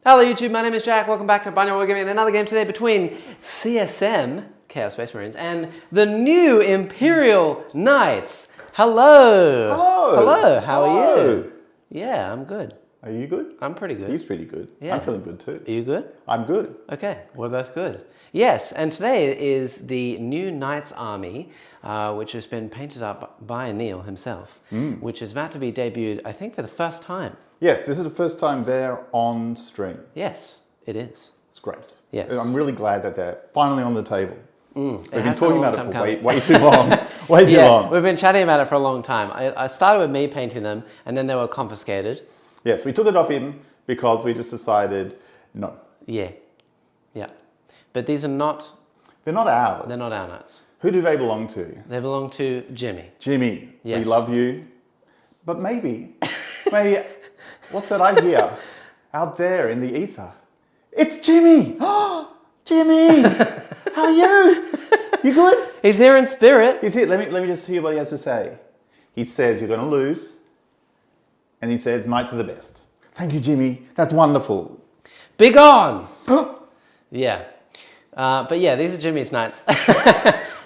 Hello YouTube, my name is Jack. Welcome back to Barnyard. Wargaming and another game today between CSM, Chaos Space Marines, and the new Imperial Knights. Hello. Hello. Hello, how are Hello. you? Yeah, I'm good. Are you good? I'm pretty good. He's pretty good. Yeah. I'm feeling good too. Are you good? I'm good. Okay, we're both good. Yes, and today is the new Knights Army, which has been painted up by Neil himself, which is about to be debuted, I think, for the first time. Yes, this is the first time they're on stream. Yes, it is. It's great. Yes. I'm really glad that they're finally on the table. We've been has talking been a about long it time for coming. way too long. Way too long. We've been chatting about it for a long time. I started with me painting them, and then they were confiscated. Yes, we took it off him because we just decided no. Yeah. But these are not... They're not ours. They're not our Knights. Who do they belong to? They belong to Jimmy. Jimmy. Yes. We love you. But maybe, what's that I hear out there in the ether? It's Jimmy! Jimmy! How are you? You good? He's here in spirit. He's here. Let me just hear what he has to say. He says you're going to lose. And he says Knights are the best. Thank you, Jimmy. That's wonderful. Be gone! Yeah. But yeah, these are Jimmy's Knights.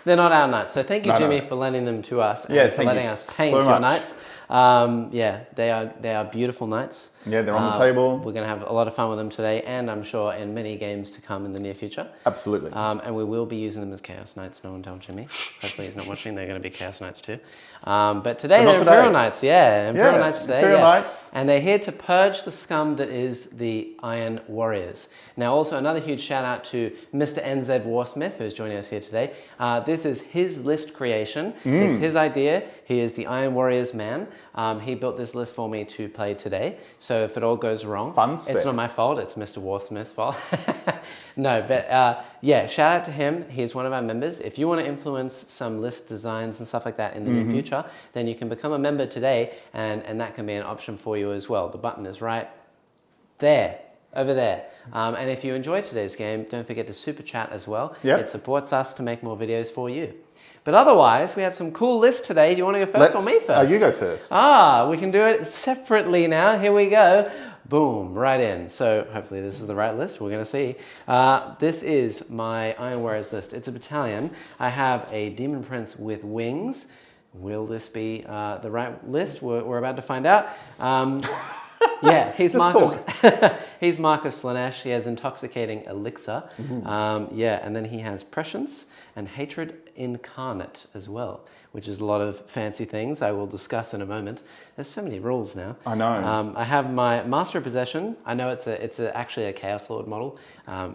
They're not our Knights. So thank you, Jimmy, for lending them to us and for letting us paint your Knights. Yeah, they are beautiful Knights. Yeah, they're on the table. We're going to have a lot of fun with them today, and I'm sure in many games to come in the near future. Absolutely. And we will be using them as Chaos Knights. No one tell Jimmy. Hopefully he's not watching. They're going to be Chaos Knights too. But today they're Imperial Knights. Yeah, Imperial Knights today. Imperial Knights. And they're here to purge the scum that is the Iron Warriors. Now, also another huge shout out to Mr. NZ Warsmith, who's joining us here today. This is his list creation. It's his idea. He is the Iron Warriors man. He built this list for me to play today. So if it all goes wrong, it's not my fault. It's Mr. Warsmith's fault. No, but yeah, shout out to him. He's one of our members. If you want to influence some list designs and stuff like that in the near future, then you can become a member today, and that can be an option for you as well. The button is right there, over there. And if you enjoyed today's game, don't forget to super chat as well. It supports us to make more videos for you. But otherwise, we have some cool lists today. Do you want to go first or me first? You go first. We can do it separately now. Here we go. Boom, right in. So hopefully this is the right list. We're going to see. This is my Iron Warriors list. It's a battalion. I have a Demon Prince with wings. Will this be the right list? We're about to find out. Yeah, he's Marcus. He's Marcus Slanesh. He has Intoxicating Elixir. Yeah, and then he has Prescience and Hatred Incarnate as well, which is a lot of fancy things I will discuss in a moment. There's so many rules now. I know. I have my Master of Possession. I know it's actually a Chaos Lord model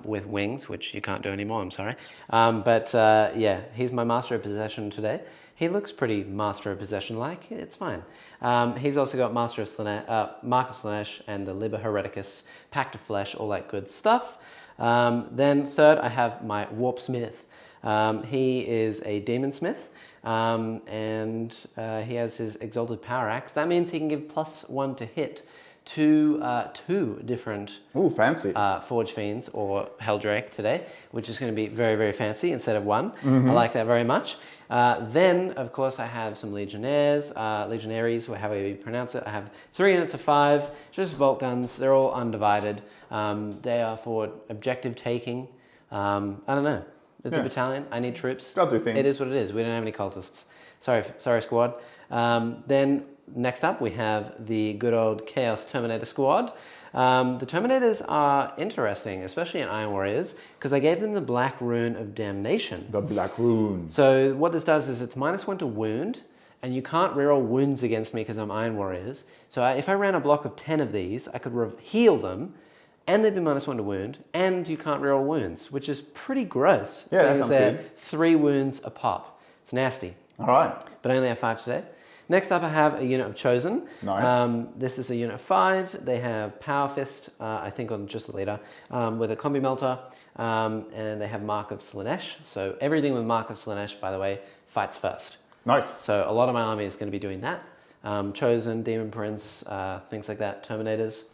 with wings, which you can't do anymore, I'm sorry. But yeah, he's my Master of Possession today. He looks pretty Master of Possession-like. It's fine. He's also got Master of Mark of Slanesh and the Liber Hereticus, Pact of Flesh, all that good stuff. Then third, I have my Warp Smith. He is a Demon Smith, and he has his Exalted Power Axe. That means he can give +1 to hit to two different fancy. Forge Fiends or Helldrake today, which is going to be very, very fancy instead of one. I like that very much. Then, of course, I have some Legionnaires, Legionaries, however you pronounce it. I have 3 units of 5, just bolt guns. They're all undivided. They are for objective taking. I don't know. It's a battalion. I need troops. They'll do things. It is what it is. We don't have any cultists. Sorry, squad. Then next up, we have the good old Chaos Terminator squad. The Terminators are interesting, especially in Iron Warriors, because I gave them the Black Rune of Damnation. The Black Rune. So what this does is it's -1 to wound, and you can't reroll wounds against me because I'm Iron Warriors. So if I ran a block of 10 of these, I could heal them, and they'd be -1 to wound, and you can't reroll wounds, which is pretty gross. Yeah, that sounds good. 3 wounds a pop. It's nasty. All right. But I only have 5 today. Next up, I have a unit of Chosen. Nice. This is a unit of 5. They have Power Fist, I think on just the leader, with a Combi Melter, and they have Mark of Slanesh. So everything with Mark of Slanesh, by the way, fights first. Nice. So a lot of my army is going to be doing that. Chosen, Demon Prince, things like that, Terminators,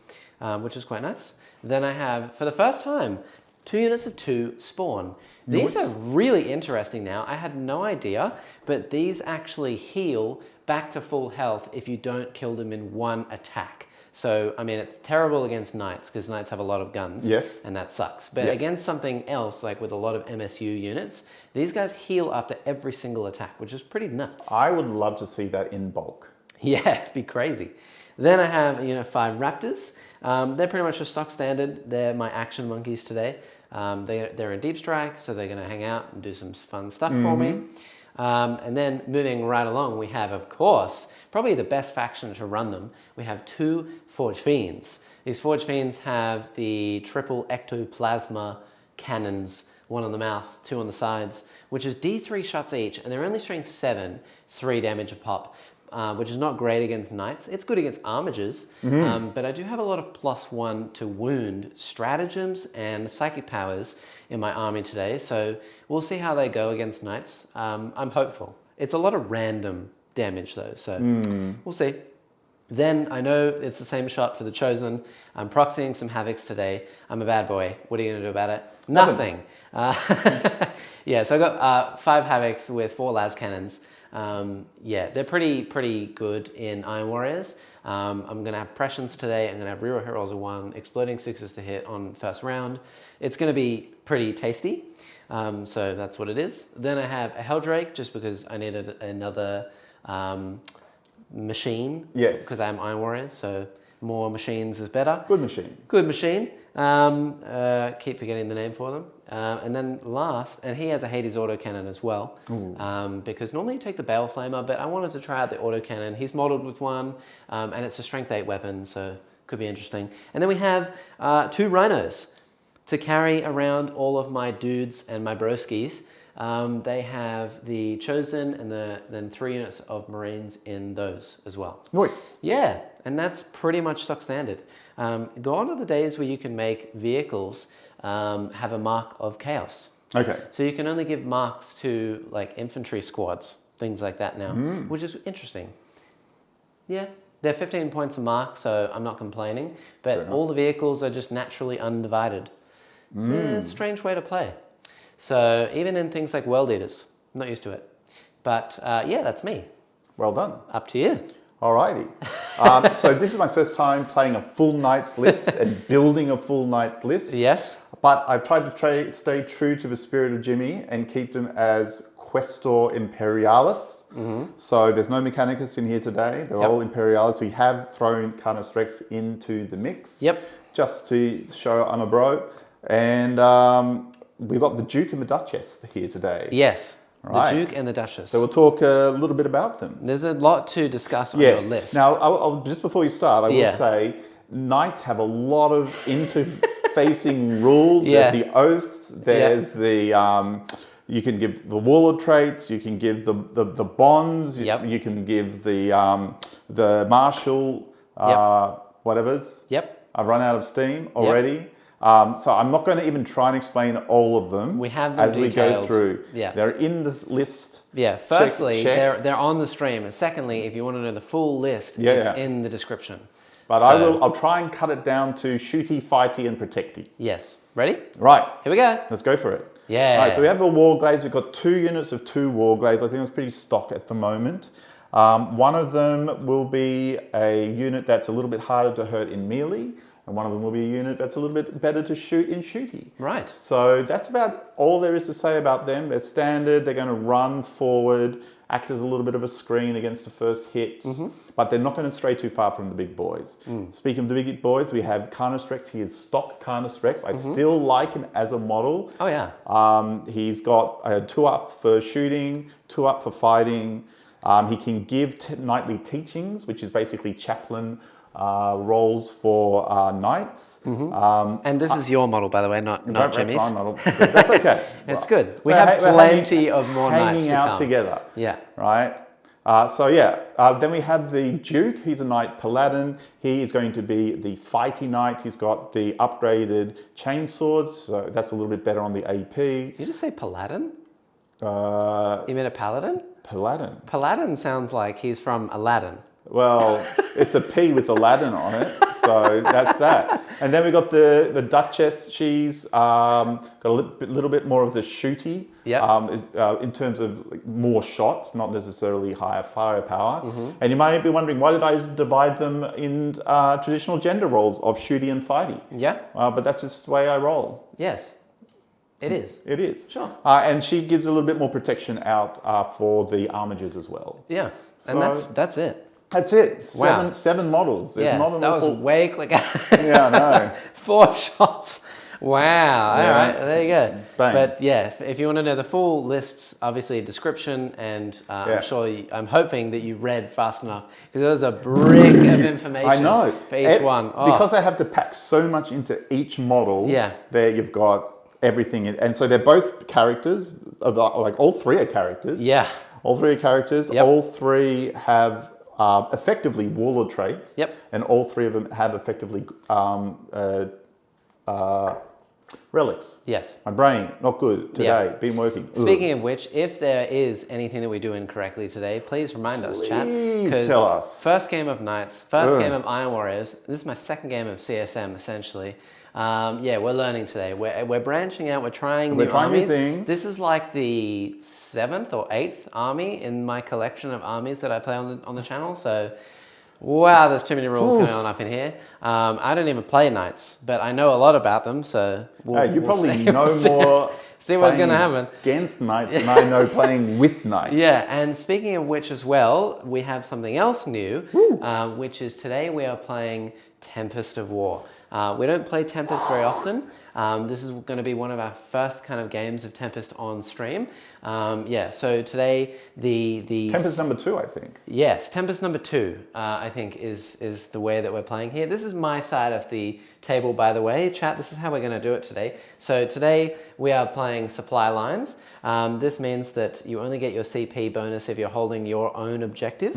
which is quite nice. Then I have, for the first time, 2 units of 2 Spawn. These are really interesting now. I had no idea, but these actually heal back to full health if you don't kill them in 1 attack. So, I mean, it's terrible against knights because knights have a lot of guns. Yes. And that sucks. But Yes. against something else, like with a lot of MSU units, these guys heal after every single attack, which is pretty nuts. I would love to see that in bulk. Yeah, it'd be crazy. Then I have, 5 Raptors. They're pretty much a stock standard. They're my action monkeys today. They're in deep strike, so they're going to hang out and do some fun stuff for me. And then moving right along, we have, of course, probably the best faction to run them. We have 2 Forge Fiends. These Forge Fiends have the triple ectoplasma cannons, 1 on the mouth, 2 on the sides, which is D3 shots each, and they're only strength 7, 3 damage a pop. Which is not great against knights. It's good against armigers, but I do have a lot of +1 to wound stratagems and psychic powers in my army today, so we'll see how they go against knights. I'm hopeful. It's a lot of random damage though, so we'll see. Then I know it's the same shot for the Chosen. I'm proxying some Havocs today. I'm a bad boy. What are you going to do about it? Nothing. Yeah, so I got 5 Havocs with 4 las cannons. Yeah, they're pretty good in Iron Warriors. I'm going to have Prescience today. I'm going to have Reroll Hit Rolls of 1, Exploding 6s to hit on first round. It's going to be pretty tasty. So that's what it is. Then I have a Helldrake just because I needed another machine. Yes. Because I'm Iron Warriors, so more machines is better. Good machine. Good machine. Keep forgetting the name for them. And then last, and he has a Hades autocannon as well, because normally you take the Bale Flamer, but I wanted to try out the autocannon. He's modeled with 1, and it's a strength 8 weapon, so could be interesting. And then we have 2 Rhinos to carry around all of my dudes and my broskies. They have the Chosen and then 3 units of Marines in those as well. Nice. Yeah, and that's pretty much stock standard. Gone are the days where you can make vehicles have a mark of chaos. Okay. So you can only give marks to like infantry squads, things like that now, which is interesting. Yeah, they're 15 points a mark, so I'm not complaining. But all the vehicles are just naturally undivided. It's a strange way to play. So even in things like World Eaters, I'm not used to it. But yeah, that's me. Well done. Up to you. Alrighty. So this is my first time playing a full Knights list and building a full Knights list. Yes. But I've tried to stay true to the spirit of Jimmy and keep them as Questor Imperialis. So there's no Mechanicus in here today. They're all Imperialis. We have thrown Carnus Rex into the mix. Yep. Just to show I'm a bro. And we've got the Duke and the Duchess here today. Yes. Right. The Duke and the Duchess. So we'll talk a little bit about them. There's a lot to discuss on your list. Now, I'll, just before you start, I will say Knights have a lot of interfacing rules. There's the oaths. There's the you can give the warlord traits. You can give the bonds. You can give the martial whatever's. Yep. I've run out of steam already. So I'm not going to even try and explain all of them. We have them as detailed. We go through. Yeah. They're in the list. Yeah. Firstly, check. they're on the stream. And secondly, if you want to know the full list, it's in the description. But I'll try and cut it down to shooty, fighty, and protecty. Yes. Ready? Right. Here we go. Let's go for it. Yeah. All right. So we have a Warglaives. We've got 2 units of 2 Warglaives. I think that's pretty stock at the moment. One of them will be a unit that's a little bit harder to hurt in melee. And one of them will be a unit that's a little bit better to shoot in shooty. Right. So that's about all there is to say about them. They're standard. They're going to run forward, act as a little bit of a screen against the first hits, but they're not going to stray too far from the big boys. Speaking of the big boys, we have Carnus Rex. He is stock Carnus Rex. I still like him as a model. Oh, yeah. He's got a 2 up for shooting, 2 up for fighting. He can give nightly teachings, which is basically chaplain roles for knights. And this is your model, by the way, not Jimmy's. My model. That's okay. It's good. We have plenty of more knights hanging to out come. together. Yeah. Right. Then we have the Duke. He's a Knight Paladin. He is going to be the fighty knight. He's got the upgraded chainsword, so that's a little bit better on the AP. Did you just say Paladin? You mean a paladin? Paladin. Paladin sounds like he's from Aladdin. Well, it's a P with Aladdin on it, so that's that. And then we got the Duchess. She's got a little bit more of the shooty, in terms of like, more shots, not necessarily higher firepower. And you might be wondering, why did I divide them in traditional gender roles of shooty and fighty? Yeah. But that's just the way I roll. Yes. It is. It is. Sure. And she gives a little bit more protection out for the armigers as well. Yeah. So, And that's it. That's it. Wow. Seven models. There's not an that awful... was way quick. Yeah, I know. 4 shots. Wow. All right. There you go. Bang. But yeah, if you want to know the full lists, obviously a description, and I'm hoping that you read fast enough, because there was a brick of information I know. for each one. Oh. Because they have to pack so much into each model, Yeah. there you've got everything. And so they're both characters, like all 3 are characters. Yeah. All 3 are characters. Yep. All 3 have effectively warlord traits. Yep. And all 3 of them have effectively relics. Yes. My brain, not good today, been working. Speaking of which, if there is anything that we do incorrectly today, please remind us, chat. Please tell us. First game of Knights, first game of Iron Warriors. This is my second game of CSM, essentially. We're learning today. We're branching out. We're trying new armies. Things. This is like the 7th or 8th army in my collection of armies that I play on the channel. So, wow, there's too many rules going on up in here. I don't even play Knights, but I know a lot about them. So you probably know more. See what's going to happen Against Knights than I know playing with Knights. Yeah, and speaking of which as well, we have something else new, which is today we are playing Tempest of War. We don't play Tempest very often. This is going to be one of our first kind of games of Tempest on stream. So today the Tempest number 2, I think. Yes, Tempest number 2, I think is the way that we're playing here. This is my side of the table, by the way, chat. This is how we're going to do it today. So today we are playing supply lines. This means that you only get your CP bonus if you're holding your own objective.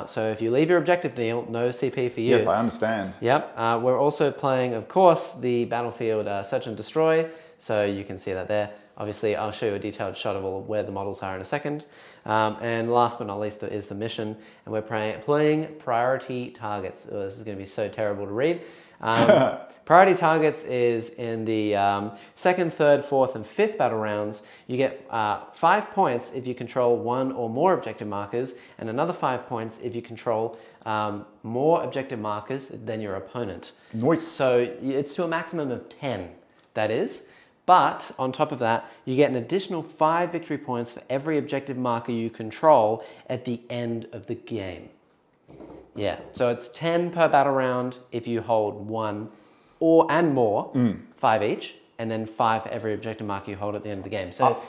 So if you leave your objective, Neil, no CP for you. Yes, I understand. Yep. We're also playing, of course, the battlefield Search and Destroy. So you can see that there. Obviously, I'll show you a detailed shot of where the models are in a second. And last but not least is the mission. And we're playing Priority Targets. Oh, this is going to be so terrible to read. Priority Targets is in the 2nd, 3rd, 4th, and 5th battle rounds. You get 5 points if you control 1 or more objective markers, and another 5 points if you control more objective markers than your opponent. Nice. So it's to a maximum of 10, that is. But on top of that, you get an additional 5 victory points for every objective marker you control at the end of the game. Yeah, so it's 10 per battle round if you hold 1 and more, 5 each, and then 5 for every objective marker you hold at the end of the game. So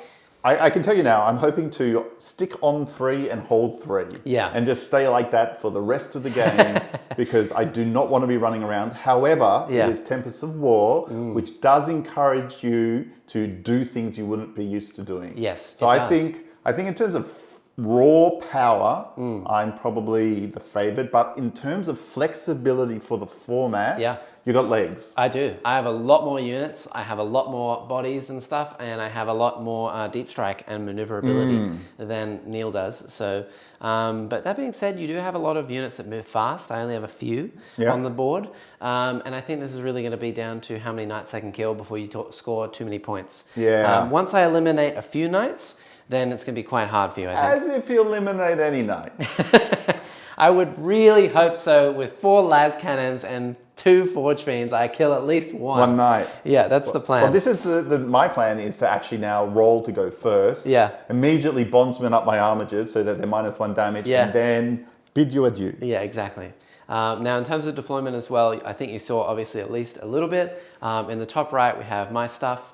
I can tell you now, I'm hoping to stick on 3 and hold 3. Yeah. And just stay like that for the rest of the game because I do not want to be running around. However, it is Tempest of War, which does encourage you to do things you wouldn't be used to doing. Yes. So I think in terms of raw power, I'm probably the favorite. But in terms of flexibility for the format, you got legs. I do. I have a lot more units. I have a lot more bodies and stuff, and I have a lot more deep strike and maneuverability than Neil does. So, but that being said, you do have a lot of units that move fast. I only have a few on the board, and I think this is really going to be down to how many knights I can kill before you score too many points. Yeah. Once I eliminate a few knights, then it's going to be quite hard for you, I think. As if you eliminate any knight. I would really hope so. With 4 las cannons and 2 forge fiends, I kill at least 1. 1 knight. Yeah, that's the plan. Well, this is my plan is to actually now roll to go first. Yeah. Immediately bondsman up my armigers so that they're -1 damage, and then bid you adieu. Yeah, exactly. Now, in terms of deployment as well, I think you saw obviously at least a little bit. In the top right, we have my stuff,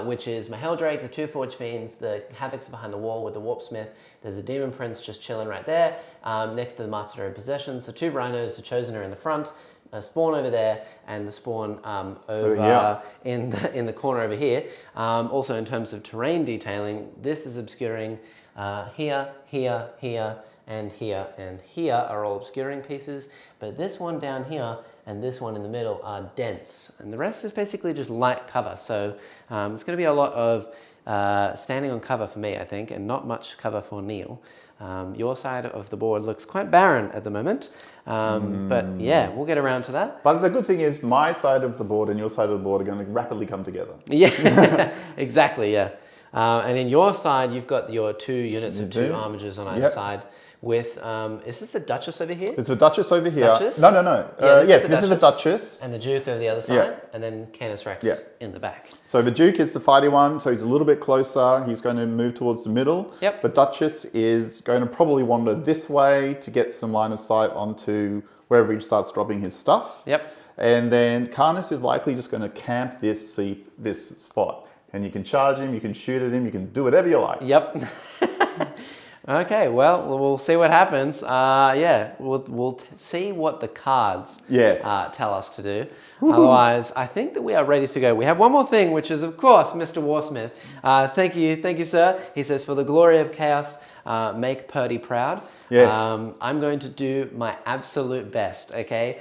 which is my Helldrake, the 2 Forge Fiends, the Havocs behind the wall with the Warpsmith. There's a Demon Prince just chilling right there, next to the Master of Possessions. The 2 Rhinos, the Chosen are in the front, a Spawn over there, and the Spawn over in the corner over here. Also, in terms of terrain detailing, this is obscuring here, here, here, and here, and here are all obscuring pieces, but this one down here and this one in the middle are dense, and the rest is basically just light cover. So it's going to be a lot of standing on cover for me, I think, and not much cover for Neil. Your side of the board looks quite barren at the moment, but yeah, we'll get around to that. But the good thing is my side of the board and your side of the board are going to rapidly come together. Yeah, exactly, yeah. And in your side, you've got your 2 units of 2 armigers on either side with, is this the Duchess over here? It's the Duchess over here. Duchess? No. Yeah, this is the Duchess. And the Duke over the other side, and then Canis Rex in the back. So the Duke is the fighty one, so he's a little bit closer. He's going to move towards the middle. Yep. The Duchess is going to probably wander this way to get some line of sight onto wherever he starts dropping his stuff. Yep. And then Canis is likely just going to camp this spot. And you can charge him, you can shoot at him, you can do whatever you like. Yep. Okay, well, we'll see what happens. Yeah, we'll see what the cards tell us to do. Otherwise, I think that we are ready to go. We have one more thing, which is, of course, Mr. Warsmith. Thank you, sir. He says, for the glory of chaos, make Purdy proud. Yes. I'm going to do my absolute best, okay?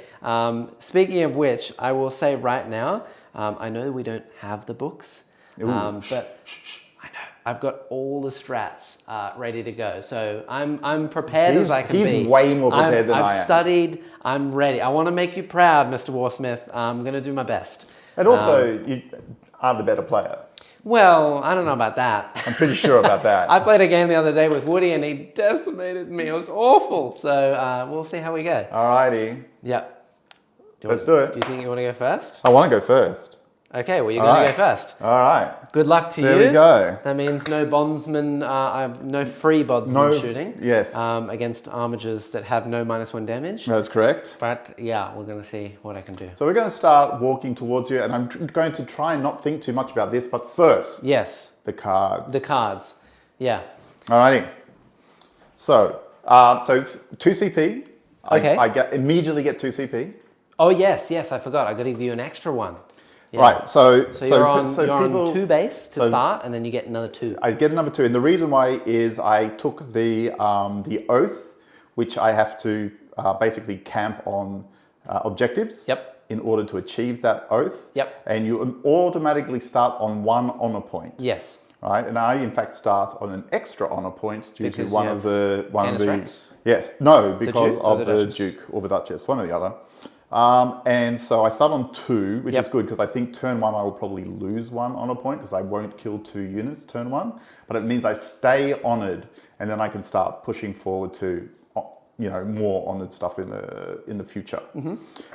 Speaking of which, I will say right now, I know we don't have the books, but I know I've got all the strats ready to go. So I'm prepared as I can be. He's way more prepared than I am. I've studied. I'm ready. I want to make you proud, Mr. Warsmith. I'm going to do my best. And also, you are the better player. Well, I don't know about that. I'm pretty sure about that. I played a game the other day with Woody and he decimated me. It was awful. So we'll see how we go. Alrighty. Yep. Let's do it. Do you think you want to go first? I want to go first. Okay, well, you're going to go first. All right. Good luck to you. There we go. That means no bondsman, no free bondsman shooting. Yes. Against armigers that have no -1 damage. That's correct. But yeah, we're going to see what I can do. So we're going to start walking towards you, and I'm going to try and not think too much about this, but first, the cards. The cards. Yeah. Alrighty. So, 2 CP. Okay. I immediately get 2 CP. Oh yes, I forgot. I got to give you an extra one. Yeah. Right, so you're on 2 base to start, and then you get another 2. I get another 2, and the reason why is I took the oath, which I have to basically camp on objectives. Yep. In order to achieve that oath. Yep. And you automatically start on 1 honor point. Yes. Right, and I in fact start on an extra honor point due to one of the Rex? Yes, no, because Duke of the Duke or the Duchess, one or the other. And so I start on 2, which is good because I think turn 1 I will probably lose 1 honor point because I won't kill 2 units turn 1. But it means I stay honored, and then I can start pushing forward to more honored stuff in the future.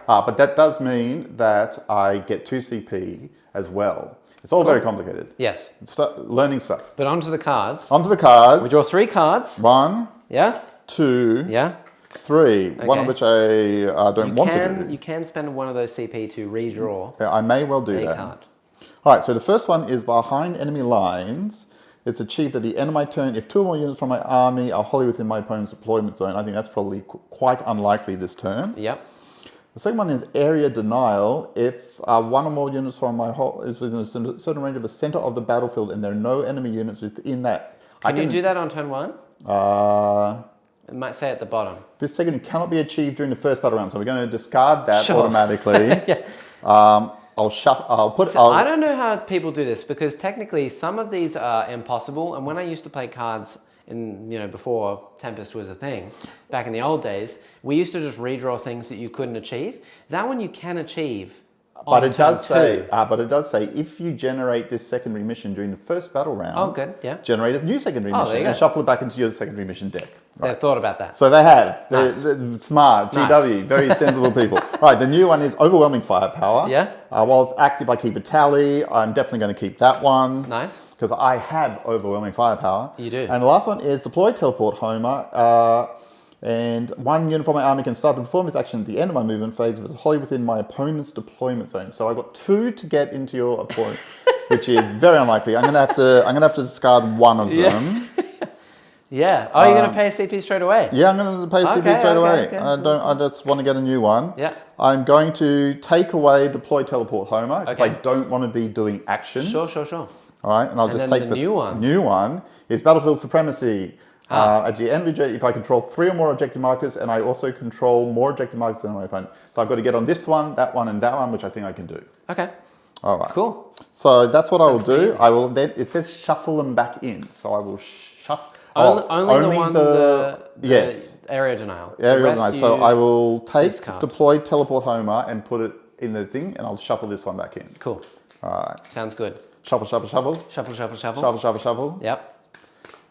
But that does mean that I get 2 CP as well. It's all very complicated. Yes. Start learning stuff. But onto the cards. Onto the cards. We draw 3 cards. 1. Yeah. 2. Yeah. 3. Okay. One of which I don't want to do. You can spend one of those CP to redraw. Yeah, I may well do that. Card. All right. So the first one is behind enemy lines. It's achieved at the end of my turn if 2 or more units from my army are wholly within my opponent's deployment zone. I think that's probably quite unlikely this turn. Yep. The second one is area denial. If 1 or more units from my whole is within a certain range of the center of the battlefield and there are no enemy units within that. Can you do that on turn 1? It might say at the bottom. This second cannot be achieved during the first battle round, so we're going to discard that automatically. Yeah. I'll shuffle. I don't know how people do this because technically some of these are impossible. And when I used to play cards before Tempest was a thing, back in the old days, we used to just redraw things that you couldn't achieve. That one you can achieve. But it does say if you generate this secondary mission during the first battle round, generate a new secondary mission and shuffle it back into your secondary mission deck. Right. They've thought about that. So they have. They're smart. GW, very sensible people. Right, the new one is overwhelming firepower. Yeah. While it's active, I keep a tally. I'm definitely going to keep that one. Nice. Because I have overwhelming firepower. You do. And the last one is deploy teleport Homer. And 1 unit from my army can start to perform this action at the end of my movement phase if it's wholly within my opponent's deployment zone. So I got 2 to get into your opponent, which is very unlikely. I'm gonna have to discard 1 of them. Yeah. Oh, you're gonna pay a CP straight away? Yeah, I'm gonna pay a CP straight away. Okay. I just want to get a new one. Yeah. I'm going to take away deploy teleport Homer because I don't want to be doing actions. Sure. All right, and I'll just take the new one. New one is battlefield supremacy. At the end of the if I control 3 or more objective markers, and I also control more objective markers than my opponent. So I've got to get on this one, and that one, which I think I can do. Okay. All right. Cool. So that's what I will do. easy. I will then, it says shuffle them back in. So I will shuffle. Only the yes. area denial. Area denial. So I will take discard. deploy teleport Homer and put it in the thing, and I'll shuffle this one back in. Cool. All right. Sounds good. Shuffle, shuffle, shuffle. Shuffle, shuffle, shuffle. Shuffle, shuffle, shuffle. Yep.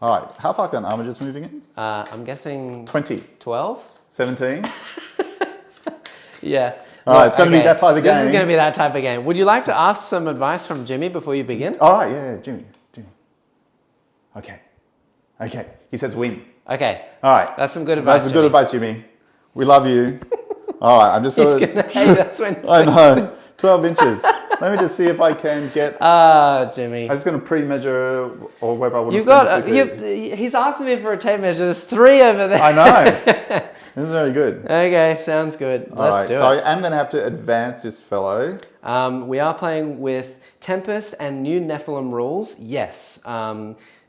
All right. How far can Armiger's moving in? I'm guessing 20. 12? 17. Yeah. All right, it's going to be that type of game. This is going to be that type of game. Would you like to ask some advice from Jimmy before you begin? All right, yeah, Jimmy. Okay. He says win. Okay. All right. That's some good advice. That's good advice, Jimmy. We love you. All right, I'm just He's going going to hate us when I know. 12 inches. Let me just see if I can get... Jimmy. I'm just going to pre-measure or whether I want to He's asking me for a tape measure. There's 3 over there. I know. This is very good. Okay, sounds good. Let's do it. So I am going to have to advance this fellow. We are playing with Tempest and new Nephilim rules. Yes.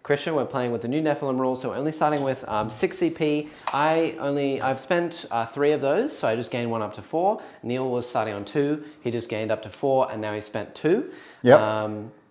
Christian, we're playing with the new Nephilim rules, so we're only starting with 6 CP. I've spent 3 of those, so I just gained 1 up to 4. Neil was starting on 2. He just gained up to 4, and now he spent 2. Yep.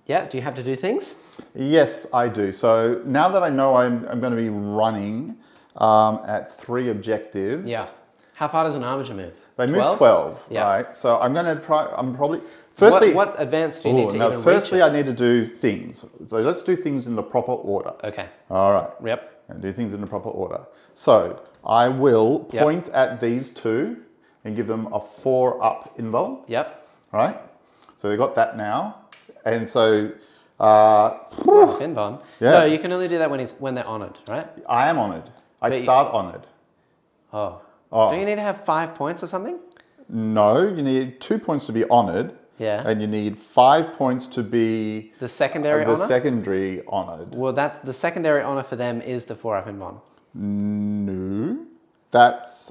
Yeah, do you have to do things? Yes, I do. So now that I know I'm going to be running at 3 objectives. Yeah. How far does an Armiger move? They move 12, yeah. right? So I'm going to try, I'm probably... Firstly, what advance do you need to even firstly, reach it? I need to do things. So let's do things in the proper order. Okay. All right. Yep. And do things in the proper order. So I will point at these 2 and give them a 4-up invul. Yep. All right. So they've got that now. And so... Finbon. Yeah. No, you can only do that when they're honoured, right? I am honoured. I start honoured. Oh. Don't you need to have 5 points or something? No, you need 2 points to be honoured. Yeah. And you need 5 points to be the secondary honour? The secondary honoured. Well, that's the secondary honour for them is the 4-up in Von. No. That's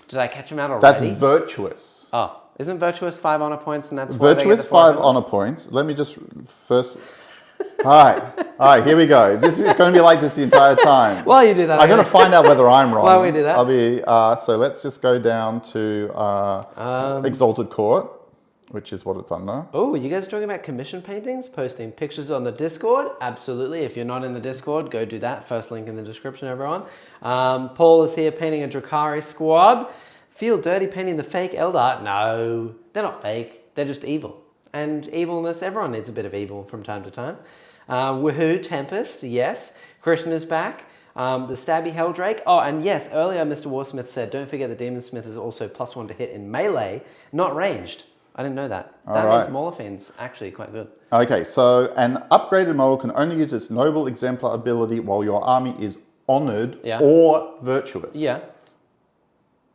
Did I catch him out already? That's virtuous. Oh, isn't virtuous 5 honour points, and that's why virtuous 5 honour points. Let me just first. All right, here we go. This is going to be like this the entire time. While you do that, I'm going to find out whether I'm wrong. While we do that, I'll be. So let's just go down to Exalted Court, which is what it's under. Oh, you guys talking about commission paintings? Posting pictures on the Discord? Absolutely. If you're not in the Discord, go do that. First link in the description, everyone. Paul is here painting a Drakari squad. Feel dirty painting the fake Eldar? No, they're not fake. They're just evil. And evilness, everyone needs a bit of evil from time to time. Woohoo, Tempest, yes. Christian is back. The Stabby Helldrake. Oh, and yes, earlier Mr. Warsmith said, don't forget the Demonsmith is also +1 to hit in melee, not ranged. I didn't know that. That means Molophine's actually quite good. Okay, so an upgraded model can only use its Noble Exemplar ability while your army is honoured or virtuous. Yeah.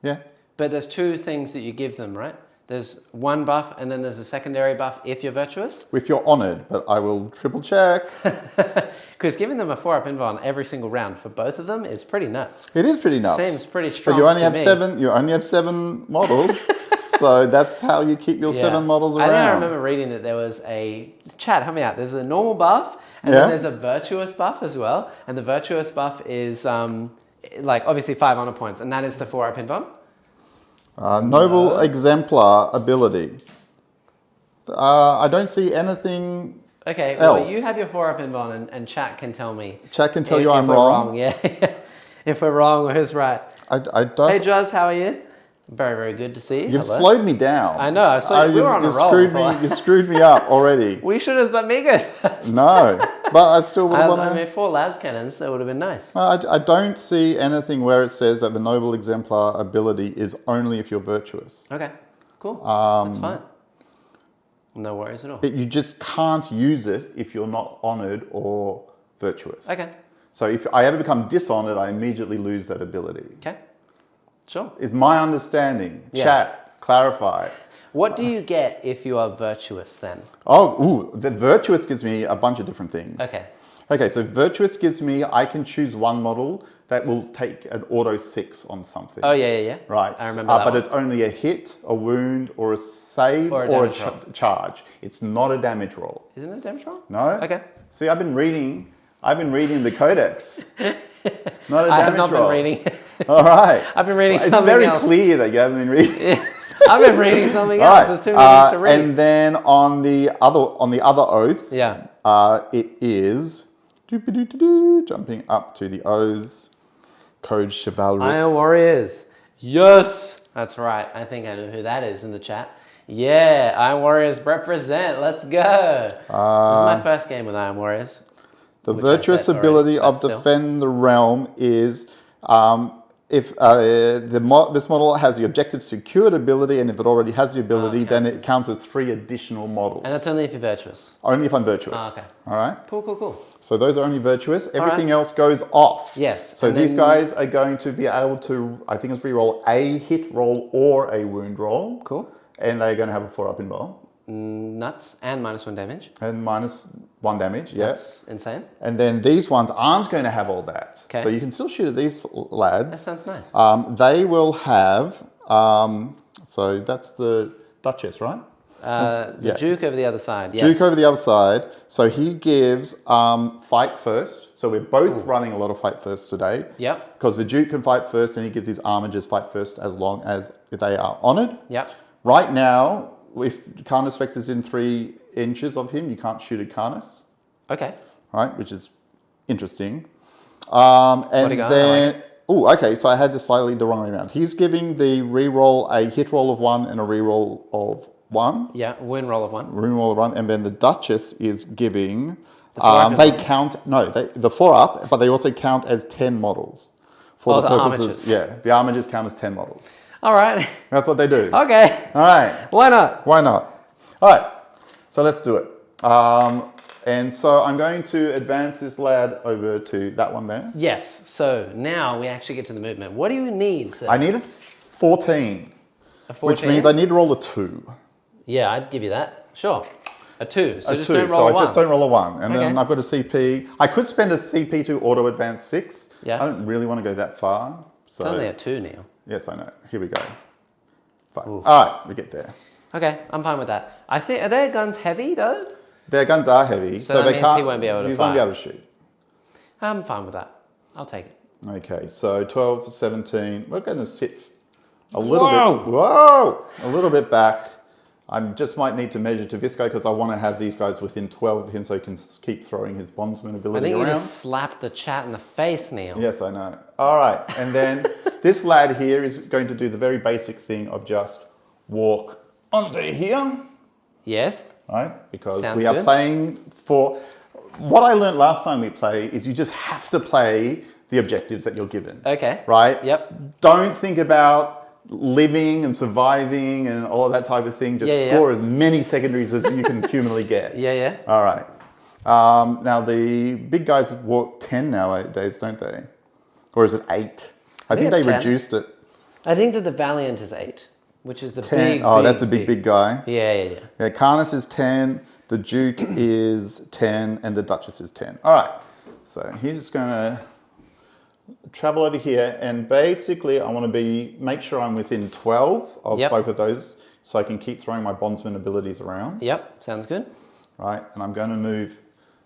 Yeah. But there's 2 things that you give them, right? There's 1 buff, and then there's a secondary buff if you're virtuous. If you're honoured, but I will triple check. Because giving them a 4-up invuln every single round for both of them is pretty nuts. It is pretty nuts. Seems pretty strong. But you only have 7. You only have 7 models, so that's how you keep your 7 models around. I think I remember reading that there was a chat. Help me out. There's a normal buff, and then there's a virtuous buff as well. And the virtuous buff is like obviously 5 honor points, and that is the 4-up invuln. Noble Exemplar ability. I don't see anything else. Well, you have your 4-up invuln, and chat can tell me. Chat can tell you I'm wrong. Yeah. If we're wrong or who's right. Hey, Juz, how are you? Very, very good to see you. You've slowed me down. I know. We were on a roll. You screwed me up already. We should have let me go first. No, but I still would want to... I mean, 4 las cannons, that would have been nice. I don't see anything where it says that the Noble Exemplar ability is only if you're virtuous. Okay, cool. That's fine. No worries at all. You just can't use it if you're not honoured or virtuous. Okay. So if I ever become dishonoured, I immediately lose that ability. Okay. Sure. It's my understanding. Yeah. Chat, clarify. What do you get if you are virtuous then? The virtuous gives me a bunch of different things. Okay, so virtuous gives me, I can choose 1 model that will take an auto 6 on something. Oh, yeah. Right. I remember that but one. It's only a hit, a wound, or a save, or a charge. It's not a damage roll. Isn't it a damage roll? No. Okay. See, I've been reading the codex. Not a damage roll. I have not been reading. All right. I've been reading something else. It's very else. clear that you haven't been reading. I've been reading something All else. right. There's too many things to read. And then on the other oath, Yeah. it is jumping up to the O's. Code Chivalric. Iron Warriors. Yes. That's right. I think I know who that is in the chat. Yeah, Iron Warriors represent. Let's go. This is my first game with Iron Warriors. The virtuous ability of Defend the Realm is if this model has the objective secured ability, and if it already has the ability, then it counts as 3 additional models. And that's only if you're virtuous? Only if I'm virtuous. Oh, okay. All right? Cool. So those are only virtuous. Everything else goes off. Yes. So these guys are going to be able to, I think it's reroll a hit roll or a wound roll. Cool. And they're going to have a 4-up invul. Nuts. And -1 damage. And -1 damage, yes. That's insane. And then these ones aren't going to have all that. Okay. So you can still shoot at these lads. That sounds nice. They will have, so that's the Duchess, right? The Duke over the other side, yes. Duke over the other side. So he gives fight first. So we're both running a lot of fight first today. Yep. Because the Duke can fight first and he gives his armigers fight first as long as they are honoured. Yep. Right now, if Carnus Vex is in 3 inches of him, you can't shoot at Carnus. Okay. Right, which is interesting. And then, okay, so I had this slightly the wrong way around. He's giving the reroll a hit roll of 1 and a reroll of 1. Yeah, wound roll of 1. Wound roll of 1, and then the Duchess is giving. The they count the 4-up, but they also count as 10 models for the purposes. Armigers. Yeah, the armigers count as 10 models. All right. That's what they do. Okay. All right. Why not? Why not? All right. So let's do it. And so I'm going to advance this lad over to that one there. Yes. So now we actually get to the movement. What do you need, sir? I need a 14. A 14? Which means I need to roll a 2. Yeah, I'd give you that. Sure. A 2. So a just 2. don't roll a 1. I just don't roll a 1. And then I've got a CP. I could spend a CP to auto advance 6. Yeah. I don't really want to go that far. So it's only a 2, Neil. Yes, I know. Here we go. Fine. All right, we get there. Okay, I'm fine with that. I think, are their guns heavy though? Their guns are heavy, so they can't. He won't be able to fire. He won't be able to shoot. I'm fine with that. I'll take it. Okay, so 12, 17. We're going to sit a little bit. Whoa! A little bit back. I just might need to measure to this guy because I want to have these guys within 12 of him so he can keep throwing his bondsman ability around. I think you just slapped the chat in the face, Neil. Yes, I know. All right, and then this lad here is going to do the very basic thing of just walk onto here. Yes. Right, because Sounds we are good. playing for... What I learned last time we play is you just have to play the objectives that you're given. Okay. Right? Yep. Don't think about living and surviving and all of that type of thing. Just score as many secondaries as you can humanly get. Yeah. All right. Now, the big guys walk 10 nowadays, don't they? Or is it 8? I think they 10. reduced it. I think that the Valiant is 8, which is the 10. big, Oh, that's a big guy. Yeah. Yeah, Carnus is 10, the Duke is 10, and the Duchess is 10. All right. So he's just going to travel over here, and basically I want to make sure I'm within 12 of both of those so I can keep throwing my bondsman abilities around. Yep, sounds good. Right, and I'm going to move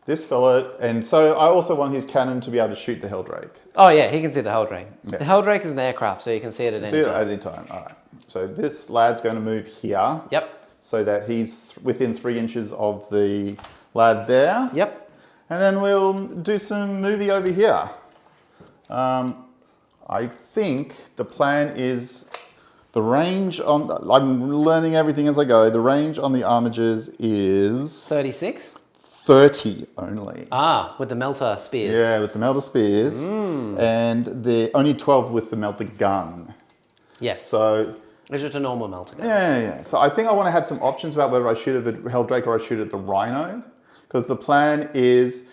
this fella, and so I also want his cannon to be able to shoot the Helldrake. Oh yeah, he can see the Helldrake. Yeah. The Helldrake is an aircraft, so you can see it at any time. See it at any time, all right. So this lad's going to move here. Yep. So that he's within 3 inches of the lad there. Yep. And then we'll do some movie over here. I think the plan is the range on... I'm learning everything as I go. The range on the armigers is... 36? 30 only. Ah, with the melter spears. Yeah, with the melter spears. And the only 12 with the melter gun. Yes. So... It's just a normal melter gun. Yeah. So I think I want to have some options about whether I shoot at the Helldrake or I shoot at the Rhino. Because the plan is...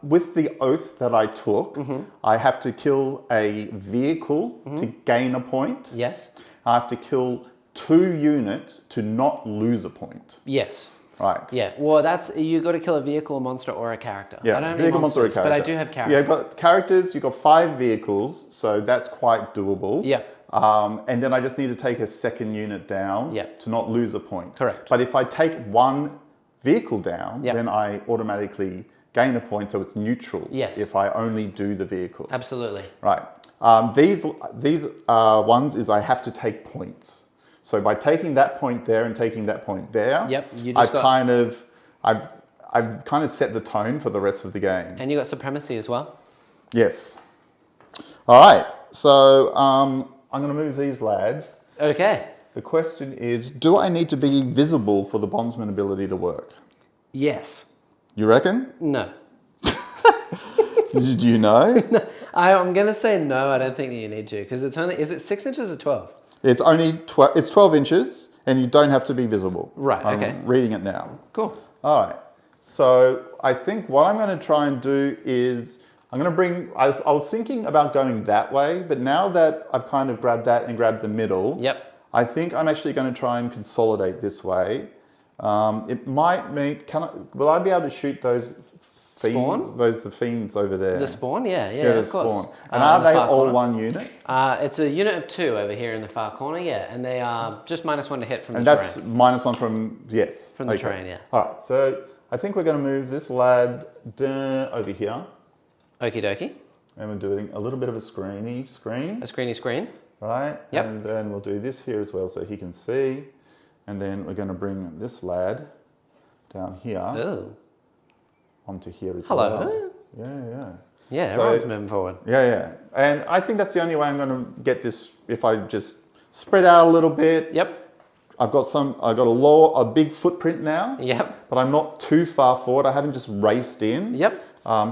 with the oath that I took, I have to kill a vehicle to gain a point. Yes. I have to kill 2 units to not lose a point. Yes. Right. Yeah. Well, that's you got to kill a vehicle, a monster, or a character. Yeah. I don't Vehicle, have monster, or a monsters, character. but I do have characters. Yeah, you've got characters. You've got 5 vehicles, so that's quite doable. Yeah. And then I just need to take a second unit down to not lose a point. Correct. But if I take 1 vehicle down, Yep. then I automatically gain a point, so it's neutral. Yes. If I only do the vehicle. Absolutely. Right. These ones is I have to take points. So by taking that point there and taking that point there, Yep, you just I've kind of set the tone for the rest of the game. And you got supremacy as well? Yes. All right, so I'm going to move these lads. Okay. The question is, do I need to be visible for the bondsman ability to work? Yes. You reckon? No. Do you know? I'm going to say no, I don't think that you need to, because it's only, is it 6 inches or 12? It's only it's 12 inches, and you don't have to be visible. Right, okay. I'm reading it now. Cool. All right. So I think what I'm going to try and do is, I'm going to bring, I was thinking about going that way, but now that I've kind of grabbed that and grabbed the middle, Yep. I think I'm actually going to try and consolidate this way. It might mean, will I be able to shoot those Spawn? fiends, the fiends over there? The spawn? Yeah, Yeah, the of course. spawn. And are they all corner. one unit? It's a unit of 2 over here in the far corner, yeah, and they are just -1 to hit from And the that's terrain. -1 from, yes. From the terrain, yeah. All right, so I think we're going to move this lad over here. Okie dokie. And we're doing a little bit of a screen. A screeny screen. Right? Yep. And then we'll do this here as well so he can see. And then we're going to bring this lad down here Ooh. onto here as Hello. well. Yeah. Yeah, So- everyone's moving forward. Yeah. And I think that's the only way I'm going to get this, if I just spread out a little bit. Yep. I've got a big footprint now. Yep. But I'm not too far forward. I haven't just raced in. Yep.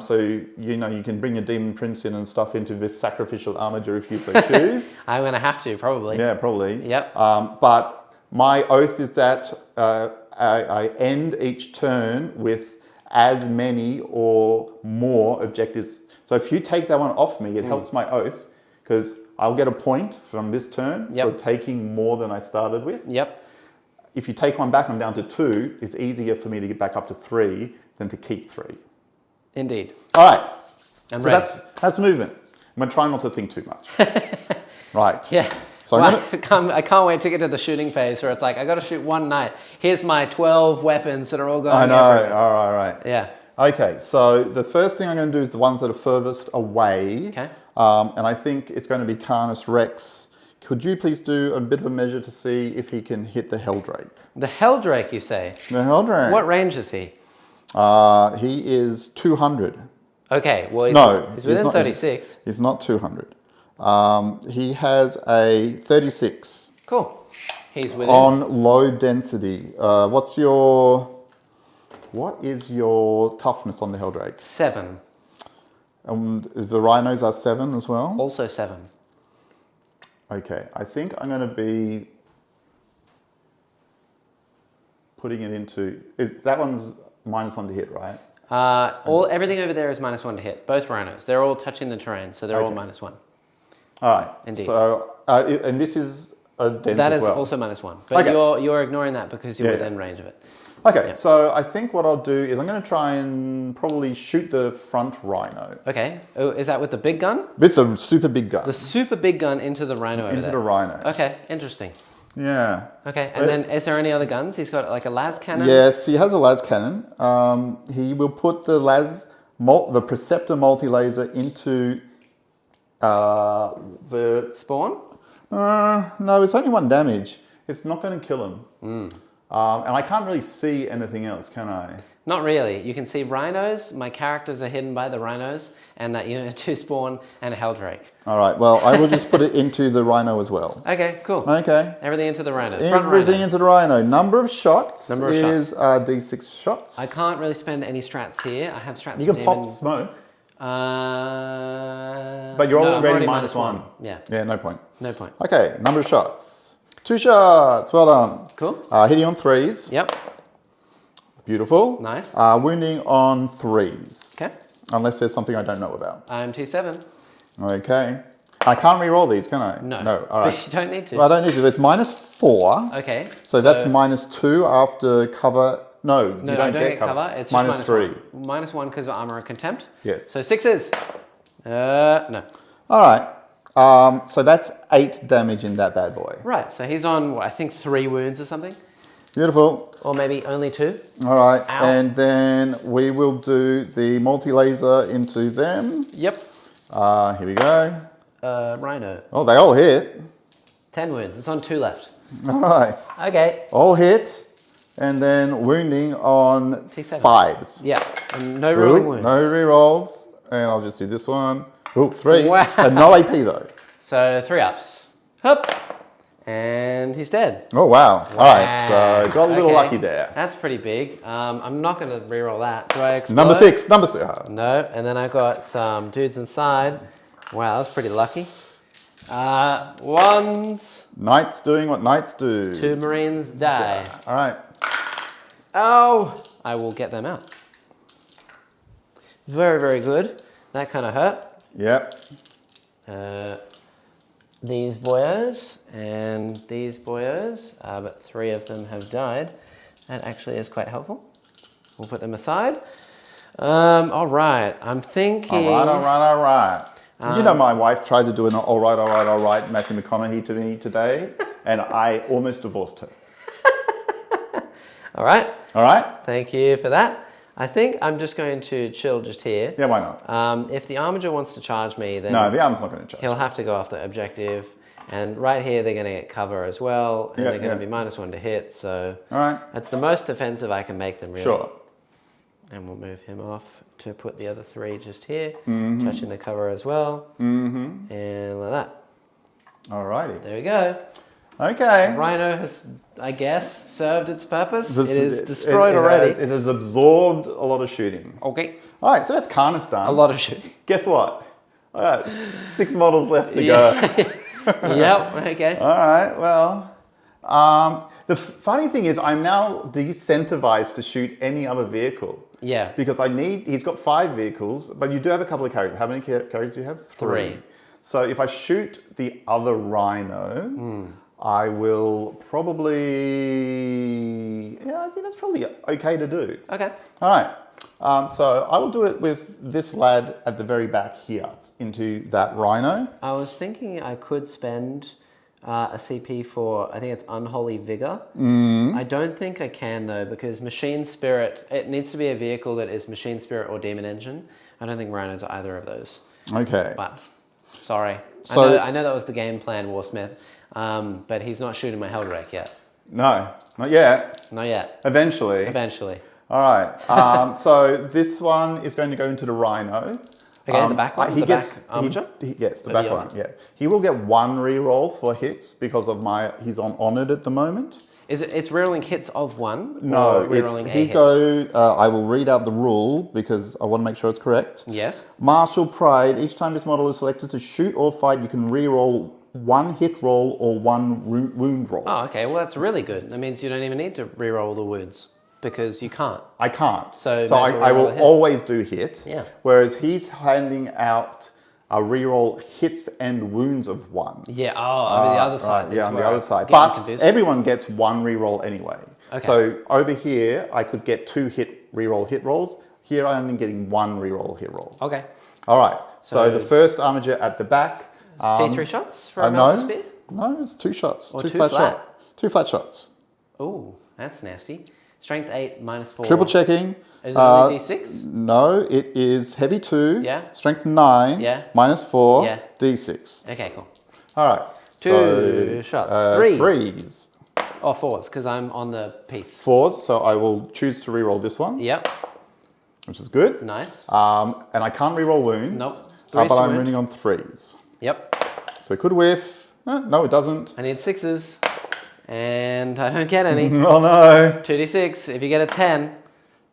So, you can bring your demon prince in and stuff into this sacrificial armature if you so choose. I'm going to have to, probably. Yeah, probably. Yep. But my oath is that I end each turn with as many or more objectives. So if you take that one off me, it helps my oath, because I'll get a point from this turn for taking more than I started with. Yep. If you take one back, I'm down to 2. It's easier for me to get back up to 3 than to keep 3. Indeed. All right. I'm so ready. that's movement. I'm going to try not to think too much. Right. Yeah. So Well, I can't wait to get to the shooting phase where it's like, I got to shoot one knight. Here's my 12 weapons that are all going I know. everywhere. All right. Yeah. Okay, so the first thing I'm going to do is the ones that are furthest away. Okay. And I think it's going to be Carnus Rex. Could you please do a bit of a measure to see if he can hit the Helldrake? The Helldrake, you say? The Helldrake. What range is he? He is 200. Okay, well, he's within 36. He's not 200. He has a 36. Cool. He's within. On low density. What is your toughness on the Helldrake? 7. And the rhinos are 7 as well? Also 7. Okay, I think I'm going to be putting it into... that one's -1 to hit, right? Everything over there is -1 to hit. Both rhinos. They're all touching the terrain, so they're all -1. All right. Indeed. So, and this is a dense That as is well. also -1. But you're ignoring that because you're within range of it. Okay, Yeah. so I think what I'll do is I'm going to try and probably shoot the front rhino. Okay. Oh, is that with the big gun? With the super big gun. The super big gun into the rhino over there. Into the rhino. Okay, interesting. Yeah. Okay, and then is there any other guns? He's got like a las cannon? Yes, he has a las cannon. He will put the the Preceptor multi-laser into the... Spawn? No, it's only 1 damage. It's not going to kill him. And I can't really see anything else, can I? Not really. You can see rhinos. My characters are hidden by the rhinos, and that unit 2 spawn and a Helldrake. All right, well, I will just put it into the rhino as well. Okay, cool. Okay. Everything into the rhino. Everything into the rhino. Number of shots is D6 shots. I can't really spend any strats here. I have strats. You can pop smoke. But you're already -1. Yeah. Yeah, no point. No point. Okay, number of shots. 2 shots. Well done. Cool. Hitting on 3s. Yep. Beautiful. Nice. Wounding on 3s. Okay. Unless there's something I don't know about. I'm 2-7. Okay. I can't re-roll these, can I? No. No. All right. But you don't need to. Well, I don't need to. There's -4. Okay. So that's -2 after cover. No, No, you don't I don't get cover. It's just -3. -1 because of armor and contempt. Yes. So 6s. No. All right. So that's 8 damage in that bad boy. Right. So he's on, what, I think 3 wounds or something. Beautiful. Or maybe only 2. All right. Ow. And then we will do the multi-laser into them. Yep. Here we go. rhino. Oh, they all hit. 10 wounds. It's on 2 left. All right. Okay. All hit, and then wounding on T7. 5s. Yeah, and no rolling wounds. No rerolls, and I'll just do this one. Ooh, 3. Wow. And no AP though. So 3 ups. Hup. And he's dead. Oh wow. All right, so got a little lucky there. That's pretty big. I'm not going to reroll that. Do I explode? Number 6. No, and then I got some dudes inside. Wow, that's pretty lucky. 1s. Knights doing what knights do. 2 Marines die. All right. Oh, I will get them out. Very, very good. That kind of hurt. Yep. These boyos and these boyos, but 3 of them have died. That actually is quite helpful. We'll put them aside. All right, I'm thinking... All right. You know, my wife tried to do an all right, Matthew McConaughey to me today, and I almost divorced her. All right. All right? Thank you for that. I think I'm just going to chill just here. Yeah, why not? If the Armiger wants to charge me, then... No, the armor's not going to charge. He'll have to go after objective. And right here, they're going to get cover as well. And they're going to be -1 to hit. So all right. That's the most defensive I can make them, really. Sure. And we'll move him off to put the other 3 just here. Touching the cover as well. And like that. All righty. There we go. Okay. Rhino has, I guess, served its purpose. It is destroyed already. It has absorbed a lot of shooting. Okay. All right, so that's Karnas done. A lot of shooting. Guess what? I got 6 models left to go. Yep, okay. All right, well, the funny thing is I'm now decentivized to shoot any other vehicle. Yeah. Because he's got 5 vehicles, but you do have a couple of characters. How many characters do you have? 3. So if I shoot the other rhino, I will probably, I think that's probably okay to do. Okay. All right. So I will do it with this lad at the very back here into that rhino. I was thinking I could spend a CP for, I think it's Unholy Vigor. I don't think I can though, because Machine Spirit, it needs to be a vehicle that is Machine Spirit or Demon Engine. I don't think rhinos are either of those. Okay. But, sorry. So, I know that was the game plan, Warsmith, but he's not shooting my Hellwreck yet. No, not yet. Not yet. Eventually. Eventually. All right. So this one is going to go into the rhino. Okay, the back one? Yes, the back one, yeah. He will get 1 reroll for hits because of he's on Honored at the moment. It's rerolling hits of 1? No, I will read out the rule because I want to make sure it's correct. Yes. Martial Pride, each time this model is selected to shoot or fight, you can reroll 1 hit roll or 1 wound roll. Oh, okay, well that's really good. That means you don't even need to reroll the wounds. Because you can't. I can't. So I will always do hit. Yeah. Whereas he's handing out a reroll hits and wounds of 1. Yeah. Oh, on the other side. Right. Yeah, on the other side. But everyone gets 1 reroll anyway. Okay. So over here, I could get 2 reroll hit rolls. Here, I'm only getting 1 reroll hit roll. Okay. All right. So the first Armiger at the back. D3 shots for a Melter Spear? No, it's 2 shots. Or 2 flat shots. 2 flat shots. Ooh, that's nasty. Strength 8, -4. Triple checking. Is it only D6? No, it is heavy 2. Yeah. Strength 9. Yeah. -4. Yeah. D6. Okay, cool. All right. 2 shots. 3s. 3s. Or 4s, because I'm on the piece. 4s, so I will choose to reroll this one. Yep. Which is good. Nice. And I can't reroll wounds. Nope. But I'm running on 3s. Yep. So it could whiff. No, it doesn't. I need 6s. And I don't get any. Oh no. 2d6. If you get a 10.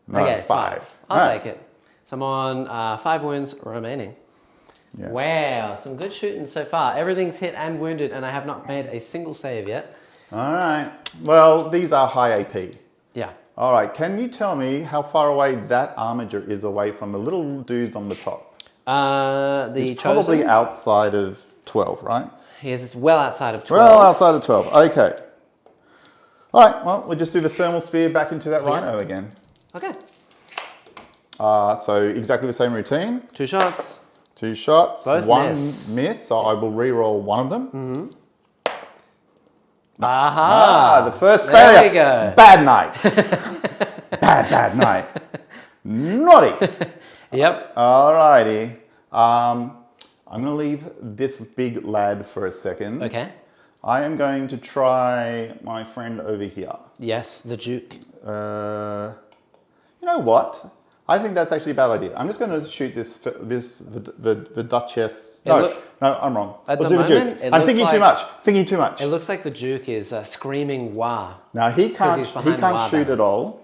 No, okay, 5. I'll take it. So I'm on 5 wounds remaining. Yes. Wow, some good shooting so far. Everything's hit and wounded, and I have not made a single save yet. All right. Well, these are high AP. Yeah. All right. Can you tell me how far away that Armiger is away from the little dudes on the top? He's probably outside of 12, right? He is well outside of 12. Well, outside of 12. Okay. All right. Well, we'll just do the thermal spear back into that rhino again. Okay. So exactly the same routine. 2 shots. 2 shots. Both 1 miss. So I will re-roll 1 of them. Mm-hmm. Aha! The first there failure. We go. Bad night. bad night. Naughty. Yep. Alrighty. I'm going to leave this big lad for a second. Okay. I am going to try my friend over here. Yes, the Duke. You know what? I think that's actually a bad idea. I'm just going to shoot the Duchess. No, I'm wrong. At we'll the do the moment, Duke. I'm thinking too much. Thinking too much. It looks like the Duke is screaming "Wah!" Now he can't Wah shoot banner. at all.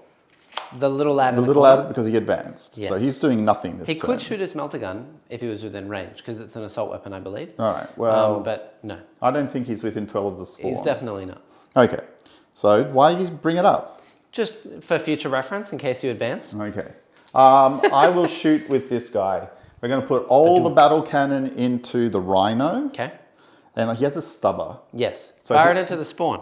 The little lad. The little lad because he advanced. Yes. So he's doing nothing this He turn. could shoot his melter gun if he was within range because it's an assault weapon, I believe. All right. Well, but no, I don't think he's within 12 of the spawn. he's definitely not. Okay. So why do you bring it up? Just for future reference, in case you advance. Okay. I will shoot with this guy. We're going to put all the battle cannon into the Rhino. Okay. And he has a stubber. Yes. So Fire it into the spawn.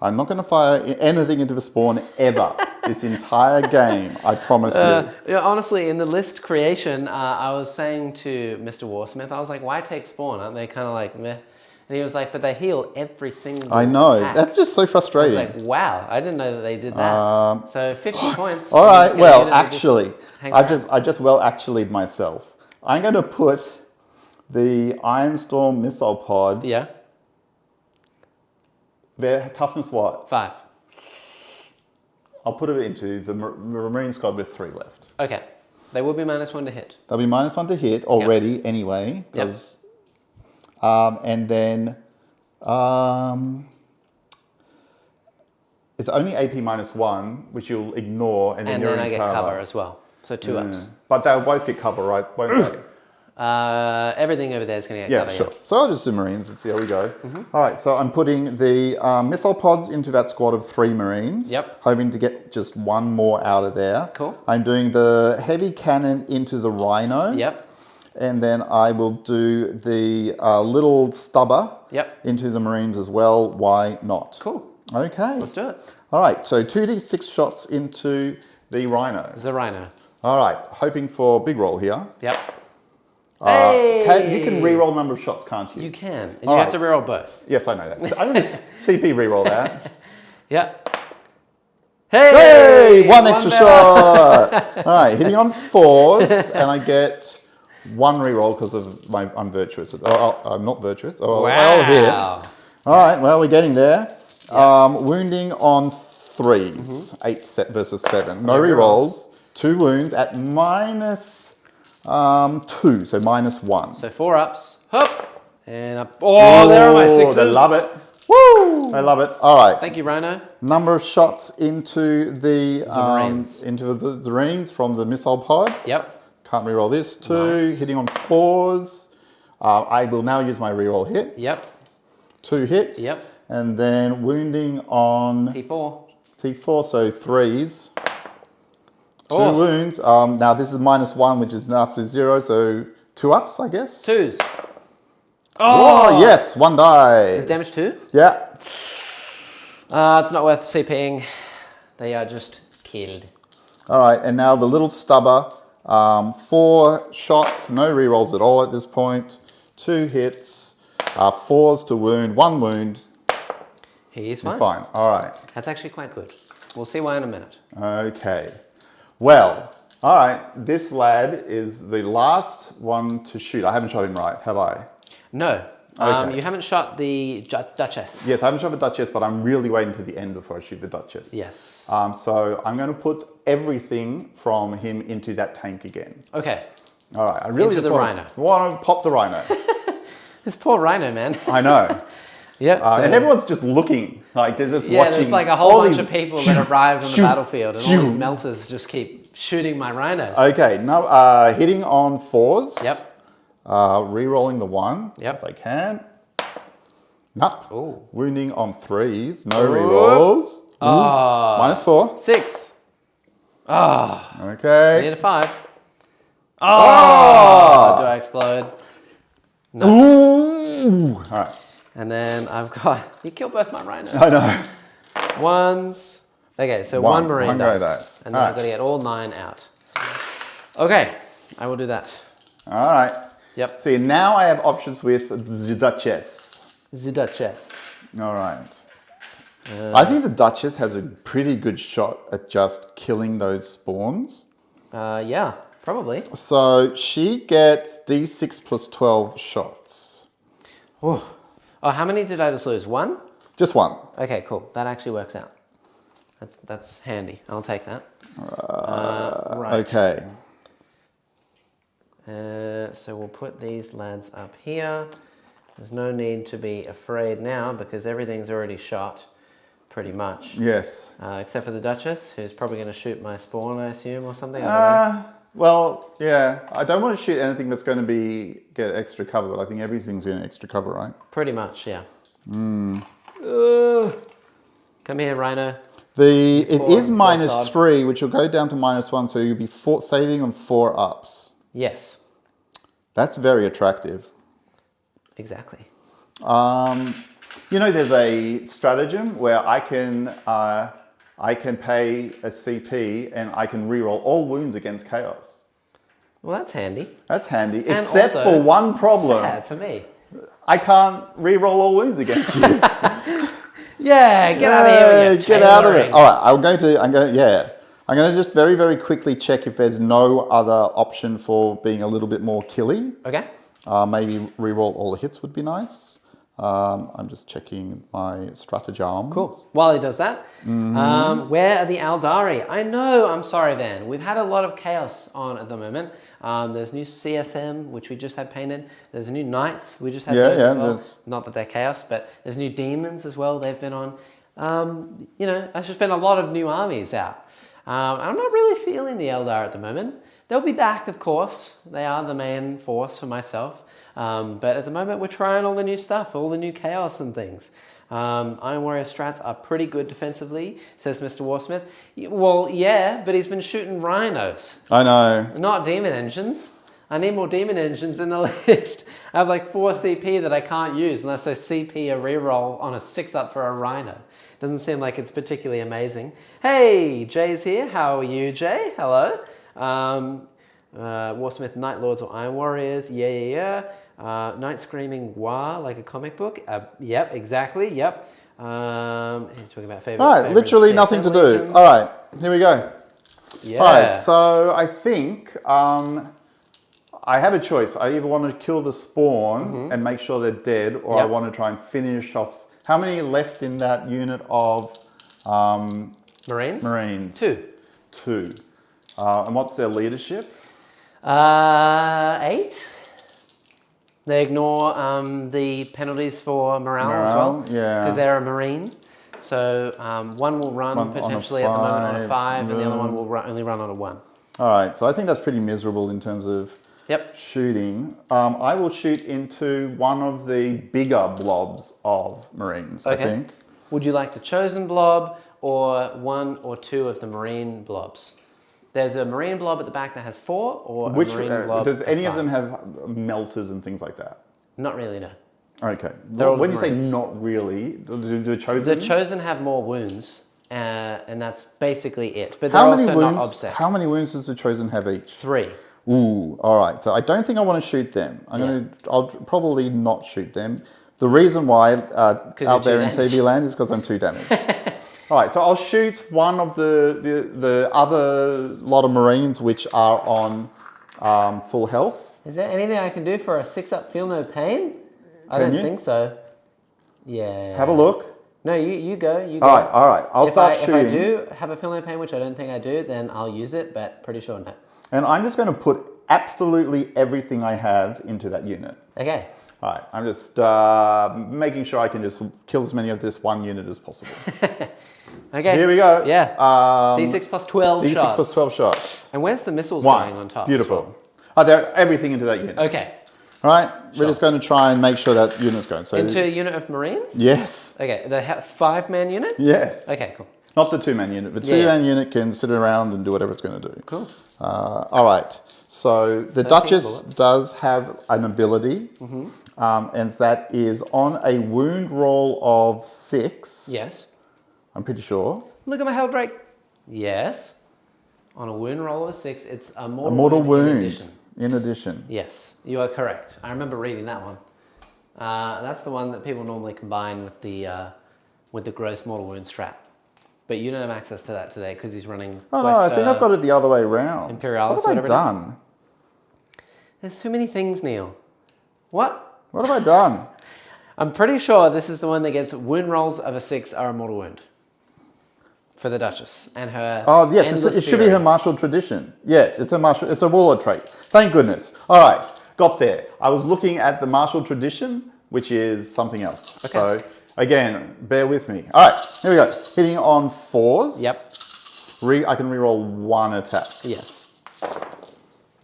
I'm not going to fire anything into the spawn ever. This entire game, I promise you. Yeah, honestly, in the list creation, I was saying to Mr. Warsmith, I was like, why take spawn? Aren't they kind of like meh? And he was like, but they heal every single I know. attack. That's just so I was frustrating. like, wow, I didn't know that they did that. So 50 points. All right. I'm just gonna Well, get it to actually, hang I around. just well actually'd myself. I'm going to put the Ironstorm missile pod. Yeah. Their toughness what? 5. I'll put it into the Marine squad with 3 left. Okay. They will be -1 to hit. They'll be -1 to hit already anyway. Yep. And then it's only AP -1, which you'll ignore, and then And you're then in I get cover. cover as well. So 2 ups. But they'll both get cover, right? Won't they? Everything over there is going to get Yeah, cover. sure. So I'll just do Marines and see how we go. All right, so I'm putting the missile pods into that squad of 3 Marines. Yep. Hoping to get just 1 more out of there. Cool. I'm doing the heavy cannon into the Rhino. Yep. And then I will do the little stubber into the Marines as well. Why not? Cool. Okay. Let's do it. All right, so 2d6 shots into the Rhino. It's a Rhino. All right, hoping for big roll here. Yep. Hey! You can re-roll number of shots, can't you? You can. And you have to reroll both. Yes, I know that. I'm going to CP re-roll that. Yep. Hey! One extra shot! All right, hitting on 4s, and I get 1 re-roll because of I'm virtuous. I'm not virtuous. I'll hit. All right, well, we're getting there. Wounding on 3s, 8 versus 7. No re-rolls. 2 wounds at -2, so -1. So 4 ups. Hop. And up. Oh, there are my 6s. They love it. Woo! They love it. All right. Thank you, Rhino. Number of shots into the Marines. into the Marines from the missile pod. Yep. Can't reroll this. 2 hitting on 4s. I will now use my reroll hit. Yep. 2 hits. Yep. And then wounding on T4. T4, so 3s. 2 Oh. wounds. Now this is -1, which is after 0, so 2 ups, I guess. 2s. Oh, yes, 1 dies. Is damage 2? Yeah. It's not worth CPing. They are just killed. All right, and now the little stubber. 4 shots, no rerolls at all at this point. 2 hits, 4s to wound, 1 wound. He's fine. It's fine. All right. That's actually quite good. We'll see why in a minute. Okay. Well, all right. This lad is the last one to shoot. I haven't shot him right, have I? No. Okay. You haven't shot the Duchess. Yes, I haven't shot the Duchess, but I'm really waiting to the end before I shoot the Duchess. Yes. So I'm going to put everything from him into that tank again. Okay. All right. I really Into just the want to pop the Rhino. This poor Rhino, man. I know. Yep. And everyone's just looking, like they're just watching. There's like a whole bunch of people that arrived on the battlefield, and all these melters just keep shooting my rhinos. Okay, no, hitting on 4s. Yep. Re-rolling the 1 as I can. Nope. Ooh. Wounding on 3s, no re-rolls. -4. 6. Oh. I Okay. need a 5. Oh. Do I explode? No. Ooh. All right. And then I've got, you killed both my rhinos. I know. 1s. Okay, so 1 Marine one dice. guy dies. And then I've got to get all 9 out. Okay, I will do that. All right. Yep. See, now I have options with the Duchess. The Duchess. All right. I think the Duchess has a pretty good shot at just killing those spawns. Yeah. Probably. So she gets D6 plus 12 shots. Oh, how many did I just lose? 1? Just 1. Okay, cool. That actually works out. That's handy. I'll take that. Right. Okay. So we'll put these lads up here. There's no need to be afraid now because everything's already shot, pretty much. Yes. Except for the Duchess, who's probably going to shoot my spawn, I assume, or something. I don't know. Well, yeah. I don't want to shoot anything that's going to get extra cover, but I think everything's getting extra cover, right? Pretty much, yeah. Come here, Rhino. It is -3, which will go down to -1, so you'll be saving on 4 ups. Yes. That's very attractive. Exactly. You know, there's a stratagem where I can pay a CP and I can reroll all wounds against chaos. Well, that's handy. That's handy, And except also for one problem. Sad for me. I can't reroll all wounds against you. Yeah, get out of here. Get out of it. All right, I'm going to just very, very quickly check if there's no other option for being a little bit more killy. Okay. Maybe reroll all the hits would be nice. I'm just checking my stratagems. Cool. While he does that, where are the Aldari? I know, I'm sorry, Van. We've had a lot of chaos on at the moment. There's new CSM, which we just had painted. There's new Knights, we just had those as well. Not that they're chaos, but there's new Demons as well, they've been on. You know, there's just been a lot of new armies out. I'm not really feeling the Eldar at the moment. They'll be back, of course. They are the main force for myself. But at the moment, we're trying all the new stuff, all the new chaos and things. Iron Warrior strats are pretty good defensively, says Mr. Warsmith. Well, yeah, but he's been shooting rhinos. I know. Not demon engines. I need more demon engines in the list. I have like 4 CP that I can't use unless I CP a reroll on a 6-up for a rhino. Doesn't seem like it's particularly amazing. Hey, Jay's here. How are you, Jay? Hello. Warsmith Night Lords or Iron Warriors. Yeah. Night Screaming Wah, like a comic book. Yep, exactly. Yep. He's talking about favorite. All right, literally nothing to do. All right, here we go. Yeah. All right, so I think I have a choice. I either want to kill the spawn and make sure they're dead, or I want to try and finish off. How many left in that unit of Marines? Marines? 2. And what's their leadership? 8. They ignore the penalties for morale as well. Yeah. Because they're a Marine. So one will run potentially at the moment on a 5, and the other one will only run on a 1. All right, so I think that's pretty miserable in terms of shooting. I will shoot into one of the bigger blobs of Marines, I think. Would you like the Chosen blob or 1 or 2 of the Marine blobs? There's a Marine blob at the back that has 4, or a Marine blob. Does any of 5. them have melters and things like that? Not really, no. Okay. Well, when you say not really, do the Chosen? The Chosen have more wounds, and that's basically it. But they're also not obsec. How many wounds does the Chosen have each? 3. Ooh, all right. So I don't think I want to shoot them. I'll probably not shoot them. The reason why out there in TV land is because I'm too damaged. All right, so I'll shoot one of the other lot of Marines which are on full health. Is there anything I can do for a 6-up feel no pain? I don't think so. Yeah. Have a look. No, you go. You go. All right. I'll start shooting. If I do have a feel no pain, which I don't think I do, then I'll use it, but pretty sure no. And I'm just going to put absolutely everything I have into that unit. Okay. All right, I'm just making sure I can just kill as many of this one unit as possible. Okay. Here we go. Yeah. D6 plus 12 shots. D6 plus 12 shots. And where's the missiles going on top? Beautiful. Oh, they're everything into that unit. Okay. All right, we're just going to try and make sure that unit's going. So into a unit of Marines? Yes. Okay, the 5-man unit? Yes. Okay, cool. Not the 2-man unit. The 2-man unit can sit around and do whatever it's going to do. Cool. All right. So the Duchess does have an ability, and that is on a wound roll of 6. Yes. I'm pretty sure. Look at my health break. Yes. On a wound roll of 6, it's a mortal wound. In addition. Yes, you are correct. I remember reading that one. That's the one that people normally combine with the gross mortal wound strat. but you don't have access to that today because he's running. Oh no, I think I've got it the other way around. Imperialis, what have I whatever done? There's too many things, Neil. What? What have I done? I'm pretty sure this is the one that gets wound rolls of a 6 are a mortal wound. For the Duchess and her. Oh yes, it should be her martial tradition. Yes, it's a warlord trait. Thank goodness. All right, got there. I was looking at the martial tradition, which is something else. Okay. So again, bear with me. All right, here we go. Hitting on 4s. Yep. I can reroll 1 attack. Yes.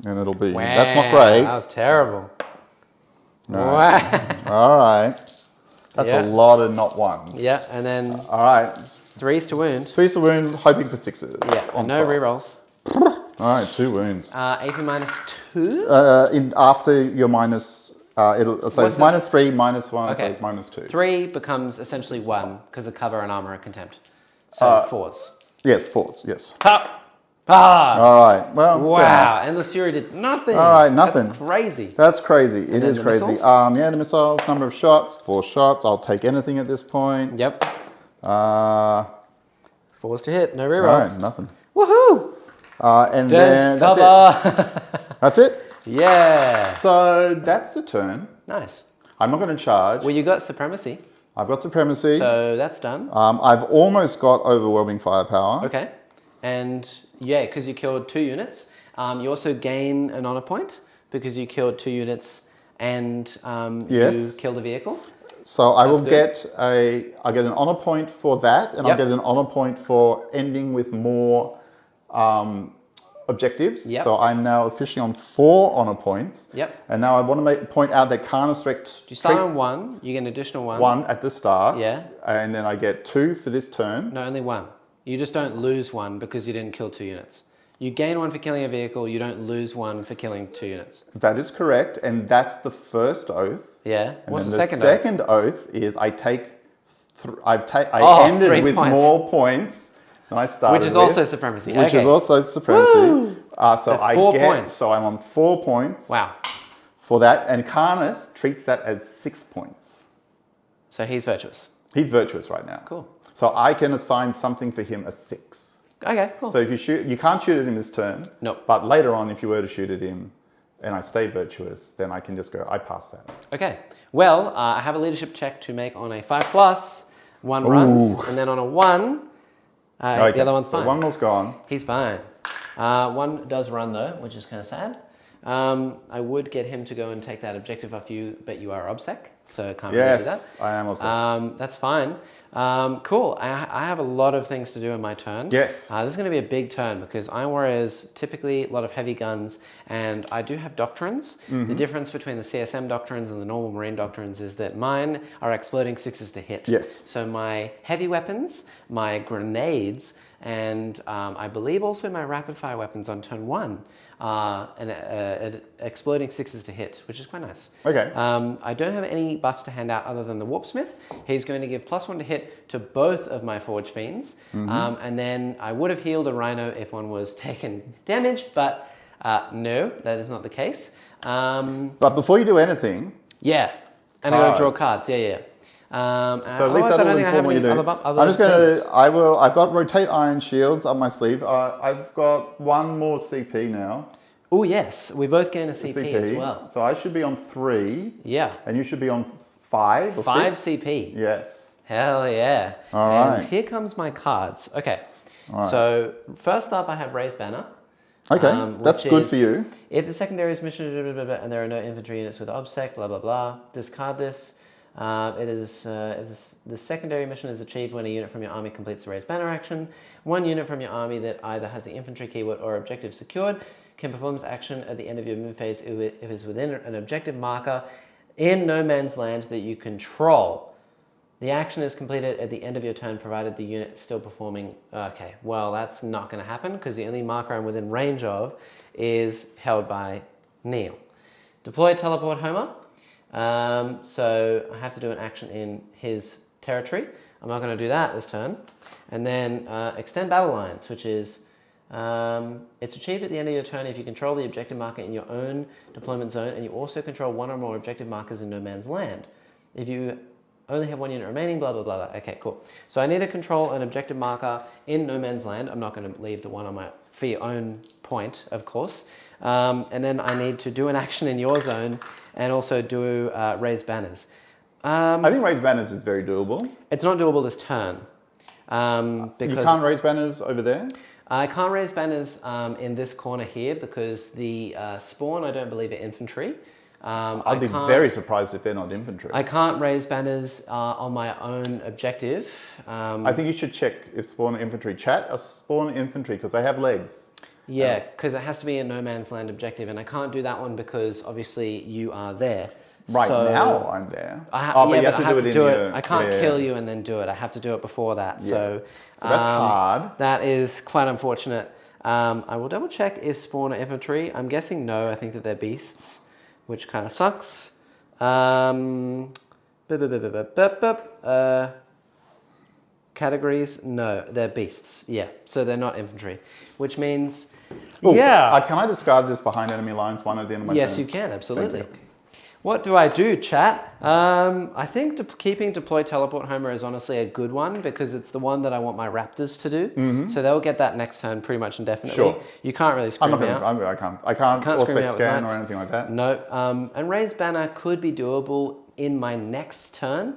And it'll be. Wow, that's not great. That was terrible. Wow. All right. That's a lot of not 1s. Yeah, and then. All right. 3s to wound. 3s to wound, hoping for 6s. Yeah, on no top. rerolls. All right, 2 wounds. AP minus 2? After your minus, so it's minus 3, minus 1, okay. so it's minus 2. 3 becomes essentially 1 because of cover and armor and contempt. So 4s. Yes, 4s, yes. Ha! Ah! All right, well. Wow, Endless Fury did nothing. All right, nothing. That's crazy. That's crazy. It is crazy. Missiles? Yeah, the missiles, number of shots, 4 shots. I'll take anything at this point. Yep. 4s to hit, no rerolls. All right, nothing. Woohoo! And then that's it. That's it? Yeah. So that's the turn. Nice. I'm not going to charge. Well, you got Supremacy. I've got Supremacy. So that's done. I've almost got Overwhelming Firepower. Okay. And yeah, because you killed 2 units. You also gain an honor point because you killed 2 units and you killed a vehicle. So I will get an honor point for that, and I'll get an honor point for ending with more objectives. Yep. So I'm now officially on 4 honor points. Yep. And now I want to point out that Karna's You start on 1, you get an additional 1. 1 at the start. Yeah. And then I get 2 for this turn. No, only 1. You just don't lose 1 because you didn't kill 2 units. You gain 1 for killing a vehicle, you don't lose 1 for killing 2 units. That is correct, and that's the first oath. Yeah. And What's then the second oath is I ended with more points than I started Which is with, also Supremacy. Which is also Supremacy. So I 4 get, points. so I'm on 4 points. Wow. For that, and Karnas treats that as 6 points. So he's virtuous. He's virtuous right now. Cool. So I can assign something for him as 6. Okay, cool. So if you can't shoot at him this turn. No. But later on, if you were to shoot at him, and I stay virtuous, then I can just go, I pass that. Okay. Well, I have a leadership check to make on a 5+. 1 runs, and then on a 1, the other one's fine. So 1 was gone. He's fine. 1 does run though, which is kind of sad. I would get him to go and take that objective off you, but you are obsec, so I can't really do that. Yes, I am obsec. That's fine. Cool. I have a lot of things to do in my turn. Yes. This is going to be a big turn because Iron Warriors typically a lot of heavy guns, and I do have doctrines. Mm-hmm. The difference between the CSM doctrines and the normal Marine doctrines is that mine are exploding 6s to hit. Yes. So my heavy weapons, my grenades, and I believe also my rapid fire weapons on turn 1 exploding 6s to hit, which is quite nice. Okay. I don't have any buffs to hand out other than the Warpsmith. He's going to give +1 to hit to both of my Forge Fiends. Mm-hmm. And then I would have healed a Rhino if one was taken damage, but no, that is not the case. But before you do anything... Yeah, and I got to draw cards, yeah. So at least that'll inform what you do. I'm just going to, I've got Rotate Iron Shields up my sleeve. I've got 1 more CP now. Oh yes, we both gain a CP as well. So I should be on 3. Yeah. And you should be on 5 or 5 6? CP. Yes. Hell yeah. All and right. Here comes my cards. Okay. All right. So first up I have Raised Banner. Okay, that's good for you. If the secondary is mission and there are no infantry units with obsec, blah blah blah, discard this. The secondary mission is achieved when a unit from your army completes the Raised Banner action. 1 unit from your army that either has the infantry keyword or objective secured can perform this action at the end of your move phase if it's within an objective marker in no man's land that you control. The action is completed at the end of your turn provided the unit is still performing. Okay, well that's not going to happen because the only marker I'm within range of is held by Neil. Deploy Teleport Homer. So I have to do an action in his territory. I'm not going to do that this turn. And then Extend Battle Lines, which is it's achieved at the end of your turn if you control the objective marker in your own deployment zone and you also control 1 or more objective markers in no man's land. If you only have 1 unit remaining, blah, blah, blah, blah. Okay, cool. So I need to control an objective marker in no man's land. I'm not going to leave the one on for your own point, of course. And then I need to do an action in your zone and also do raise banners. I think raise banners is very doable. It's not doable this turn. Because you can't raise banners over there? I can't raise banners in this corner here because the spawn, I don't believe, are infantry. I'd be very surprised if they're not infantry. I can't raise banners on my own objective. I think you should check if spawn infantry. Chat a spawn infantry because they have legs. Yeah, because it has to be a no man's land objective, and I can't do that one because obviously you are there. Right so now I'm there. But you have to do it. I can't kill you and then do it. I have to do it before that. Yeah. So that's hard. That is quite unfortunate. I will double check if spawn are infantry. I'm guessing no. I think that they're beasts, which kind of sucks. Categories? No, they're beasts. Yeah, so they're not infantry, which means, yeah. Can I discard this behind enemy lines one at the end of my turn? Yes, you can, absolutely. What do I do, chat? I think keeping deploy teleport homer is honestly a good one because it's the one that I want my raptors to do. So they'll get that next turn pretty much indefinitely. Sure. You can't really scream out. I can't scream spec out scan with or anything like that. No. And raise banner could be doable in my next turn,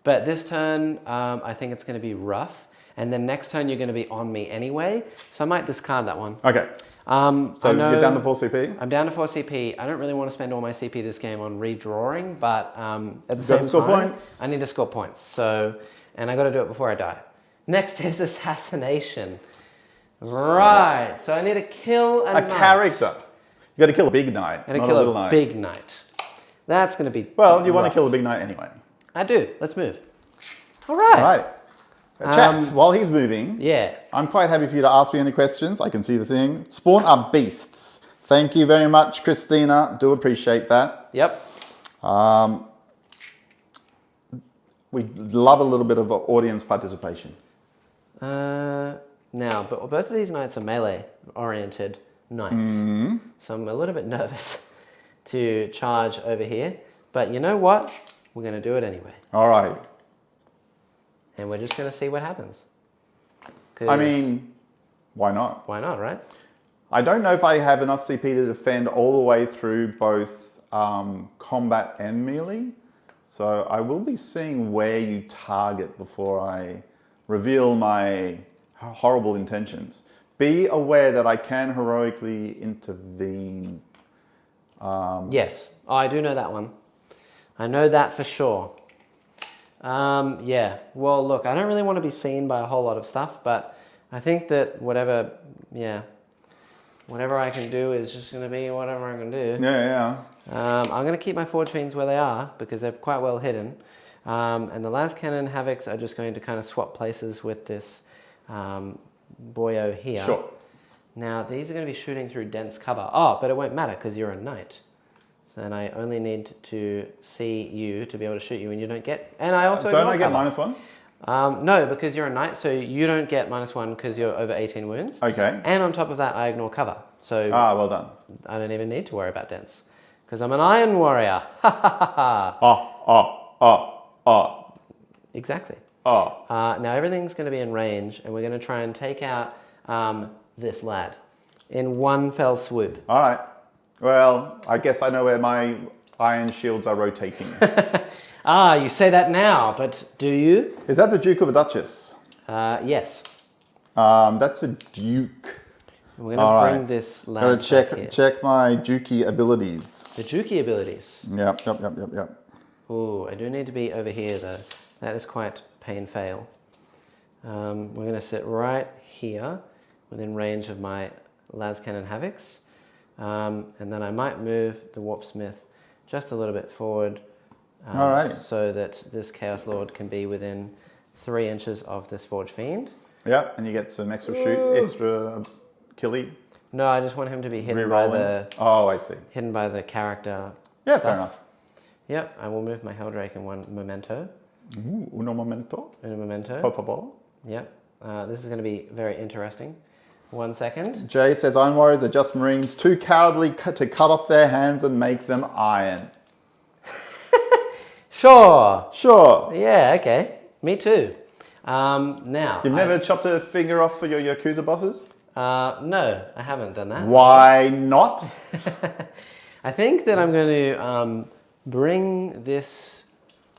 but this turn I think it's going to be rough. And then next turn you're going to be on me anyway, so I might discard that one. Okay. So you're down to 4 CP? I'm down to 4 CP. I don't really want to spend all my CP this game on redrawing, but at the same time, score points. I need to score points. So, and I got to do it before I die. Next is assassination. Right. So I need to kill a knight. Character. You got to kill a big knight, not a little knight. Big knight. That's going to be. Well, you want to kill a big knight anyway. I do. Let's move. All right. All right. Chat, while he's moving, yeah, I'm quite happy for you to ask me any questions. I can see the thing. Spawn are beasts. Thank you very much, Christina. Do appreciate that. Yep. We love a little bit of audience participation. Now, but both of these knights are melee-oriented knights, so I'm a little bit nervous to charge over here. But you know what? We're going to do it anyway. All right. And we're just going to see what happens. I mean, why not? Why not, right? I don't know if I have enough CP to defend all the way through both combat and melee. So I will be seeing where you target before I reveal my horrible intentions. Be aware that I can heroically intervene. Yes, I do know that one. I know that for sure. Yeah, well, look, I don't really want to be seen by a whole lot of stuff, but I think that whatever I can do is just going to be whatever I can do. Yeah. I'm going to keep my Forge Fiends where they are because they're quite well hidden. And the Las Cannon Havocs are just going to kind of swap places with this boyo here. Sure. Now, these are going to be shooting through dense cover. Oh, but it won't matter because you're a knight. And I only need to see you to be able to shoot you, and you don't get. And I also don't I get -1? No, because you're a knight, so you don't get -1 because you're over 18 wounds. Okay. And on top of that, I ignore cover. So well done. I don't even need to worry about dents because I'm an Iron Warrior. Ha ha ha. Exactly. Now everything's going to be in range, and we're going to try and take out this lad in one fell swoop. All right. Well, I guess I know where my iron shields are rotating. You say that now, but do you? Is that the Duke or the Duchess? Yes. That's the Duke. We're going to bring this lad back here. Check my Dukey abilities. The Dukey abilities? Yep. Ooh, I do need to be over here, though. That is quite pain-fail. We're going to sit right here within range of my Las Cannon Havocs. And then I might move the Warpsmith just a little bit forward so that this Chaos Lord can be within 3 inches of this Forge Fiend. Yep, and you get some extra extra killy. No, I just want him to be hidden by the... Oh, I see. Hidden by the character stuff. Fair enough. Yep, I will move my Helldrake in one memento. Uno momento. In a memento. Por favor. Yep, this is going to be very interesting. 1 second. Jay says, Iron Warriors are just Marines, too cowardly to cut off their hands and make them iron. Sure. Sure. Yeah, okay. Me too. Now. You've never chopped a finger off for your Yakuza bosses? No, I haven't done that. Why not? I think that I'm going to bring this...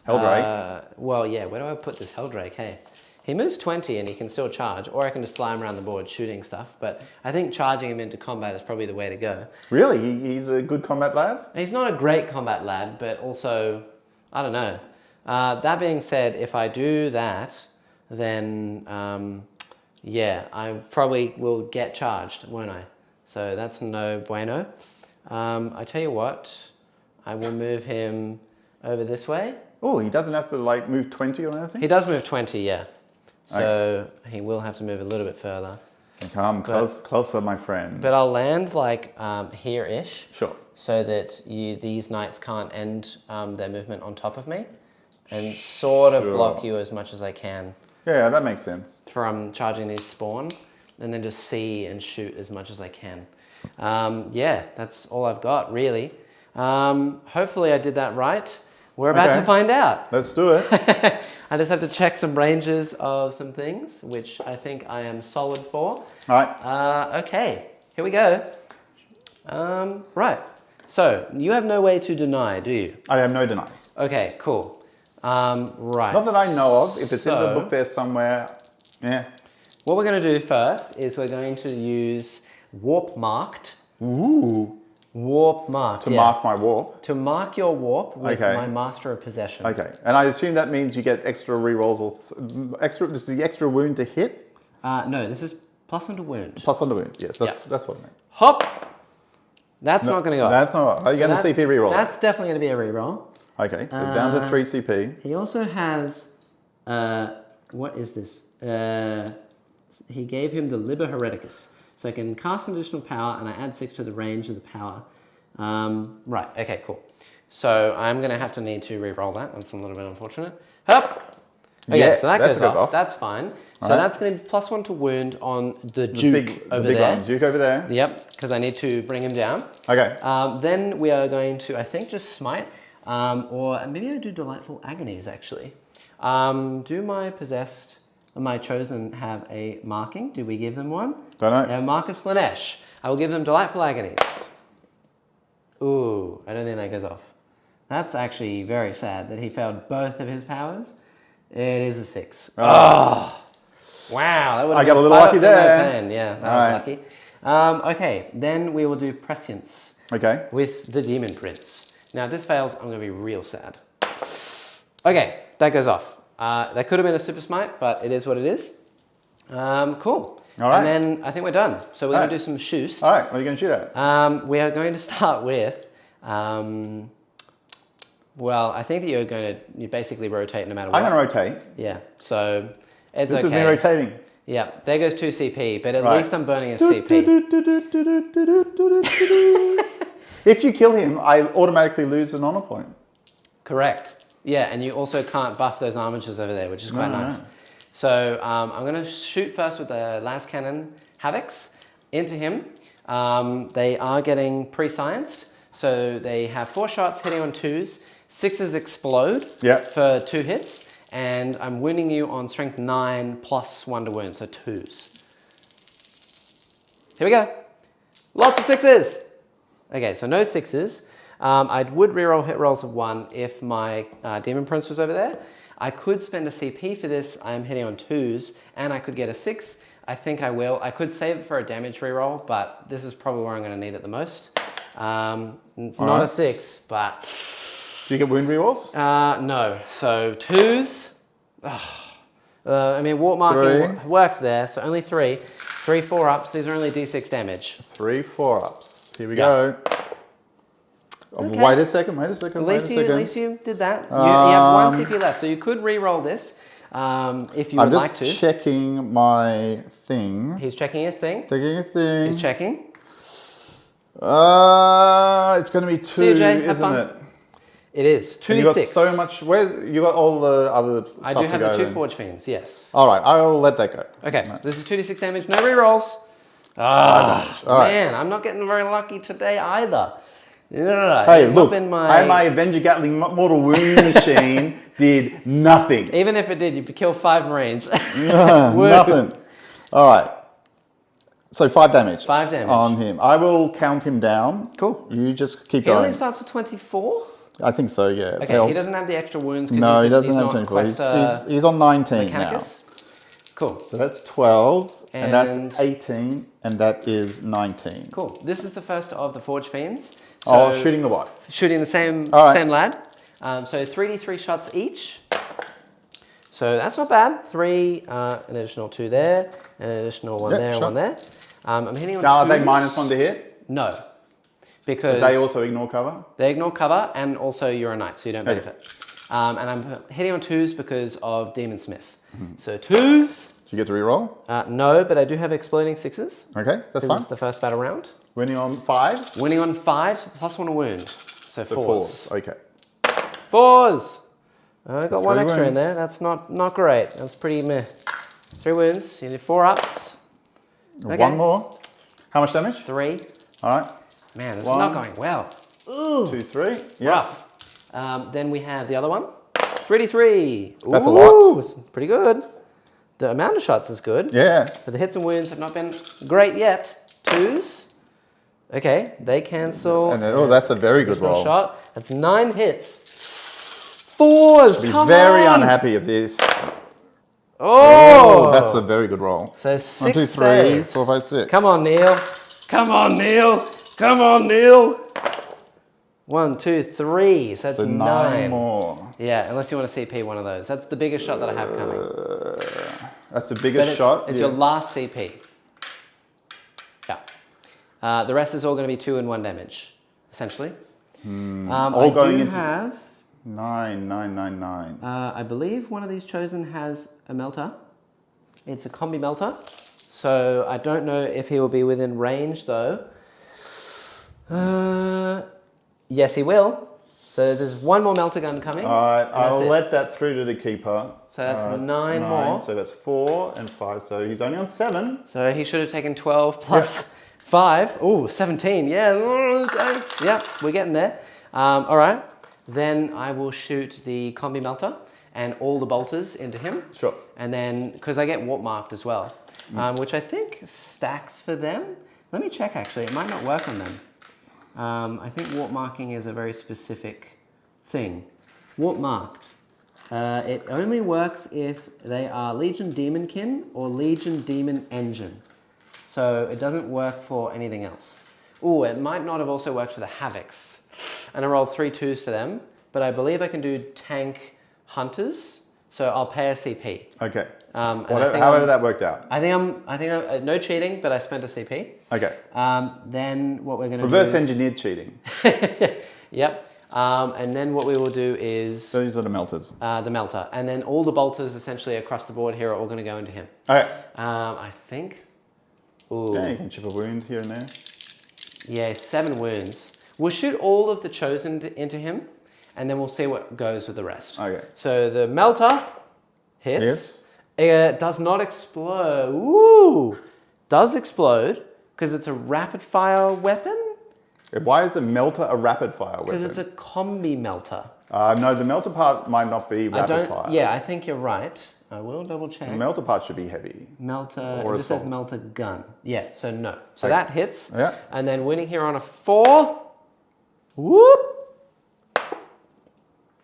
Helldrake. Well, yeah, where do I put this Helldrake, hey? He moves 20 and he can still charge, or I can just fly him around the board shooting stuff, but I think charging him into combat is probably the way to go. Really? He's a good combat lad? He's not a great combat lad, but also, I don't know. That being said, if I do that, then yeah, I probably will get charged, won't I? So that's no bueno. I tell you what, I will move him over this way. Oh, he doesn't have to like move 20 or anything? He does move 20, yeah. So he will have to move a little bit further. Come closer, my friend. But I'll land like here-ish. Sure. So that these knights can't end their movement on top of me. And sort of block you as much as I can. Yeah, that makes sense. From charging these spawn. And then just see and shoot as much as I can. Yeah, that's all I've got, really. Hopefully I did that right. We're about to find out. Let's do it. I just have to check some ranges of some things, which I think I am solid for. All right. Okay, here we go. Right, so you have no way to deny, do you? I have no denies. Okay, cool. Right. Not that I know of. If it's in the book there somewhere, yeah. What we're going to do first is we're going to use warp marked. Ooh. Warp marked. To mark my warp. To mark your warp with my Master of Possession. Okay, and I assume that means you get extra rerolls or extra. This is the extra wound to hit. No, this is +1 to wound. +1 to wound. Yes, that's what I meant. Hop. That's not going to go. That's not. Are you going to CP reroll? That's definitely going to be a reroll. Okay, so down to 3 CP. He also has. What is this? He gave him the Liber Hereticus. So I can cast an additional power and I add 6 to the range of the power. Right, okay, cool. So I'm going to have to need to re-roll that. That's a little bit unfortunate. Hop! Okay, yes, so that goes off. That's fine. So that's going to be +1 to wound on the Duke over there. Duke over there. Yep, because I need to bring him down. Okay. Then we are going to, I think, just smite. Or maybe I do Delightful Agonies, actually. Do my possessed... My chosen have a marking. Do we give them one? Don't know. A Mark of Slanesh. I will give them Delightful Agonies. Ooh, I don't think that goes off. That's actually very sad that he failed both of his powers. It is a 6. Oh, wow. That would I got a little lucky there. No yeah, that was lucky. Okay, then we will do Prescience. Okay. With the Demon Prince. Now, if this fails, I'm going to be real sad. Okay, that goes off. That could have been a super smite, but it is what it is. Cool. All right. And then I think we're done. So we're going to do some shoost. All right, what are you going to shoot at? We are going to start with, well, I think that you basically rotate no matter what. I'm going to rotate. Yeah, so it's This okay. is me rotating. Yeah, there goes 2 CP, but at least I'm burning a CP. If you kill him, I automatically lose an honor point. Correct. Yeah, and you also can't buff those armatures over there, which is quite nice. No. So I'm going to shoot first with the Las Cannon Havocs into him. They are getting pre-scienced, so they have 4 shots hitting on 2s. 6s explode for 2 hits, and I'm wounding you on strength 9 +1 to wound, so 2s. Here we go. Lots of 6s. Okay, so no 6s. I would reroll hit rolls of 1 if my Demon Prince was over there. I could spend a CP for this. I'm hitting on 2s, and I could get a 6. I think I will. I could save it for a damage reroll, but this is probably where I'm going to need it the most. It's not a 6, but... Do you get wound rerolls? No. So 2s. I mean, warp marking worked there, so only 3. 3 4-ups. These are only D6 damage. 3 4-ups. Here we go. Okay. Wait a second. At least you did that. You have 1 CP left, so you could re-roll this if you would like to. I'm just checking my thing. He's checking his thing. He's checking. It's going to be 2, isn't it? It is. 2d6. You got so much. You got all the other stuff I do have the 2 Forge Fiends, yes. All right, I'll let that go. Okay, this is 2d6 damage, no re-rolls. Man, I'm not getting very lucky today either. No. Hey, It's look, not been my... my Avenger Gatling mortal wound machine did nothing. Even if it did, you'd kill 5 Marines. Nothing. All right. So 5 damage. 5 damage. On him. I will count him down. Cool. You just keep He going. only starts with 24? I think so, yeah. Okay, he doesn't have the extra wounds. No, he doesn't have not 24. Quest, He's on 19 Mechanicus. now. Cool. So that's 12, and And- that's 18, and that is 19. Cool. This is the first of the Forge Fiends. Oh, So, shooting the what? shooting the same All right. same lad. So 3d3 shots each. So that's not bad. 3, an additional 2 there, an additional 1 Yep, there, sure. 1 there. I'm hitting on Now, are they twos. -1 to hit? No. Because They also ignore cover? they ignore cover, and also you're a knight, so you don't Okay. benefit. And I'm hitting on 2s because of Demon Smith. So 2s. Do you get to reroll? No, but I do have exploding 6s. Okay, that's This fine. is the first battle round. Winning on 5s? Winning on 5s, plus 1 a wound. So 4s. Okay. 4s! I got 1 3 extra in wounds. there. That's not great. That's pretty meh. 3 wounds. You need 4 ups. Okay. 1 more. How much damage? 3. All right. Man, this 1, is not going well. Ooh, 2, 3. Yeah. rough. Then we have the other one. 3d3. That's a Ooh, lot. It's pretty good. The amount of shots is good. Yeah. But the hits and wounds have not been great yet. 2s. Okay, they cancel. And that's a very good Additional roll. shot. That's 9 hits. 4s. Be Come very on. unhappy of this. Oh, That's a very good roll. So 6 1, 2, 3, saves. 4, 5, 6. Come on, Neil. Come on, Neil. Come on, Neil. 1, 2, 3. So that's So 9 more. Yeah, unless you want to CP one of those. That's the biggest shot that I have coming. That's the biggest But shot. It's your last CP. Yeah. The rest is all going to be 2 and 1 damage, essentially. All going into have. 9, 9, 9, 9. I believe one of these chosen has a melter. It's a combi melter. So I don't know if he will be within range though. Yes, he will. So there's 1 more melter gun coming. All right, and that's I'll it. let that through to the keeper. So that's 9 more. So that's 4 and 5. So he's only on 7. So he should have taken 12 plus 5. Ooh, 17. Yeah. Okay. Yeah, we're getting there. All right. Then I will shoot the combi melter and all the bolters into him. Sure. And then, because I get warp marked as well, which I think stacks for them. Let me check actually, it might not work on them. I think warp marking is a very specific thing. Warp marked. It only works if they are Legion Demonkin or Legion Demon Engine. So it doesn't work for anything else. Ooh, it might not have also worked for the Havocs. And I rolled 3 2s for them, but I believe I can do tank hunters, so I'll pay a CP. Okay. And However that worked out. I think I'm no cheating, but I spent a CP. Okay. Then what we're going to Reverse do... engineered cheating. Yep. And then what we will do is... So these are the melters. the melter. And then all the bolters essentially across the board here are all going to go into him. Okay. I think... Ooh. Yeah, you can chip a wound here and there. Yeah, 7 wounds. We'll shoot all of the chosen into him, and then we'll see what goes with the rest. Okay. So the melter hits. Yes. It does not explode. Ooh! Does explode because it's a rapid fire weapon? Why is a melter a rapid fire weapon? Because it's a combi melter. No, the melter part might not be rapid fire. Yeah, I think you're right. I will double check. The melter part should be heavy. Melter, Or this says assault. melter gun. Yeah, so no. So Okay. that hits. Yeah. And then winning here on a 4. Whoop!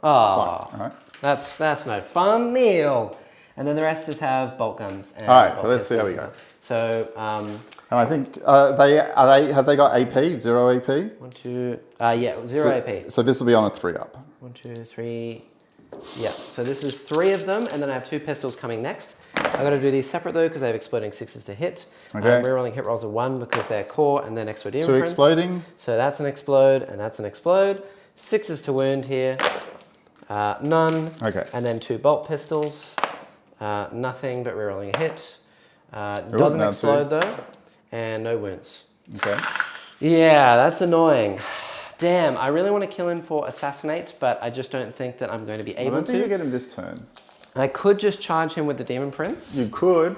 Oh, All right. that's no fun, Neil. And then the rest just have bolt guns. And All right, so bolt let's see how we pistols. go. So, And I think have they got AP, 0 AP? 1, 2, yeah, 0 AP. So this will be on a 3 up. 1, 2, 3. Yeah, so this is 3 of them, and then I have 2 pistols coming next. I've got to do these separate though, because they have exploding 6s to hit. Okay. Rerolling hit rolls of 1 because they're core and then extra demon 2 prints. exploding. So that's an explode, and that's an explode. 6s to wound here. None. Okay. And then 2 bolt pistols. Nothing but rerolling a hit. Doesn't now explode though, and no wounds. Okay. Yeah, that's annoying. Damn, I really want to kill him for assassinate, but I just don't think that I'm going to be I able don't think you to. get him this turn. I could just charge him with the Demon Prince. You could.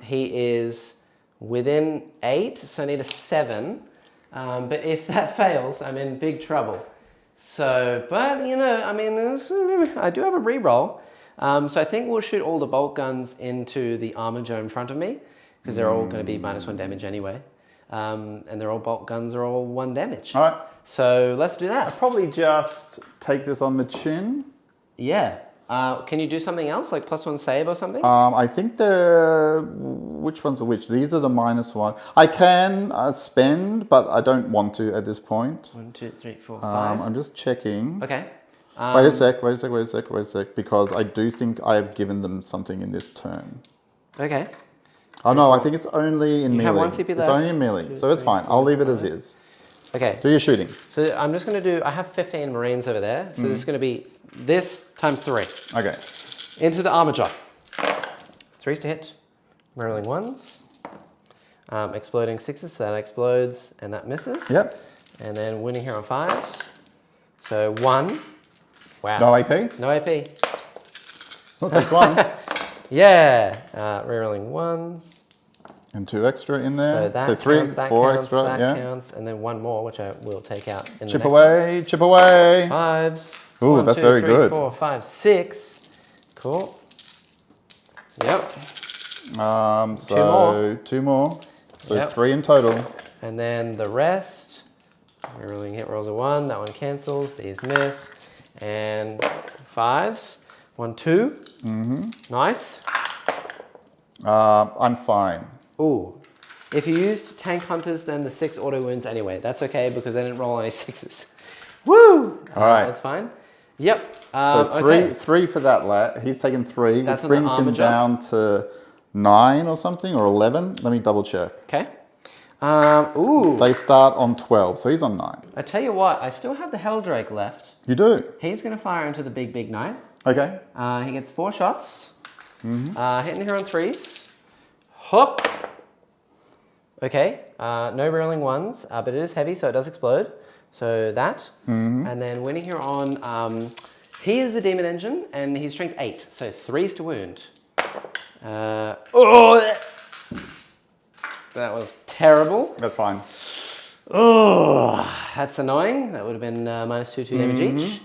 He is within 8, so I need a 7. But if that fails, I'm in big trouble. So, but you know, I mean, I do have a reroll. So I think we'll shoot all the bolt guns into the armager in front of me, because they're all going to be -1 damage anyway. And they're all bolt guns are all 1 damage. All right. So let's do that. I'll probably just take this on the chin. Yeah. Can you do something else, like +1 save or something? I think which ones are which? These are the -1. I can spend, but I don't want to at this point. 1, 2, 3, 4, 5. I'm just checking. Okay. Wait a sec, because I do think I have given them something in this turn. Okay. Oh no, I think it's only in melee. have 1 CP It's left. only in melee, 2, so it's 3, fine. 4, I'll leave it 5. as is. Okay. Do your shooting. So I'm just going to do, I have 15 Marines over there. So this is going to be this times 3. Okay. Into the armager. 3s to hit. Rolling 1s. Exploding 6s, so that explodes and that misses. Yep. And then winning here on 5s. So 1. Wow. No AP? No AP. Oh, takes 1. Yeah. Rerolling 1s. And 2 extra in So there. that So 3, counts, that 4 counts, extra. that Yeah. counts, and then 1 more, which I will take out in Chip the next away, chip away. 5s. Ooh, 1, that's 2, very 3, good. 4, 5, 6. Cool. Yep. So 2 more. So Yep. 3 in total. And then the rest. We're rolling hit rolls a 1. That one cancels. These miss. And 5s. 1, 2. Nice. I'm fine. Ooh. If you used tank hunters, then the 6 auto wounds anyway. That's okay because they didn't roll any 6s. Woo! All right. That's fine. Yep. So okay. 3 for that lad. He's taken 3, That's which on the brings him armager. down to 9 or something, or 11. Let me double check. Okay. Ooh. They start on 12, so he's on 9. I tell you what, I still have the Helldrake left. You do? He's going to fire into the big knight. Okay. He gets 4 shots. Hitting here on 3s. Hop. Okay. No rolling 1s, but it is heavy, so it does explode. So that. And then winning here on, he is a demon engine, and he's strength 8, so 3s to wound. Oh! That was terrible. That's fine. Oh, that's annoying. That would have been -2 damage each.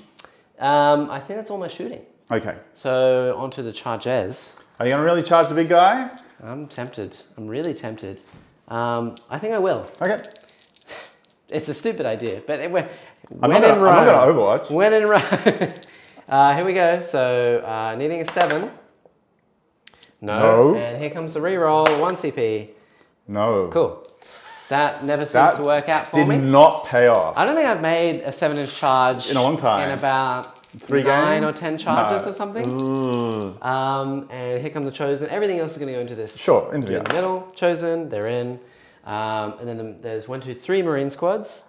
I think that's all my shooting. Okay. So onto the charges. Are you going to really charge the big guy? I'm tempted. I'm really tempted. I think I will. Okay. It's a stupid idea, but I'm not going to Overwatch. When in Rome. Here we go. So needing a 7. No. And here comes the reroll. 1 CP. No. Cool. That never seems to work out for me. Did not pay off. I don't think I've made a 7-inch charge in a long time. In about 3 9 games? or 10 charges or something. And here come the Chosen. Everything else is going to go into this. Sure, into in the middle. Chosen, they're in. And then there's 1, 2, 3 Marine squads.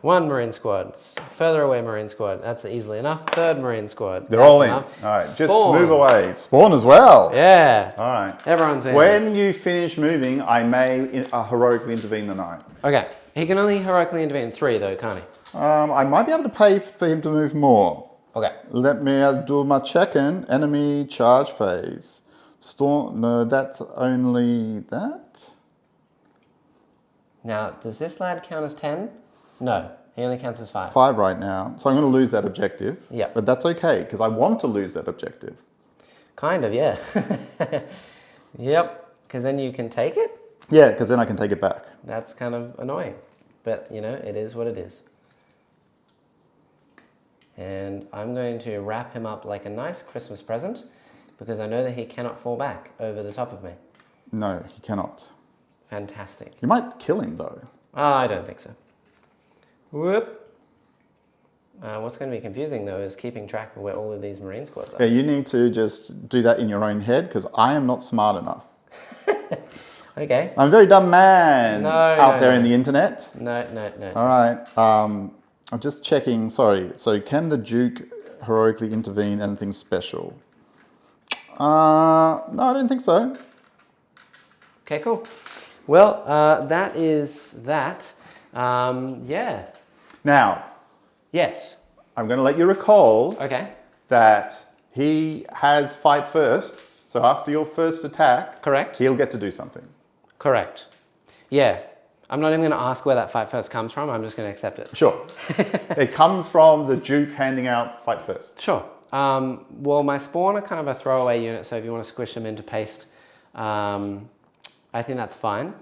1 Marine squad. Further away Marine squad. That's easily enough. 3rd Marine squad. They're all in. Enough. All right, just Spawn. move away. Spawn as well. Yeah. All right. Everyone's in. When you finish moving, I may heroically intervene the knight. Okay. He can only heroically intervene 3 though, can't he? I might be able to pay for him to move more. Okay. Let me do my check-in. Enemy charge phase. Storm. No, that's only that. Now, does this lad count as 10? No. He only counts as 5. 5 right now. So I'm going to lose that objective. Yeah. But that's okay, because I want to lose that objective. Kind of, yeah. Yep. Because then you can take it? Yeah, because then I can take it back. That's kind of annoying. But, you know, it is what it is. And I'm going to wrap him up like a nice Christmas present because I know that he cannot fall back over the top of me. No, he cannot. Fantastic. You might kill him, though. I don't think so. Whoop. What's going to be confusing, though, is keeping track of where all of these Marine squads are. Yeah, you need to just do that in your own head because I am not smart enough. Okay. I'm a very dumb man out there no. in the internet. No. All right. I'm just checking. Sorry. So can the Duke heroically intervene anything special? No, I don't think so. Okay, cool. Well, that is that. Yeah. Now, Yes. I'm going to let you recall Okay. that he has fight firsts. So after your first attack, Correct. he'll get to do something. Correct. Yeah. I'm not even going to ask where that fight first comes from. I'm just going to accept it. Sure. It comes from the Duke handing out fight first. Sure. Well, my spawn are kind of a throwaway unit, so if you want to squish them into paste, I think that's fine.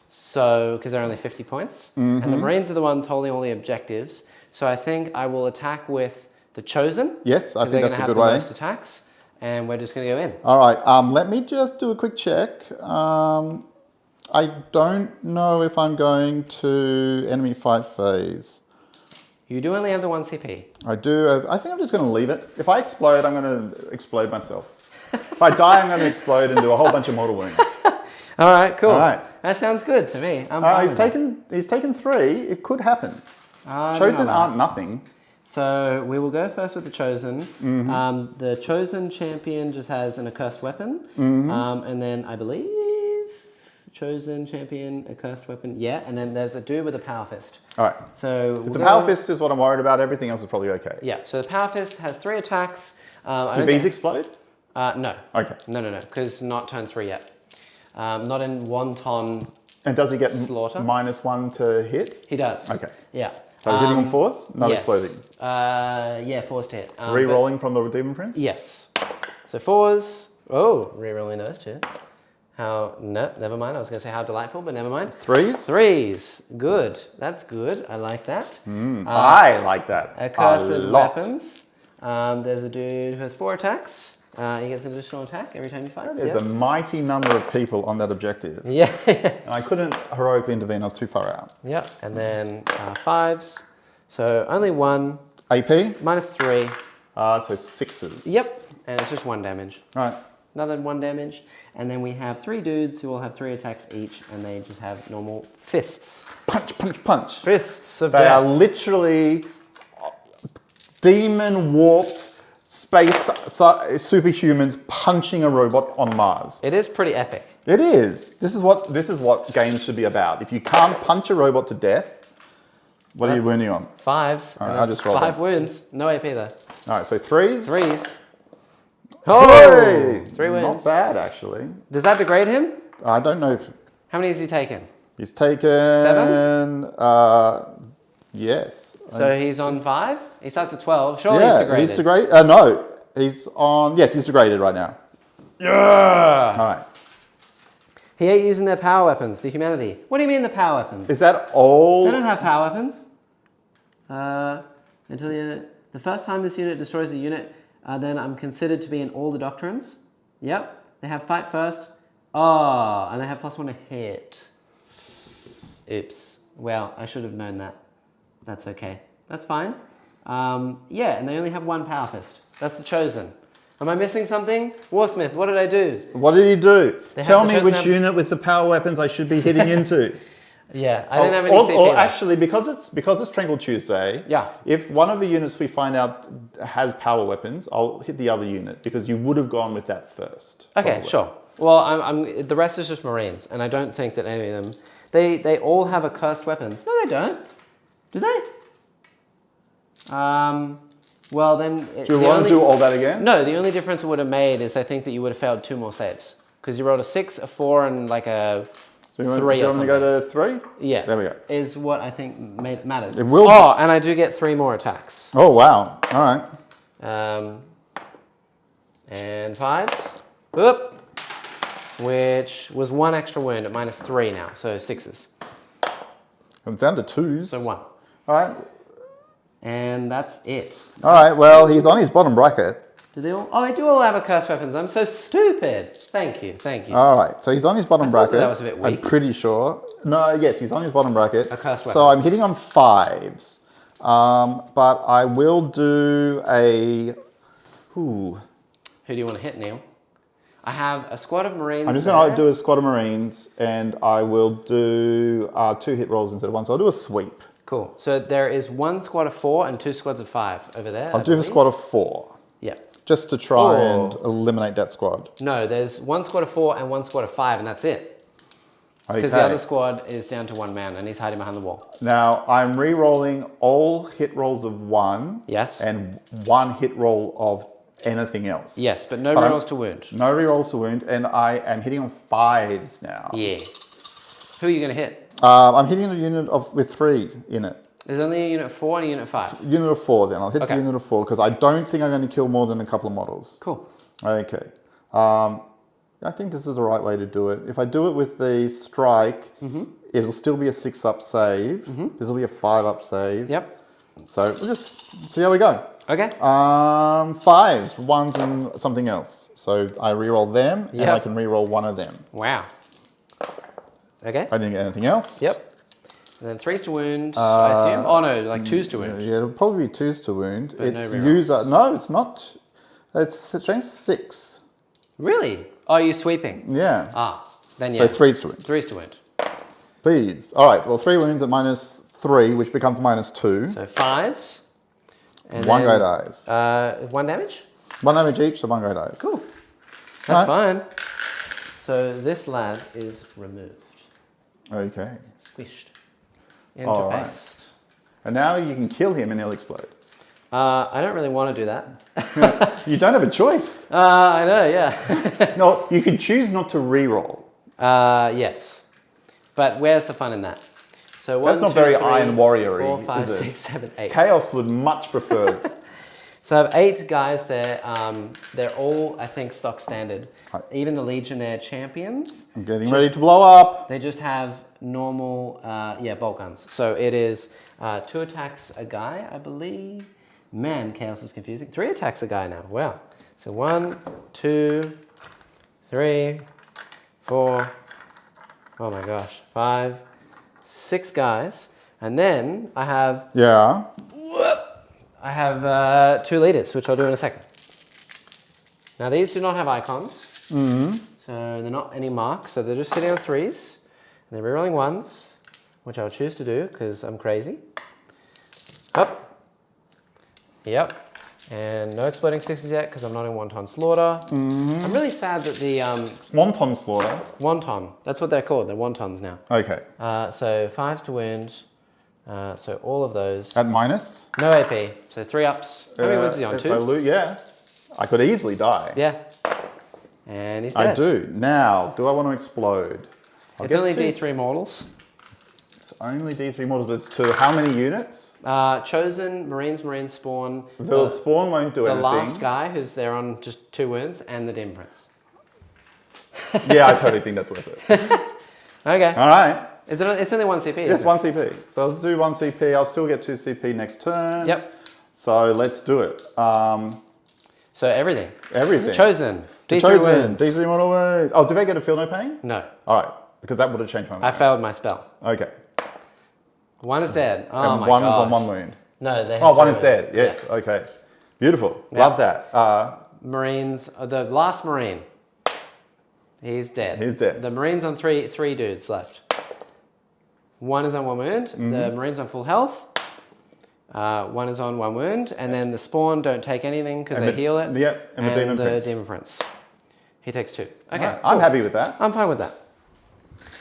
So, because they're only 50 points. And the Marines are the ones holding all the objectives. So I think I will attack with the Chosen. Yes, I think that's a good way. way. Most attacks, and we're just going to go in. All right, let me just do a quick check. I don't know if I'm going to enemy fight phase. You do only have the 1 CP. I do. I think I'm just going to leave it. If I explode, I'm going to explode myself. If I die, I'm going to explode and do a whole bunch of mortal wounds. All right, cool. All right. That sounds good to me. I'm he's taken 3. It could happen. Chosen aren't nothing. So we will go first with the Chosen. The Chosen champion just has an accursed weapon. And then I believe Chosen champion, accursed weapon. Yeah, and then there's a dude with a power fist. All right. So it's a power fist is what I'm worried about. Everything else is probably okay. Yeah, so the power fist has 3 attacks. Do these explode? No. Okay. No, because not turn 3 yet. Not in wonton. And does he get slaughter? -1 to hit? He does. Okay. Yeah. So hitting on 4s, not yes. exploding. Yeah, 4s to hit. Re-rolling from the Demon Prince? Yes. So 4s. Oh, re-rolling those 2. How, no, never mind. I was going to say how delightful, but never mind. 3s? 3s. Good. That's good. I like that. I like that Accursed weapons. There's a dude who has 4 attacks. He gets an additional attack every time he fights. There's a mighty number of people on that objective. Yeah. And I couldn't heroically intervene. I was too far out. Yep. And then 5s. So only 1. AP? -3. So 6s. Yep. And it's just 1 damage. All right. Another 1 damage. And then we have 3 dudes who will have 3 attacks each, and they just have normal fists. Punch, punch, punch. Fists of They death. are literally demon warped space superhumans punching a robot on Mars. It is pretty epic. It is. This is what games should be about. If you can't punch a robot to death, what are you wounding on? 5s. All right, I'll just roll 5 them. wounds. No AP though. All right, so 3s. 3s. Oh, Hey! 3 wins. Not bad, actually. Does that degrade him? I don't know if How many has he taken? he's taken 7? Yes. So he's on 5? He starts at 12. Surely he's Yeah, degraded. he's degraded. No, he's on. Yes, he's degraded right now. Yeah. All right. He ain't using their power weapons, the humanity. What do you mean the power weapons? Is that all? They don't have power weapons. Until the first time this unit destroys a unit, then I'm considered to be in all the doctrines. Yep. They have fight first. Oh, and they have +1 to hit. Oops. Well, I should have known that. That's okay. That's fine. Yeah, and they only have 1 power fist. That's the Chosen. Am I missing something? Warsmith, what did I do? What did he do? Tell me which Chosen unit with the power weapons I should be hitting into. Yeah, I didn't have any CP Or left. actually, because it's Tranquil Tuesday. Yeah. If one of the units we find out has power weapons, I'll hit the other unit because you would have gone with that first. Okay, probably. sure. Well, the rest is just Marines, and I don't think that any of them. They all have accursed weapons. No, they don't. Do they? Well then. Do you want to do all that again? No, the only difference it would have made is I think that you would have failed 2 more saves because you rolled a 6, a 4, and like a 3 do or you want something. to go to 3? Yeah. There we go. Is what I think matters. It will. Oh, and I do get 3 more attacks. Oh wow! All right. And 5s. Oop. Which was 1 extra wound at -3 now, so 6s. Comes down to 2s. So 1. All right. And that's it. All right. Well, he's on his bottom bracket. Do they all? Oh, they do all have accursed weapons. I'm so stupid. Thank you. Thank you. All right. So he's on his bottom bracket. that was a bit weak. I'm pretty sure. No. Yes, he's on his bottom bracket. Accursed So I'm weapons. hitting on 5s. But I will do a. Ooh. Who do you want to hit, Neil? I have a squad of Marines. I'm just going to do a squad of Marines, and I will do 2 hit rolls instead of 1. So I'll do a sweep. Cool. So there is 1 squad of 4 and 2 squads of 5 over there. I'll do the squad of 4. Yeah. Just to try and eliminate that squad. No, there's 1 squad of 4 and 1 squad of 5, and that's it. Okay. Because the other squad is down to 1 man, and he's hiding behind the wall. Now, I'm re-rolling all hit rolls of 1. Yes. And 1 hit roll of anything else. Yes, but no rerolls to wound. No re-rolls to wound, and I am hitting on 5s now. Yeah. Who are you going to hit? I'm hitting a unit with 3 in it. There's only a unit of 4 and a unit of 5. Unit of 4 then. I'll hit Okay. the unit of 4 because I don't think I'm going to kill more than a couple of models. Cool. Okay. I think this is the right way to do it. If I do it with the strike, it'll still be a 6-up save. This will be a 5-up save. Yep. So we'll just see how we go. Okay. 5s, 1s and something else. So I re-roll them and I can re-roll one of them. Wow. Okay. I didn't get anything else. Yep. And then 3s to wound, I assume? Oh no, like 2s to wound. Yeah, it'll probably be 2s to wound. But It's no rerolls. user. No, it's not. It's changed 6. Really? Oh, you're sweeping? Yeah. Ah, then So yeah. 3s to wound. 3s to wound. Please. All right. Well, 3 wounds at -3, which becomes -2. So 5s. And 1 then, grey dice. 1 damage? 1 damage each, so 1 grey dice. Cool. That's fine. So this lad is removed. Okay. Squished. Into All right. paste. And now you can kill him and he'll explode. I don't really want to do that. You don't have a choice. I know, yeah. No, you can choose not to re-roll. Yes. But where's the fun in that? So That's not very Iron Warrior-y, 4, 5, is it? 6, 7, 8. Chaos would much prefer. So I have 8 guys there. They're all, I think, stock standard. Right. Even the Legionnaire champions. I'm getting ready to blow up. They just have normal, bolt guns. So it is 2 attacks a guy, I believe. Man, Chaos is confusing. 3 attacks a guy now. Wow. So 1, 2, 3, 4. Oh my gosh. 5, 6 guys. And then I have... Yeah. I have 2 leaders, which I'll do in a second. Now these do not have icons, so they're not any marks, so they're just sitting on 3s, and they're rerolling 1s, which I'll choose to do because I'm crazy. Up. Yep. And no exploding 6s yet because I'm not in Wonton Slaughter. I'm really sad that the... Wonton Slaughter. Wonton, that's what they're called, they're Wontons now. Okay. So 5s to wound, so all of those. At minus? No AP, so 3 ups. How many wounds is he on? If 2? Yeah. I could easily die. Yeah. And he's dead. I do. Now, do I want to explode? It's only D3 mortals. It's only D3 mortals, but it's to how many units? Chosen, Marines spawn. The spawn won't do the anything. last guy who's there on just 2 wounds, and the Dim Prince. Yeah, I totally think that's worth it. Okay. All right. It's only 1 CP. It's 1 CP. So I'll do 1 CP. I'll still get 2 CP next turn. Yep. So let's do it. So everything. Everything. Chosen. D3 Chosen. wounds. D3 model wound. Oh, do they get a feel no pain? No. All right. Because that would have changed my mind. I failed my spell. Okay. 1 is dead. Oh And my 1 gosh. is on 1 wound. No, they have Oh, 1 is wounds. dead. Yes. Yeah. Okay. Beautiful. Yeah. Love that. Marines, the last Marine. He's dead. He's dead. The Marines on 3 dudes left. 1 is on 1 wound. The Marines on full health. 1 is on 1 wound. And then the spawn don't take anything because they heal it. Yep. And the Demon Prince. Demon Prince. He takes 2. Okay. Right. I'm happy with that. I'm fine with that.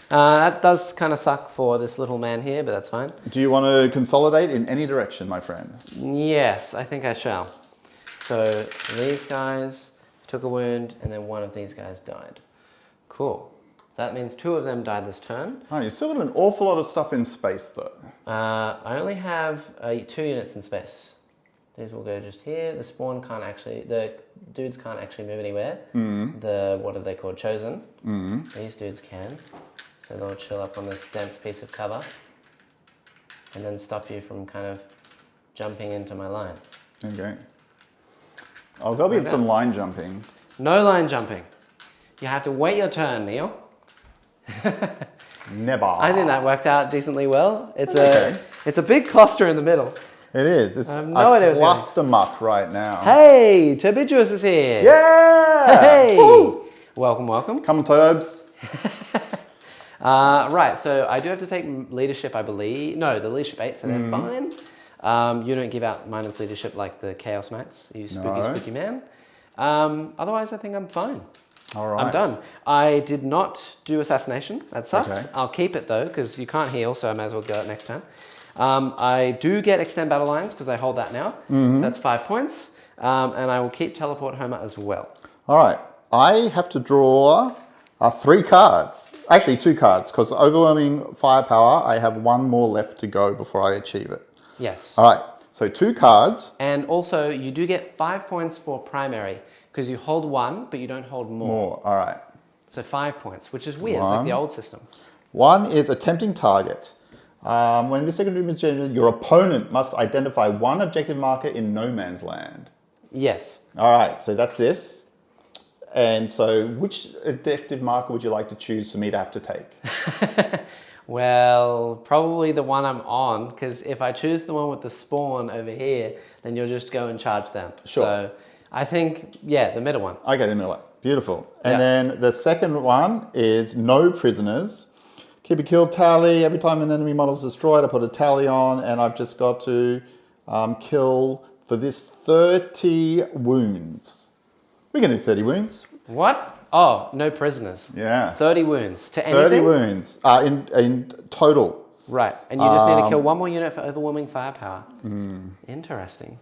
That does kind of suck for this little man here, but that's fine. Do you want to consolidate in any direction, my friend? Yes, I think I shall. So these guys took a wound, and then 1 of these guys died. Cool. So that means 2 of them died this turn. Oh, you still got an awful lot of stuff in space, though. I only have 2 units in space. These will go just here. The spawn can't actually, the dudes can't actually move anywhere. What are they called? Chosen. These dudes can. So they'll chill up on this dense piece of cover and then stop you from kind of jumping into my lines. Okay. Oh, there'll be some line jumping. No line jumping. You have to wait your turn, Neil. Never. I think that worked out decently well. Okay. It's a big cluster in the middle. It is. It's no idea a what's cluster muck right now. Hey, Turbiduous is here. Yeah! Hey! Woo! Welcome, welcome. Come, Turbs. Right, so I do have to take leadership, I believe. No, the leadership 8, so they're fine. You don't give out minus leadership like the Chaos Knights, you spooky, spooky man. Otherwise, I think I'm fine. All right. I'm done. I did not do assassination. That sucks. Okay. I'll keep it though, because you can't heal, so I may as well go out next turn. I do get extend battle lines because I hold that now. So that's 5 points. And I will keep teleport Homer as well. All right. I have to draw 3 cards. Actually, 2 cards, because overwhelming firepower, I have 1 more left to go before I achieve it. Yes. All right, so 2 cards. And also, you do get 5 points for primary, because you hold 1, but you don't hold more. All right. So 5 points, which is weird. It's like the old system. 1 is a tempting target. When the secondary mission, your opponent must identify 1 objective marker in no man's land. Yes. All right, so that's this. And so which objective marker would you like to choose for me to have to take? Well, probably the one I'm on, because if I choose the one with the spawn over here, then you'll just go and charge them. Sure. So I think, yeah, the middle one. Okay, the middle one. Beautiful. And then the second one is no prisoners. Keep a kill tally. Every time an enemy model is destroyed, I put a tally on, and I've just got to kill for this 30 wounds. We can do 30 wounds. What? Oh, no prisoners. Yeah. 30 wounds to anything? 30 wounds in total. Right, and you just need to kill 1 more unit for overwhelming firepower. Interesting.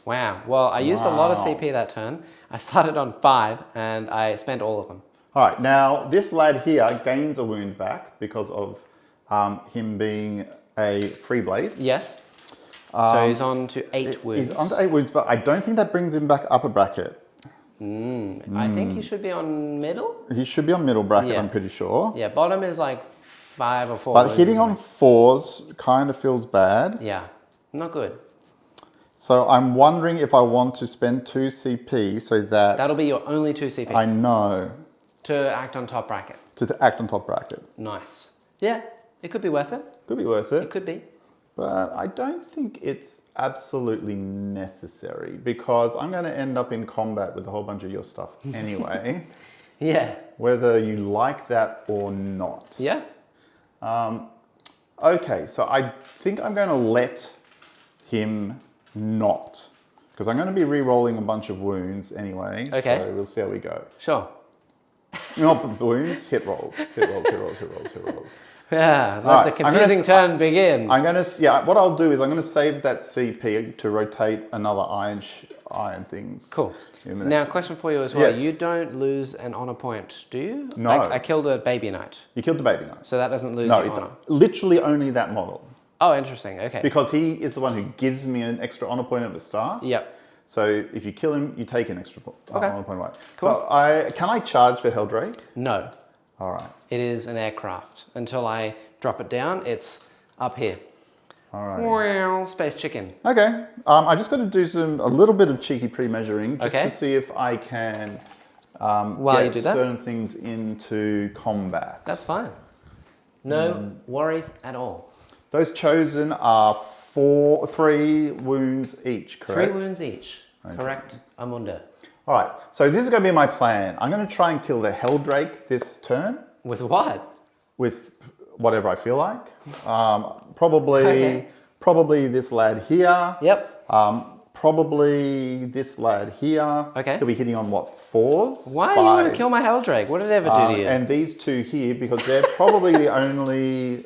Wow. Well, I used a lot of CP that turn. I started on 5, and I spent all of them. All right, now this lad here gains a wound back because of him being a free blade. Yes. So he's on to 8 wounds. He's on to 8 wounds, but I don't think that brings him back up a bracket. I think he should be on middle. He should be on middle bracket, I'm pretty sure. Yeah, bottom is like 5 or 4. But hitting on 4s kind of feels bad. Yeah, not good. So I'm wondering if I want to spend 2 CP so that... That'll be your only 2 CP. I know. To act on top bracket. To act on top bracket. Nice. Yeah, it could be worth it. Could be worth it. It could be. But I don't think it's absolutely necessary because I'm going to end up in combat with a whole bunch of your stuff anyway. Yeah. Whether you like that or not. Yeah. Okay, so I think I'm going to let him not. Because I'm going to be re-rolling a bunch of wounds anyway. Okay. So we'll see how we go. Sure. Not wounds, hit rolls. Hit rolls, hit rolls, hit rolls, hit rolls. Yeah, let the confusing turn begin. I'm going to, what I'll do is I'm going to save that CP to rotate another iron things. Cool. Now, question for you as well. Yes. You don't lose an honor point, do you? No. I killed a baby knight. You killed the baby knight. So that doesn't lose your honor. No, it's literally only that model. Oh, interesting. Okay. Because he is the one who gives me an extra honor point at the start. Yep. So if you kill him, you take an extra honor point away. Cool. So can I charge for Helldrake? No. All right. It is an aircraft. Until I drop it down, it's up here. All right. Wow, space chicken. Okay. I just got to do a little bit of cheeky pre-measuring just to see if I can get certain things into combat. That's fine. No worries at all. Those chosen are 3 wounds each, correct? 3 wounds each. Okay. Correct, Amundo. All right, so this is going to be my plan. I'm going to try and kill the Helldrake this turn. With what? With whatever I feel like. Probably this lad here. Yep. Probably this lad here. Okay. He'll be hitting on what, 4s? Why do you want to kill my Helldrake? What did it ever do to you? And these 2 here, because they're probably the only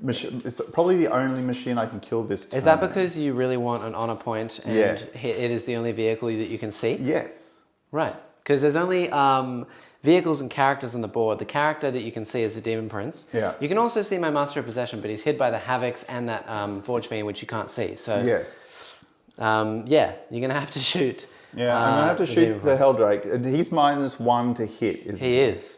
it's probably the only machine I can kill this turn. Is that because you really want an honor point and yes. it is the only vehicle that you can see? Yes. Right. Because there's only vehicles and characters on the board. The character that you can see is the Demon Prince. Yeah. You can also see my Master of Possession, but he's hid by the Havocs and that Forge Fiend, which you can't see. So yes. Yeah, you're going to have to shoot. Yeah, I'm going to have to shoot the Helldrake. He's -1 to hit, isn't he? He is.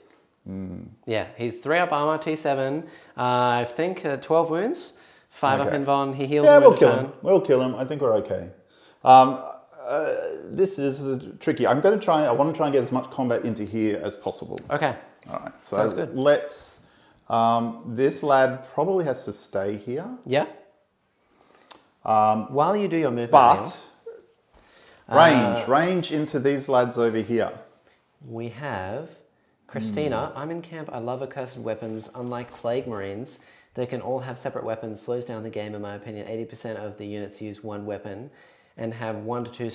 Yeah, he's 3 up armor, T7. I think 12 wounds, 5 up invuln. He heals. Yeah, we'll kill him. We'll kill him. I think we're okay. This is tricky. I want to try and get as much combat into here as possible. Okay. All right. So sounds good. Let's. This lad probably has to stay here. Yeah. While you do your movement. But range into these lads over here. We have Christina. I'm in camp. I love accursed weapons. Unlike Plague Marines, they can all have separate weapons. Slows down the game, in my opinion. 80% of the units use 1 weapon and have 1 to 2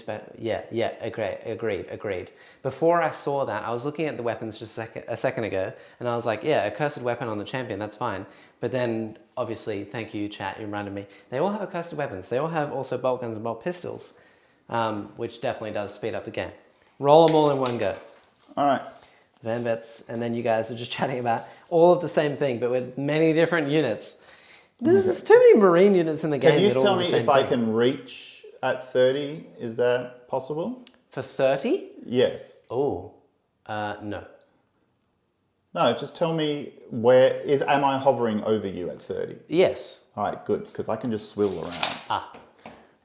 agreed. Before I saw that, I was looking at the weapons just a second ago, and I was like, yeah, accursed weapon on the champion, that's fine. But then, obviously, thank you, chat, you reminded me. They all have accursed weapons. They all have also bolt guns and bolt pistols, which definitely does speed up the game. Roll them all in one go. All right. Van Vets, and then you guys are just chatting about all of the same thing, but with many different units. There's too many Marine units in the game. Can you that all tell do the me same if I thing. can reach at 30? Is that possible? For 30? Yes. Oh, no. No, just tell me where, am I hovering over you at 30? Yes. All right, good, because I can just swivel around. Ah,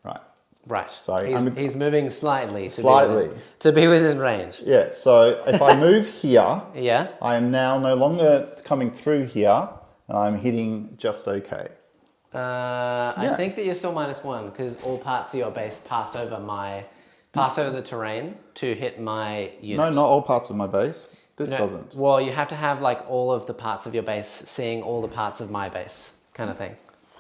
Right. right. So he's moving slightly. Slightly. To be within range. Yeah, so if I move here, Yeah. I am now no longer coming through here, and I'm hitting just okay. I think that you're still -1 because all parts of your base pass over the terrain to hit my unit. No, not all parts of my base. This No, doesn't. Well, you have to have like all of the parts of your base seeing all the parts of my base, kind of thing.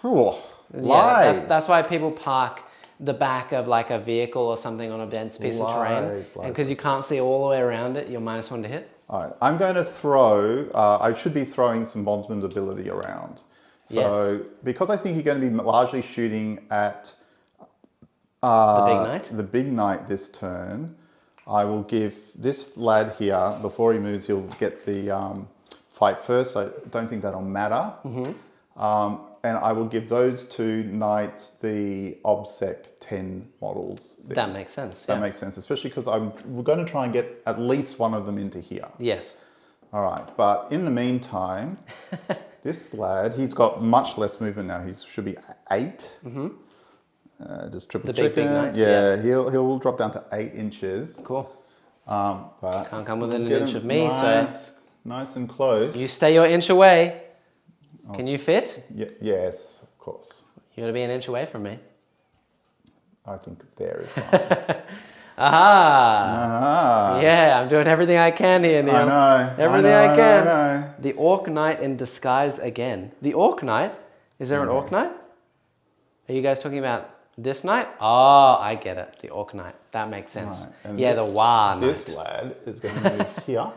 Oh, Yeah, lies. that's why people park the back of like a vehicle or something on a dense piece of terrain, and because you can't see all the way around it, you're -1 to hit. All right, I'm going to throw, I should be throwing some bondsman's ability around. So, because I think you're going to be largely shooting at The big knight? the big knight this turn, I will give this lad here, before he moves, he'll get the fight first. I don't think that'll matter. And I will give those two knights the OBSEC 10 models thing. That makes sense. That makes sense, especially because we're going to try and get at least one of them into here. Yes. All right, but in the meantime, this lad, he's got much less movement now. He should be 8. Just triple The big chicken. knight, Yeah, he'll drop down to 8 inches. Cool. But Can't come within an get inch him of me, nice, nice and close. You stay your inch away. Can you fit? Yes, of course. You got to be an inch away from me. I think there is fine. Aha! Yeah, I'm doing everything I can here, Neil. I know. Everything I can. I know. The Orc Knight in disguise again. The Orc Knight? Is there an Orc Knight? Are you guys talking about this knight? Oh, I get it. The Orc Knight. That makes sense. Right. And Yeah, this, the War This Knight. lad is going to move here.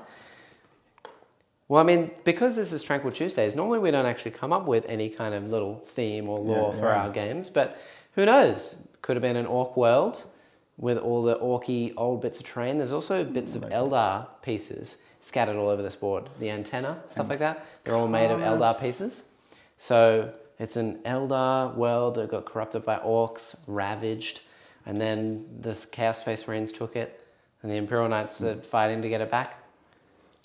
Well, I mean, because this is Tranquil Tuesdays, normally we don't actually come up with any kind of little theme or lore for our games, but who knows? Could have been an Orc world with all the orky old bits of terrain. There's also bits of Eldar pieces scattered all over this board. The antenna, stuff like that, they're all made of Eldar pieces. So it's an Eldar world that got corrupted by orcs, ravaged, and then the Chaos Space Marines took it, and the Imperial Knights are fighting to get it back.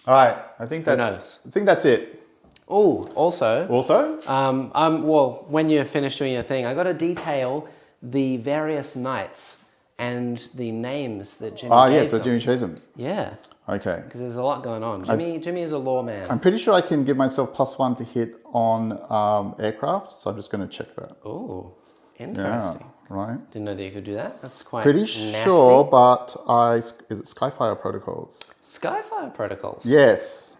All right, I think that's it. Oh, also, Also, well, when you're finished doing your thing, I got to detail the various knights and the names that Jimmy gave yeah, so them. Jimmy Chisholm. Yeah, Okay. because there's a lot going on. Jimmy is a lore man. I'm pretty sure I can give myself +1 to hit on aircraft, so I'm just going to check that. Oh, Yeah, interesting. right. Didn't know that you could do that. That's quite Pretty nasty. sure, but is it Skyfire Protocols? Skyfire Protocols. Yes.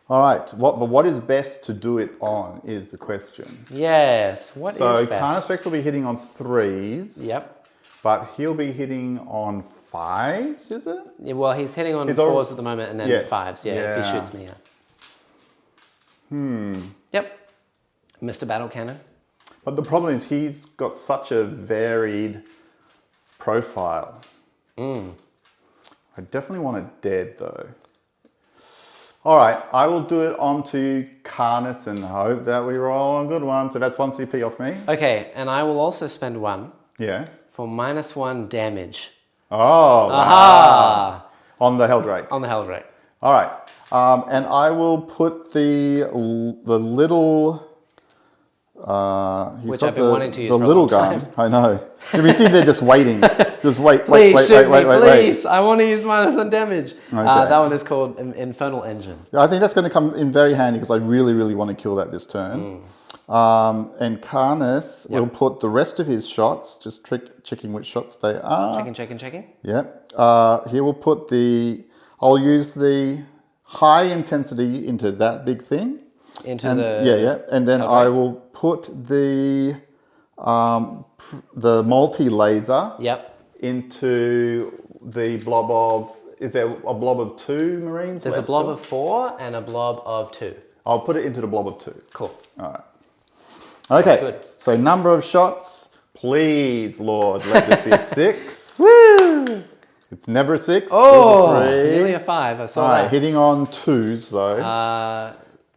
All right. But what is best to do it on is the question. Yes. What So is best? Carnifex will be hitting on 3s. Yep. But he'll be hitting on 5s, is it? Yeah, well, he's hitting on He's 4s at the moment and then Yes. 5s. Yeah, if he shoots me. Yeah. Yep. Mr. Battle Cannon. But the problem is he's got such a varied profile. I definitely want it dead though. All right, I will do it onto Carnus and hope that we roll a good one. So that's 1 CP off me. Okay, and I will also spend 1 Yes. for -1 damage. Oh, wow. Aha! On the Helldrake. On the Helldrake. All right, and I will put the little. He's Which got I've been wanting to use the for a little long gun. I know. You can see they're just waiting. Just wait. Please shoot me, please. I want to use -1 damage. Okay. That one is called Infernal Engine. I think that's going to come in very handy because I really, really want to kill that this turn. And Carnus will put the rest of his shots, just checking which shots they are. Checking. Yeah. He will put I'll use the high intensity into that big thing. And then I will put the multi-laser into the blob of, is there a blob of 2 Marines? There's a blob of 4 and a blob of 2. I'll put it into the blob of 2. Cool. All right. Okay, Good. so number of shots, please, Lord, let this be a 6. Woo! It's never a 6. Oh, Here's a 3. nearly a 5. I saw All right, that. hitting on 2s though.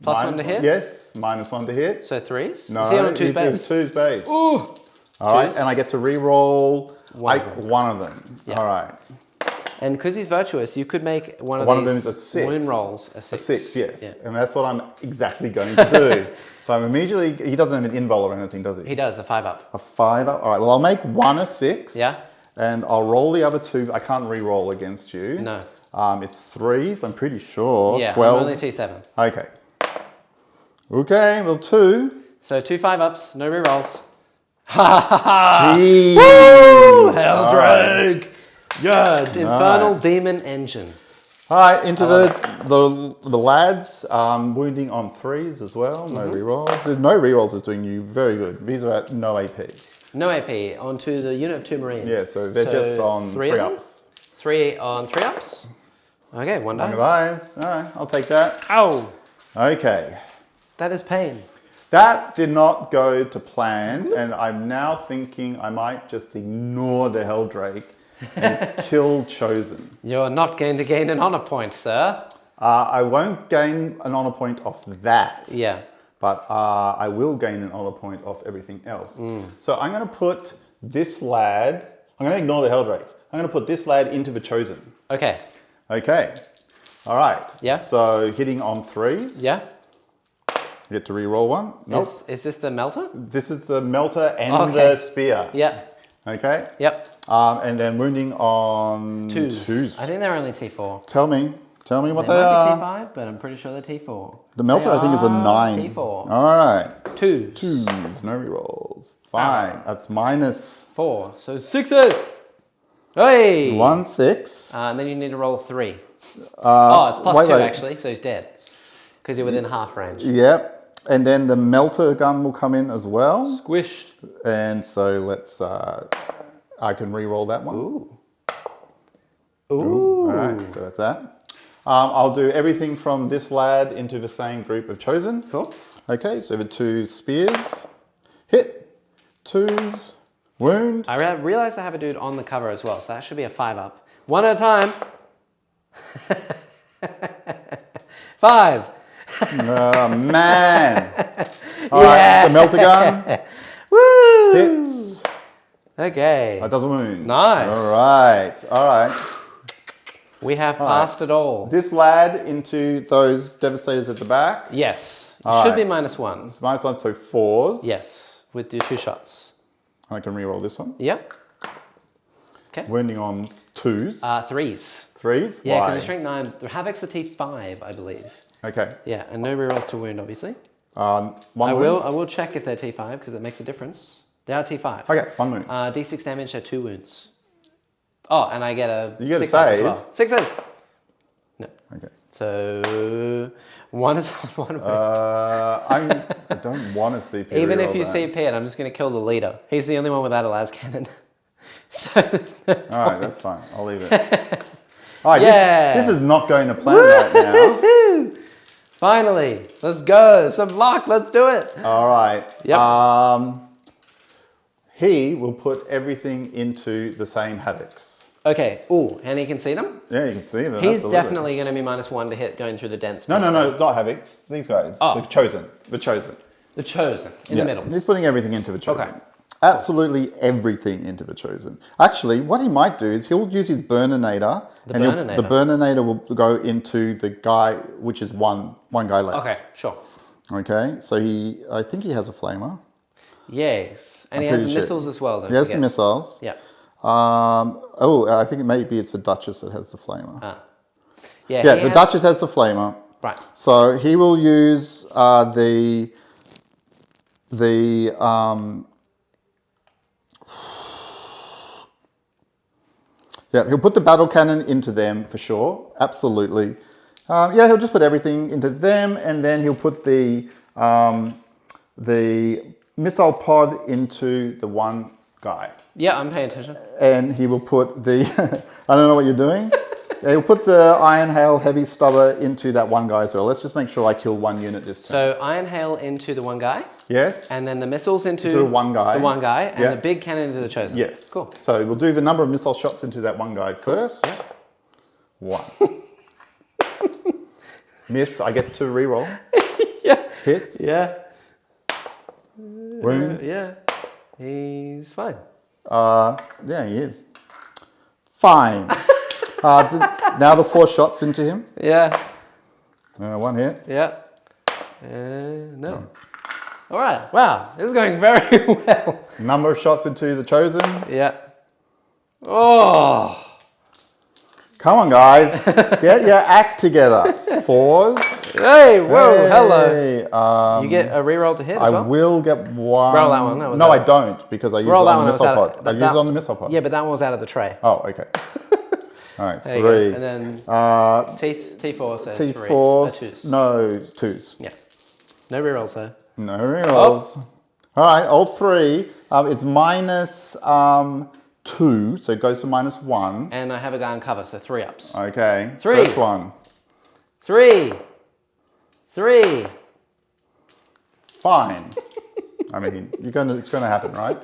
Plus 1 to hit? Yes, -1 to hit. So 3s? No, Is he on a 2's it's base? 2's base. Ooh. All right, 2s? and I get to re-roll One of them. one of them. Yeah. All right. And because he's virtuous, you could make one of them these is a 6. wound rolls a 6. A 6, yes. Yeah. And that's what I'm exactly going to do. So I'm immediately, he doesn't have an invul or anything, does he? He does, a 5 up. A 5 up. All right, well, I'll make one a 6. Yeah. And I'll roll the other 2. I can't re-roll against you. No. It's 3s, I'm pretty sure. Yeah, 12. I'm only T7. Okay. Okay, well, 2. So 2 5-ups, no rerolls. Ha ha ha! Jeez. Woo! All right. Helldrake! Good. Infernal Nice. Demon Engine. All right, into the lads. Wounding on 3s as well. No rerolls. No rerolls is doing you very good. These are at no AP. No AP, onto the unit of 2 Marines. Yeah, so they're just on 3 ups. 3 on 3 ups? Okay, 1 One of dice. eyes. All right, I'll take that. Ow! Okay. That is pain. That did not go to plan, and I'm now thinking I might just ignore the Helldrake and kill Chosen. You're not going to gain an honor point, sir. I won't gain an honor point off that. Yeah. But I will gain an honor point off everything else. So I'm going to put this lad, I'm going to ignore the Helldrake. I'm going to put this lad into the Chosen. Okay. Okay. All right. Yeah. So hitting on 3s. Yeah. You get to re-roll one. Nope. Is this the melter? This is the melter and Okay. the spear. Yeah. Okay. Yep. And then wounding on 2s. I think they're only T4. Tell me what They they might be are. T5, but I'm pretty sure they're T4. The melter, They I think, is a are 9. T4. All right. 2s. 2s, no rerolls. Fine. That's minus 4. So 6s. Hey! 1 6. And then you need to roll 3. It's plus 2 actually, so he's dead. Because you're within half range. Yep. And then the melter gun will come in as well. Squished. And so let's, I can re-roll that one. Ooh. All right, so that's that. I'll do everything from this lad into the same group of Chosen. Cool. Okay, so the 2 spears. Hit. 2s. Wound. I realized I have a dude on the cover as well, so that should be a 5-up. 1 at a time. 5. Oh, man. All right, the melter gun. Woo! Hits. Okay. That does a wound. Nice. All right. We have passed it all. This lad into those devastators at the back. Yes. It All should right. be -1. It's -1, so 4s. Yes. With your 2 shots. I can re-roll this one. Yep. Okay. Wounding on 2s. 3s. 3s? Yeah, Why? because the strength 9. The Havoc's a T5, I believe. Okay. Yeah, and no rerolls to wound, obviously. One I wound. will check if they're T5 because it makes a difference. They are T5. Okay, 1 wound. D6 damage at 2 wounds. Oh, and I get a You get a 6 up as save. well. 6s. No. Okay. So 1 is 1 wound. I don't want to see CP. Even if reroll you that. CP it, I'm just going to kill the leader. He's the only one without a las cannon. So there's no All right, that's fine. I'll leave it. All right, Yeah. this is not going to plan right now. Woo-hoo! Finally, let's go. Some luck. Let's do it. All right. Yep. He will put everything into the same havocs. Okay. Ooh, and he can see them? Yeah, you can see them. He's absolutely. definitely going to be -1 to hit going through the dense. No, not havocs. These guys. Oh. The chosen. The chosen. The chosen in the middle. He's putting everything into the chosen. Okay. Absolutely everything into the chosen. Actually, what he might do is he'll use his burninator. The and burninator. the burninator will go into the guy, which is one guy left. Okay, sure. Okay, so I think he has a flamer. Yes, and I'm he has pretty sure. missiles as well. Don't He has the forget. missiles. Yeah. I think maybe it's the Duchess that has the flamer. Yeah. Yeah, he the has- Duchess has the flamer. Right. So he will use yeah, he'll put the battle cannon into them for sure. Absolutely. Yeah, he'll just put everything into them, and then he'll put the missile pod into the one guy. Yeah, I'm paying attention. And he will put the I don't know what you're doing. Okay, we'll put the Iron Hail Heavy Stubber into that one guy as well. Let's just make sure I kill one unit this turn. So Iron Hail into the one guy. Yes. And then the missiles into the one guy. The one guy, and the big cannon into the chosen. Yes. Cool. So we'll do the number of missile shots into that one guy first. Yeah. 1. Miss, I get to reroll. Yeah. Hits. Yeah. Wounds. Yeah. He's fine. Yeah, he is. Fine. Now the 4 shots into him. Yeah. 1 hit. Yeah. No. All right. Wow. This is going very well. Number of shots into the chosen. Yeah. Oh. Come on, guys. Get your act together. 4s. Hey, whoa, Hey, hello. You get a reroll to hit as well? I will get 1. Roll that one. That was no, out. I don't, because I use it Roll that on the one, missile that was pod. out. I use it on the missile pod. Yeah, but that one was out of the tray. Oh, okay. All right, There you go. 3. And then T4, so T4, twos. no, 2s. Yeah. No rerolls though. No rerolls. All right, all 3. It's minus 2, so it goes to minus 1. And I have a guy on cover, so 3 ups. Okay, 3. First one. 3. Fine. I mean, it's gonna happen, right?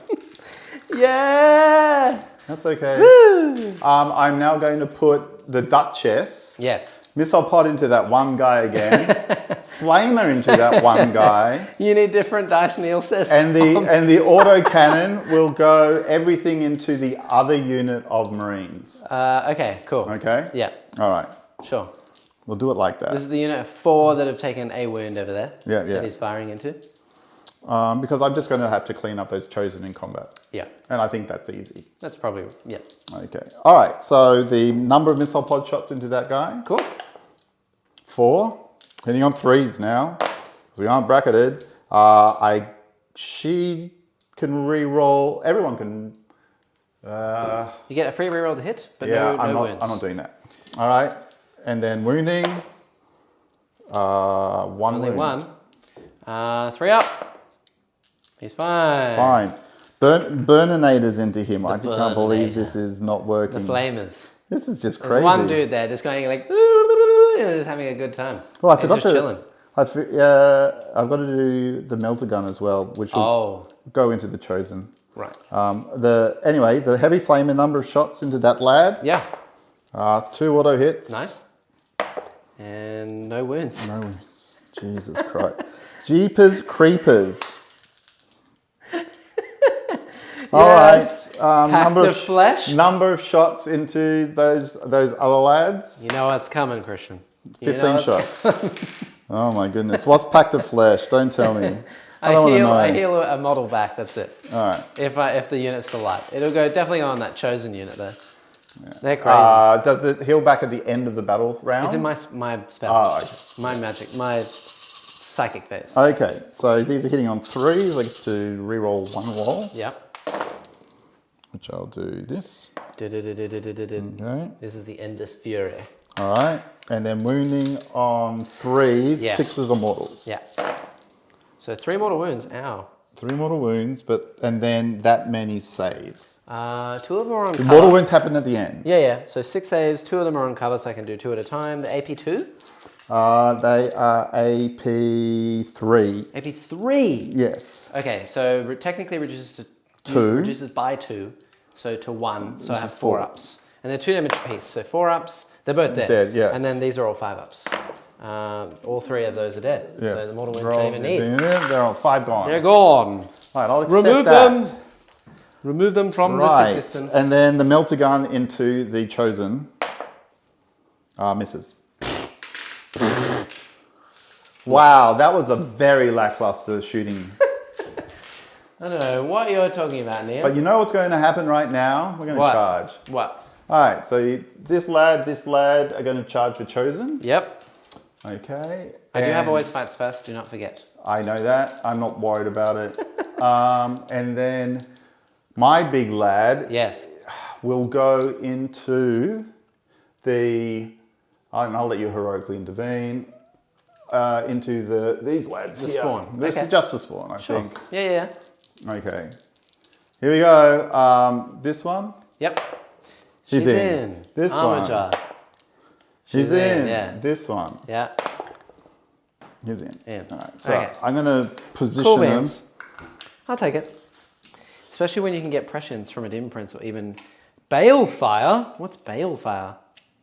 Yeah. That's okay. Woo. I'm now going to put the Duchess. Yes. Missile pod into that one guy again. Flamer into that one guy. You need different dice, Neil says. And the autocannon will go everything into the other unit of Marines. Okay, cool. Okay? Yeah, All right. sure. We'll do it like that. This is the unit of 4 that have taken a wound over there. Yeah. That he's firing into. Because I'm just going to have to clean up those chosen in combat. Yeah, And I think that's easy. that's probably, yeah. Okay. All right. So the number of missile pod shots into that guy. Cool. 4. Hitting on 3s now. We aren't bracketed. She can re-roll. Everyone can. You get a free reroll to hit, but Yeah, no wounds. I'm not doing that. All right. And then wounding. 1 Only wound. 1. 3 up. He's fine. Fine. Burninator's into him. I just can't believe Burninator. this is not working. The flamers. This is just There's crazy. one dude there just going like, just having a good time. Oh, I He's forgot just to. chilling. I've got to do the melter gun as well, which will go into the chosen. Right. The heavy flamer number of shots into that lad. Yeah. 2 auto hits. Nice. And no wounds. No wounds. Jesus Christ. Jeepers creepers. All right. Number of shots into those other lads. You know what's coming, Christian. 15 shots. Oh my goodness. What's packed of flesh? Don't tell me. I heal a model back, that's it. All right. If the unit's still alive. It'll go definitely on that chosen unit though. Yeah. They're crazy. Does it heal back at the end of the battle round? It's in my spell. Oh, okay. My magic, my psychic phase. Okay, so these are hitting on 3s. I get to reroll 1 roll. Yep. Which I'll do this. Okay. This is the Endless Fury. All right, and then wounding on 3s, 6s are mortals. Yeah. So 3 mortal wounds. Ow. 3 mortal wounds, and then that many saves. 2 of them are on cover. Mortal wounds happen at the end. Yeah. So 6 saves, 2 of them are on cover, so I can do 2 at a time. The AP 2? They are AP3. AP 3? Yes. Okay, so technically reduces to 2. Reduces by 2, so to 1. So I have 4 ups, and they're 2 damage apiece. So 4 ups. They're both dead. Dead, yes. And then these are all 5 ups. All 3 of those are dead. Yes. So the mortal wounds don't even need. They're all 5 gone. They're gone. All right, I'll accept Remove that. them. Remove them from this existence. And then the melter gun into the chosen. Misses. Wow, that was a very lackluster shooting. I don't know what you're talking about, Neil. But you know what's going to happen right now? We're going to charge. What? All right, so this lad are going to charge for chosen. Yep. Okay. I do have always fights first, do not forget. I know that. I'm not worried about it. And then my big lad will go into the, and I'll let you heroically intervene, into these lads here. Spawn. This is just a spawn, I think. Yeah. Okay. Here we go. This one. Yep. He's She's in. This Armor one. jar. He's in. Yeah. This one. Yeah. He's in. In. All right. So Okay. I'm going to position Cool him. beans. I'll take it. Especially when you can get prescience from a dim prince or even Balefire. What's Balefire?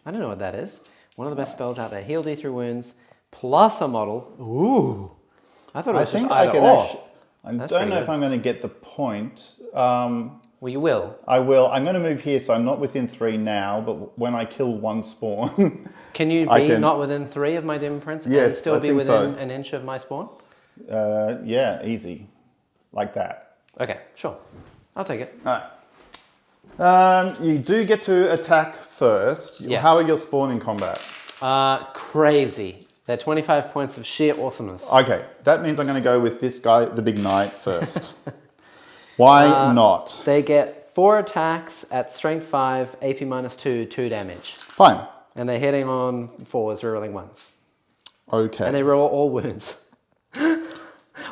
I don't know what that is. One of the best spells out there. Heal D3 wounds plus a model. Ooh. I thought it was just either or. I don't know if I'm going to get the point. Well, you will. I will. I'm going to move here, so I'm not within 3 now, but when I kill one spawn... Can you be not within 3 of my dim prince and still be within an inch of my spawn? Yeah, easy. Like that. Okay, sure. I'll take it. All right. You do get to attack first. Yes. How are your spawn in combat? Crazy. They're 25 points of sheer awesomeness. Okay, that means I'm going to go with this guy, the big knight, first. Why not? They get 4 attacks at strength 5, AP -2, 2 damage. Fine. And they're hitting on 4s, rerolling 1s. Okay. And they roll all wounds.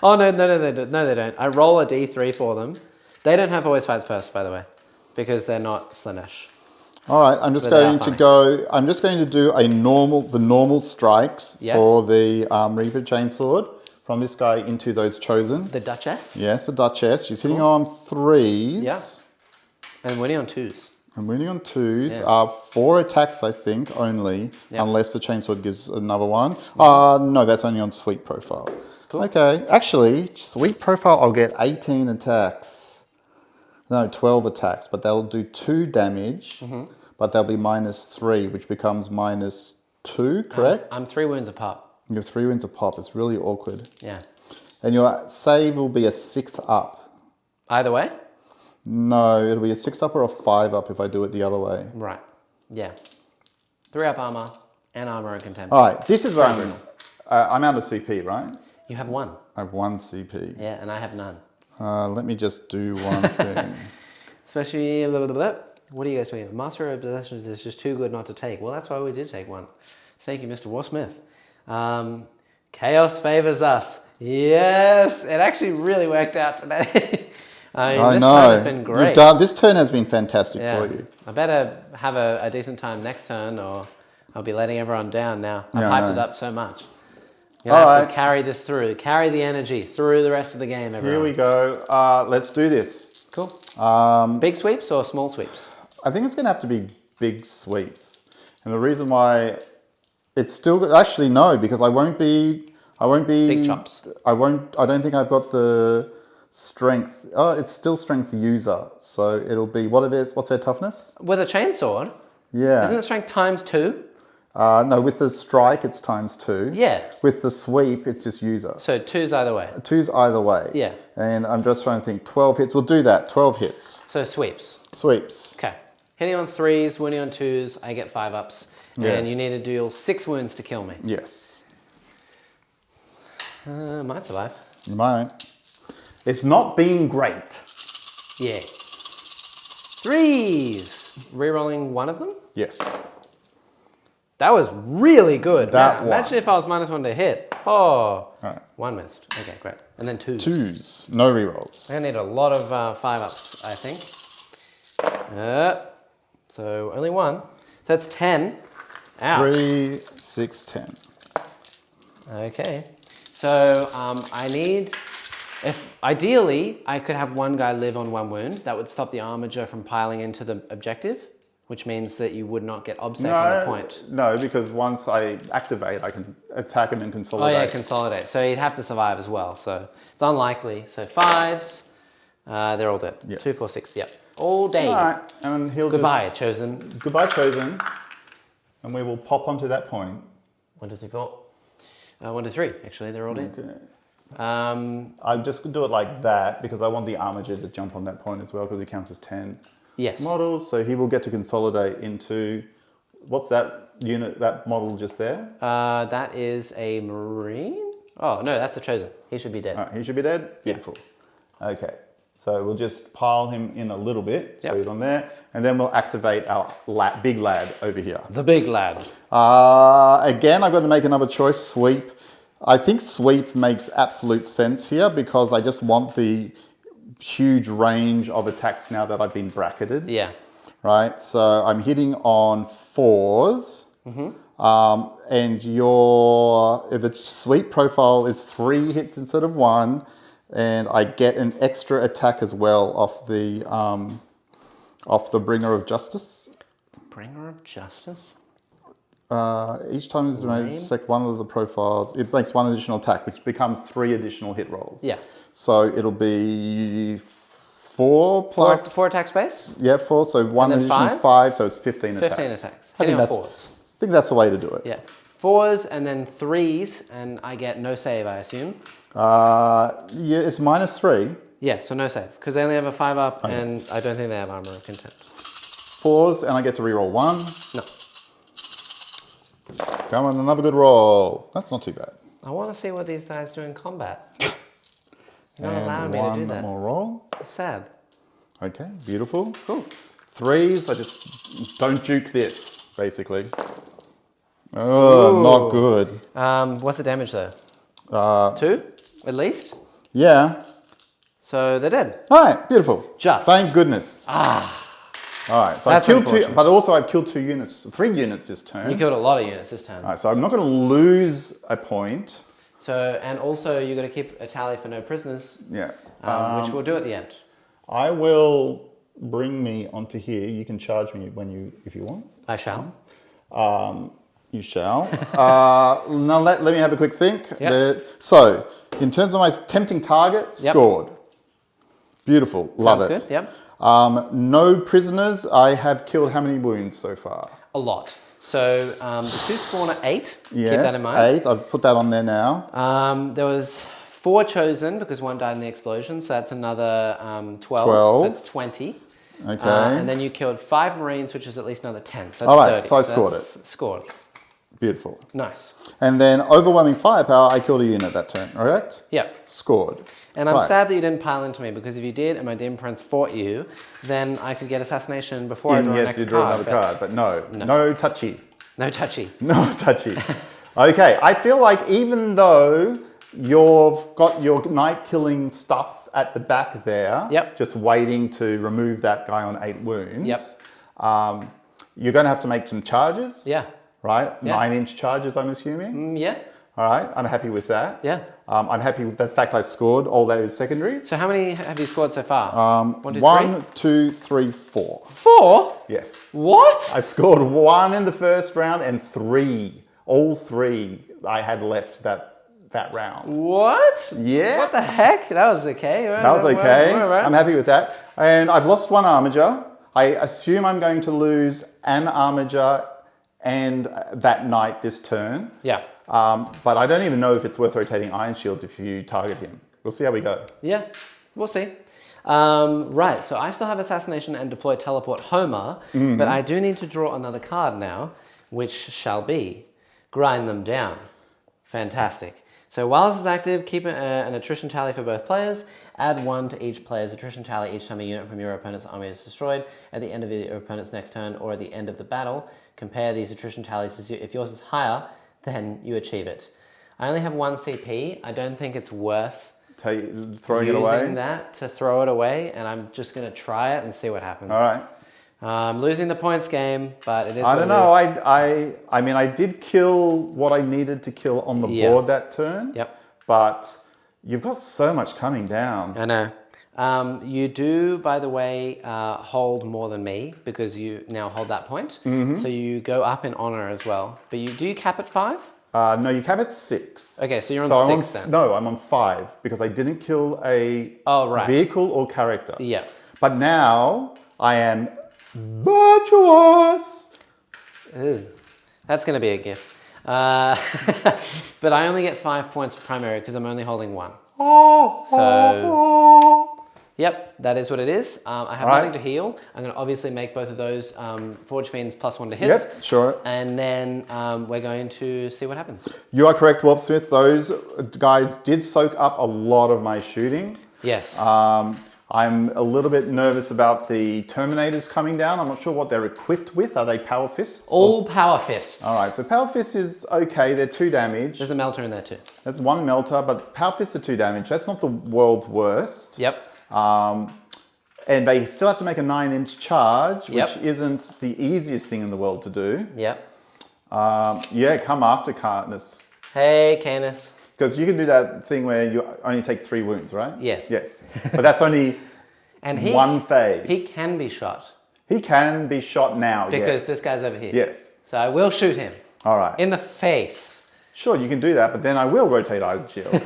Oh, no, they don't. I roll a D3 for them. They don't have always fights first, by the way, because they're not Slaanesh. All right, I'm just going to do the normal strikes for the Reaper Chainsword from this guy into those chosen. The Duchess? Yes, the Duchess. She's hitting on 3s. Yeah. And winning on 2s. I'm winning on 2s. 4 attacks, I think, only, unless the Chainsword gives another one. No, that's only on sweep profile. Cool. Okay, actually, sweep profile, I'll get 18 attacks. No, 12 attacks, but they'll do 2 damage, but they'll be -3, which becomes -2, correct? I'm 3 wounds apart. You have 3 wounds a pop. It's really awkward. Yeah. And your save will be a 6 up. Either way? No, it'll be a 6 up or a 5 up if I do it the other way. Right. Yeah. 3 up armor and armor and contempt. All right, this is where I'm out of CP, right? You have 1. I have 1 CP. Yeah, and I have none. Let me just do one thing. Especially, blah, blah, blah. What are you guys doing? Master of Possessions is just too good not to take. Well, that's why we did take 1. Thank you, Mr. Warsmith. Chaos favors us. Yes, it actually really worked out today. I mean, this turn has been great. This turn has been fantastic for you. I better have a decent time next turn or I'll be letting everyone down now. I've hyped it up so much. You'll have to carry this through. Carry the energy through the rest of the game, everyone. Here we go. Let's do this. Cool. Big sweeps or small sweeps? I think it's going to have to be big sweeps. And the reason why it's still... Actually, no, because I won't be... Big chops. I don't think I've got the strength. Oh, it's still strength user. So it'll be... What's their toughness? With a chainsword? Yeah. Isn't it strength ×2? No, with the strike, it's ×2. Yeah. With the sweep, it's just user. So 2's either way. 2's either way. Yeah. And I'm just trying to think, 12 hits. We'll do that, 12 hits. So sweeps. Sweeps. Okay. Hitting on 3s, winning on 2s, I get 5 ups. Yes. And you need to deal 6 wounds to kill me. Yes. Might survive. You might. It's not been great. Yeah. 3s. Rerolling 1 of them? Yes. That was really good. That Man, imagine if I was -1 to hit. Oh. All right. 1 missed. Okay, great. And then 2s. 2s. No rerolls. I need a lot of 5 ups, I think. So only 1. So that's 10. Ouch. 3, 6, 10. Okay. So I need... Ideally, I could have 1 guy live on 1 wound. That would stop the armager from piling into the objective, which means that you would not get obsec on the point. No, because once I activate, I can attack him and consolidate. Oh yeah, consolidate. So he'd have to survive as well. So it's unlikely. So 5s, they're all dead. Yes. 2, 4, 6, yep. All dead. All right, and he'll Goodbye, Chosen. Goodbye, Chosen. And we will pop onto that point. 1, 2, 3, 4. 1, 2, 3, actually, they're all dead. Okay. I'm just going to do it like that because I want the armager to jump on that point as well because he counts as 10 models. So he will get to consolidate into, what's that unit, that model just there? That is a Marine? Oh, no, that's a Chosen. He should be dead. All right, he should be dead? Beautiful. Yeah. Okay, so we'll just pile him in a little bit. So he's on there. And then we'll activate our big lad over here. The big lad. Again, I've got to make another choice, sweep. I think sweep makes absolute sense here because I just want the huge range of attacks now that I've been bracketed. Yeah. Right, so I'm hitting on 4s. And if it's sweep profile is 3 hits instead of 1, and I get an extra attack as well off the Bringer of Justice. Bringer of Justice? Each time it's made, select one of the profiles. It makes 1 additional attack, which becomes 3 additional hit rolls. Yeah. So it'll be 4 plus... 4 attack space? Yeah, 4. So 1 additional is 5, so it's 15 attacks. 15 attacks. I think, that's the way to do it. Yeah. 4s and then 3s, and I get no save, I assume. Yeah, it's -3. Yeah, so no save, because they only have a 5-up, and I don't think they have Armor of Contempt. 4s, and I get to reroll 1. No. Come on, another good roll. That's not too bad. I want to see what these guys do in combat. You're not allowing me to do that. One more roll. It's sad. Okay, beautiful. Cool. 3s, I just don't juke this, basically. Oh, not good. What's the damage though? 2, at least? Yeah. So they're dead. All right, beautiful. Just. Thank goodness. All right, so I've killed 2, but also I've killed 3 units this turn. You killed a lot of units this turn. All right, so I'm not going to lose a point. So, and also you got to keep a tally for no prisoners. Yeah. Which we'll do at the end. I will bring me onto here. You can charge me if you want. I shall. You shall. Now let me have a quick think. Yep. So, in terms of my tempting target, scored. Beautiful. Love it. Good. Yep. No prisoners. I have killed how many wounds so far? A lot. So the 2 spawn at 8. Yes, keep that in mind. 8. I've put that on there now. There was 4 chosen because 1 died in the explosion, so that's another 12. So it's 20. Okay. And then you killed 5 Marines, which is at least another 10. So all right, 30. so I scored it. Scored. Beautiful. Nice. And then overwhelming firepower, I killed a unit that turn, correct? Yep. Scored. And I'm sad that you didn't pile into me, because if you did and my Demon Prince fought you, then I could get assassination before I draw yes, you draw another card, but no touchy. No touchy. No touchy. Okay, I feel like even though you've got your knight killing stuff at the back there, just waiting to remove that guy on 8 wounds, you're going to have to make some charges. Yeah. Right? Yeah. 9-inch charges, I'm assuming. Yeah. All right, I'm happy with that. Yeah. I'm happy with the fact I scored all those secondaries. So how many have you scored so far? 1, 2, 3, 4. 4? Yes. What? I scored 1 in the first round and 3. All 3 I had left that round. What? Yeah. What the heck? That was okay. That was okay. I'm happy with that. And I've lost 1 armiger. I assume I'm going to lose an armiger and that knight this turn. Yeah. But I don't even know if it's worth rotating Iron Shields if you target him. We'll see how we go. Yeah, we'll see. Right, so I still have Assassination and deploy Teleport Homer, but I do need to draw another card now, which shall be Grind Them Down. Fantastic. So while this is active, keep an attrition tally for both players. Add 1 to each player's attrition tally each time a unit from your opponent's army is destroyed at the end of your opponent's next turn or at the end of the battle. Compare these attrition tallies. If yours is higher, then you achieve it. I only have 1 CP. I don't think it's worth throwing it away. Using that to throw it away, and I'm just going to try it and see what happens. All right. I'm losing the points game, but it is. I don't know. I mean, I did kill what I needed to kill on the board that turn. Yep. But you've got so much coming down. I know. You do, by the way, hold more than me because you now hold that point. So you go up in honor as well. But do you cap at 5? No, you cap at 6. Okay, so you're on 6 then. No, I'm on 5 because I didn't kill a vehicle or character. Yeah. But now I am virtuous. Ooh, that's going to be a gif. But I only get 5 points for primary because I'm only holding 1. So, yep, that is what it is. I have nothing to heal. I'm going to obviously make both of those Forge Fiends +1 to hit. Yep, sure. And then we're going to see what happens. You are correct, Warpsmith. Those guys did soak up a lot of my shooting. Yes. I'm a little bit nervous about the Terminators coming down. I'm not sure what they're equipped with. Are they Power Fists? All Power Fists. All right, so Power Fists is okay. They're 2 damage. There's a Melter in there too. That's 1 Melter, but Power Fists are 2 damage. That's not the world's worst. Yep. And they still have to make a 9-inch charge, which isn't the easiest thing in the world to do. Yep. Yeah, come after Canis. Hey, Canis. Because you can do that thing where you only take 3 wounds, right? Yes. Yes. But that's only And one phase. He can be shot. He can be shot now, Because this guy's over here. Yes. So I will shoot him. All right. In the face. Sure, you can do that, but then I will rotate Iron Shields.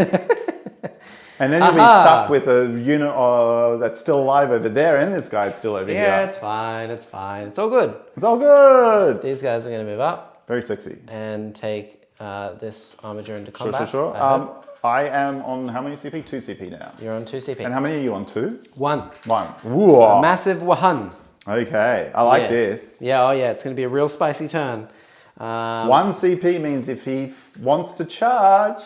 And then you'll be stuck with a unit that's still alive over there, and this guy's still over here. Yeah, it's fine, it's fine. It's all good. It's all good. These guys are going to move up. Very sexy. And take this armature into combat. Sure. I am on how many CP? 2 CP now. You're on 2 CP. And how many are you on? 2? 1. 1. Whoa. A massive wahan. Okay, I like this. Yeah, oh yeah, it's going to be a real spicy turn. 1 CP means if he wants to charge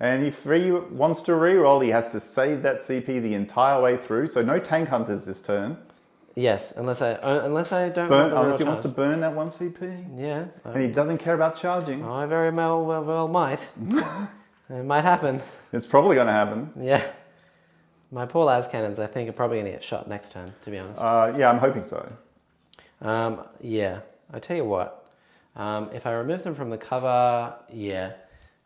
and if he wants to reroll, he has to save that CP the entire way through. So no tank hunters this turn. Yes, unless I don't. Unless he wants to burn that 1 CP. Yeah. And he doesn't care about charging. I very well might. It might happen. It's probably going to happen. Yeah. My poor las cannons, I think, are probably going to get shot next turn, to be honest. Yeah, I'm hoping so. Yeah. I tell you what. If I remove them from the cover, yeah.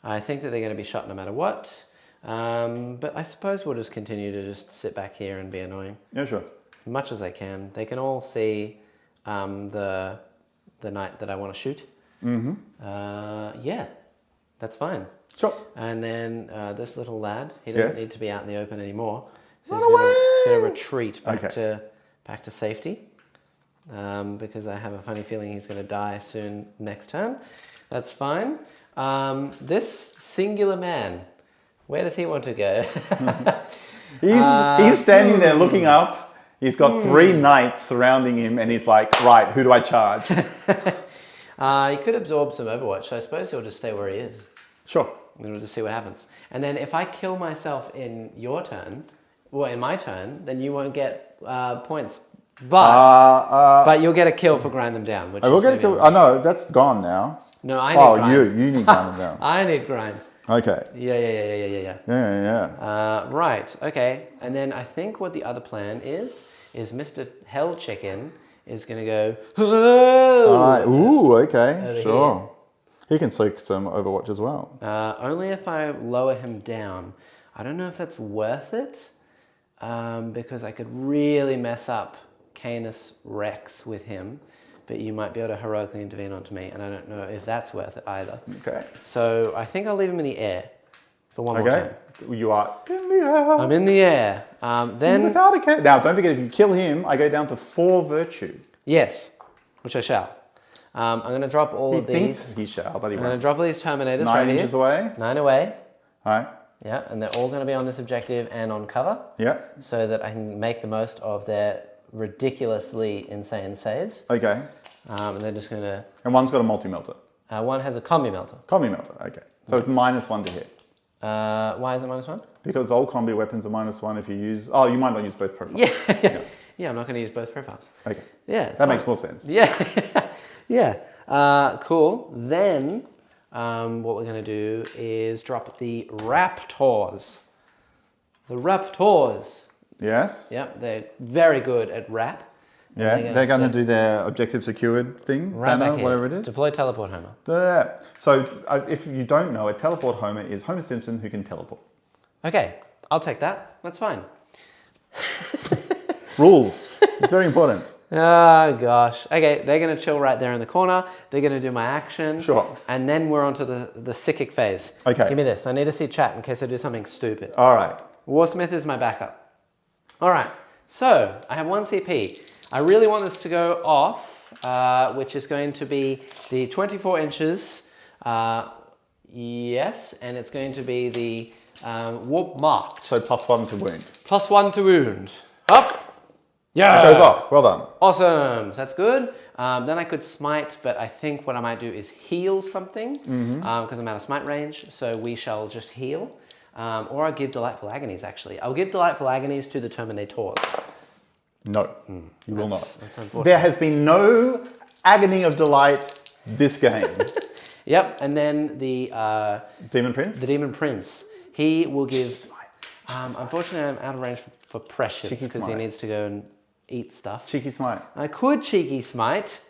I think that they're going to be shot no matter what. But I suppose we'll just continue to just sit back here and be annoying. Yeah, sure. As much as I can. They can all see the knight that I want to shoot. Mm-hmm. Yeah, that's fine. Sure. And then this little lad, he doesn't need to be out in the open anymore. So Run away! He's going to retreat back to safety. Because I have a funny feeling he's going to die soon next turn. That's fine. This singular man, where does he want to go? He's standing there looking up. He's got 3 knights surrounding him, and he's like, right, who do I charge? He could absorb some Overwatch, so I suppose he'll just stay where he is. Sure. And we'll just see what happens. And then if I kill myself in your turn, well, in my turn, then you won't get points. But you'll get a kill for grind them down. Which I will get a kill. Oh, no, that's gone now. No, I need grind. You need grind them down. I need grind. Okay. Yeah. Right, okay. And then I think what the other plan is Mr. Hell Chicken is going to go, oh! All right. Ooh, okay. Over Sure. here. He can soak some Overwatch as well. Only if I lower him down. I don't know if that's worth it, because I could really mess up Canis Rex with him, but you might be able to heroically intervene onto me, and I don't know if that's worth it either. Okay. So I think I'll leave him in the air for one more time. You are in the air. I'm in the air. Then without a care. Now, don't forget, if you kill him, I go down to 4 virtue. Yes, which I shall. I'm going to drop all of these. He thinks he shall, but he won't. I'm going to drop all these Terminators 9 inches away. 9 away. All right. Yeah, and they're all going to be on this objective and on cover. Yeah. So that I can make the most of their ridiculously insane saves. Okay. And they're just going to... And one's got a multi-melter. One has a combi melter. Combi melter, okay. So it's -1 to hit. Why is it -1? Because all combi weapons are -1 if you use... Oh, you might not use both profiles. Yeah, I'm not going to use both profiles. Okay. Yeah. That makes more sense. Yeah. Yeah. Cool. Then what we're going to do is drop the Raptors. The Raptors. Yes. Yep, they're very good at rap. Yeah, they're going to do their objective secured thing, right banner, whatever it is. Deploy teleport Homer. So if you don't know, a teleport Homer is Homer Simpson who can teleport. Okay, I'll take that. That's fine. Rules. It's very important. Oh, gosh. Okay, they're going to chill right there in the corner. They're going to do my action. Sure. And then we're on to the psychic phase. Okay. Give me this. I need to see chat in case I do something stupid. All right. Warsmith is my backup. All right. So, I have 1 CP. I really want this to go off, which is going to be the 24 inches. Yes, and it's going to be the warp marked. So +1 to wound. +1 to wound. Up. Yeah. It goes off. Well done. Awesome. So that's good. Then I could smite, but I think what I might do is heal something because I'm out of smite range. So we shall just heal. Or I'll give Delightful Agonies, actually. I'll give Delightful Agonies to the Terminators. No, you will not. That's unfortunate. There has been no agony of delight this game. Yep, and then the... Demon Prince? The Demon Prince. He will give... unfortunately, I'm out of range for Precious because he needs to go and eat stuff. Cheeky Smite. I could Cheeky Smite,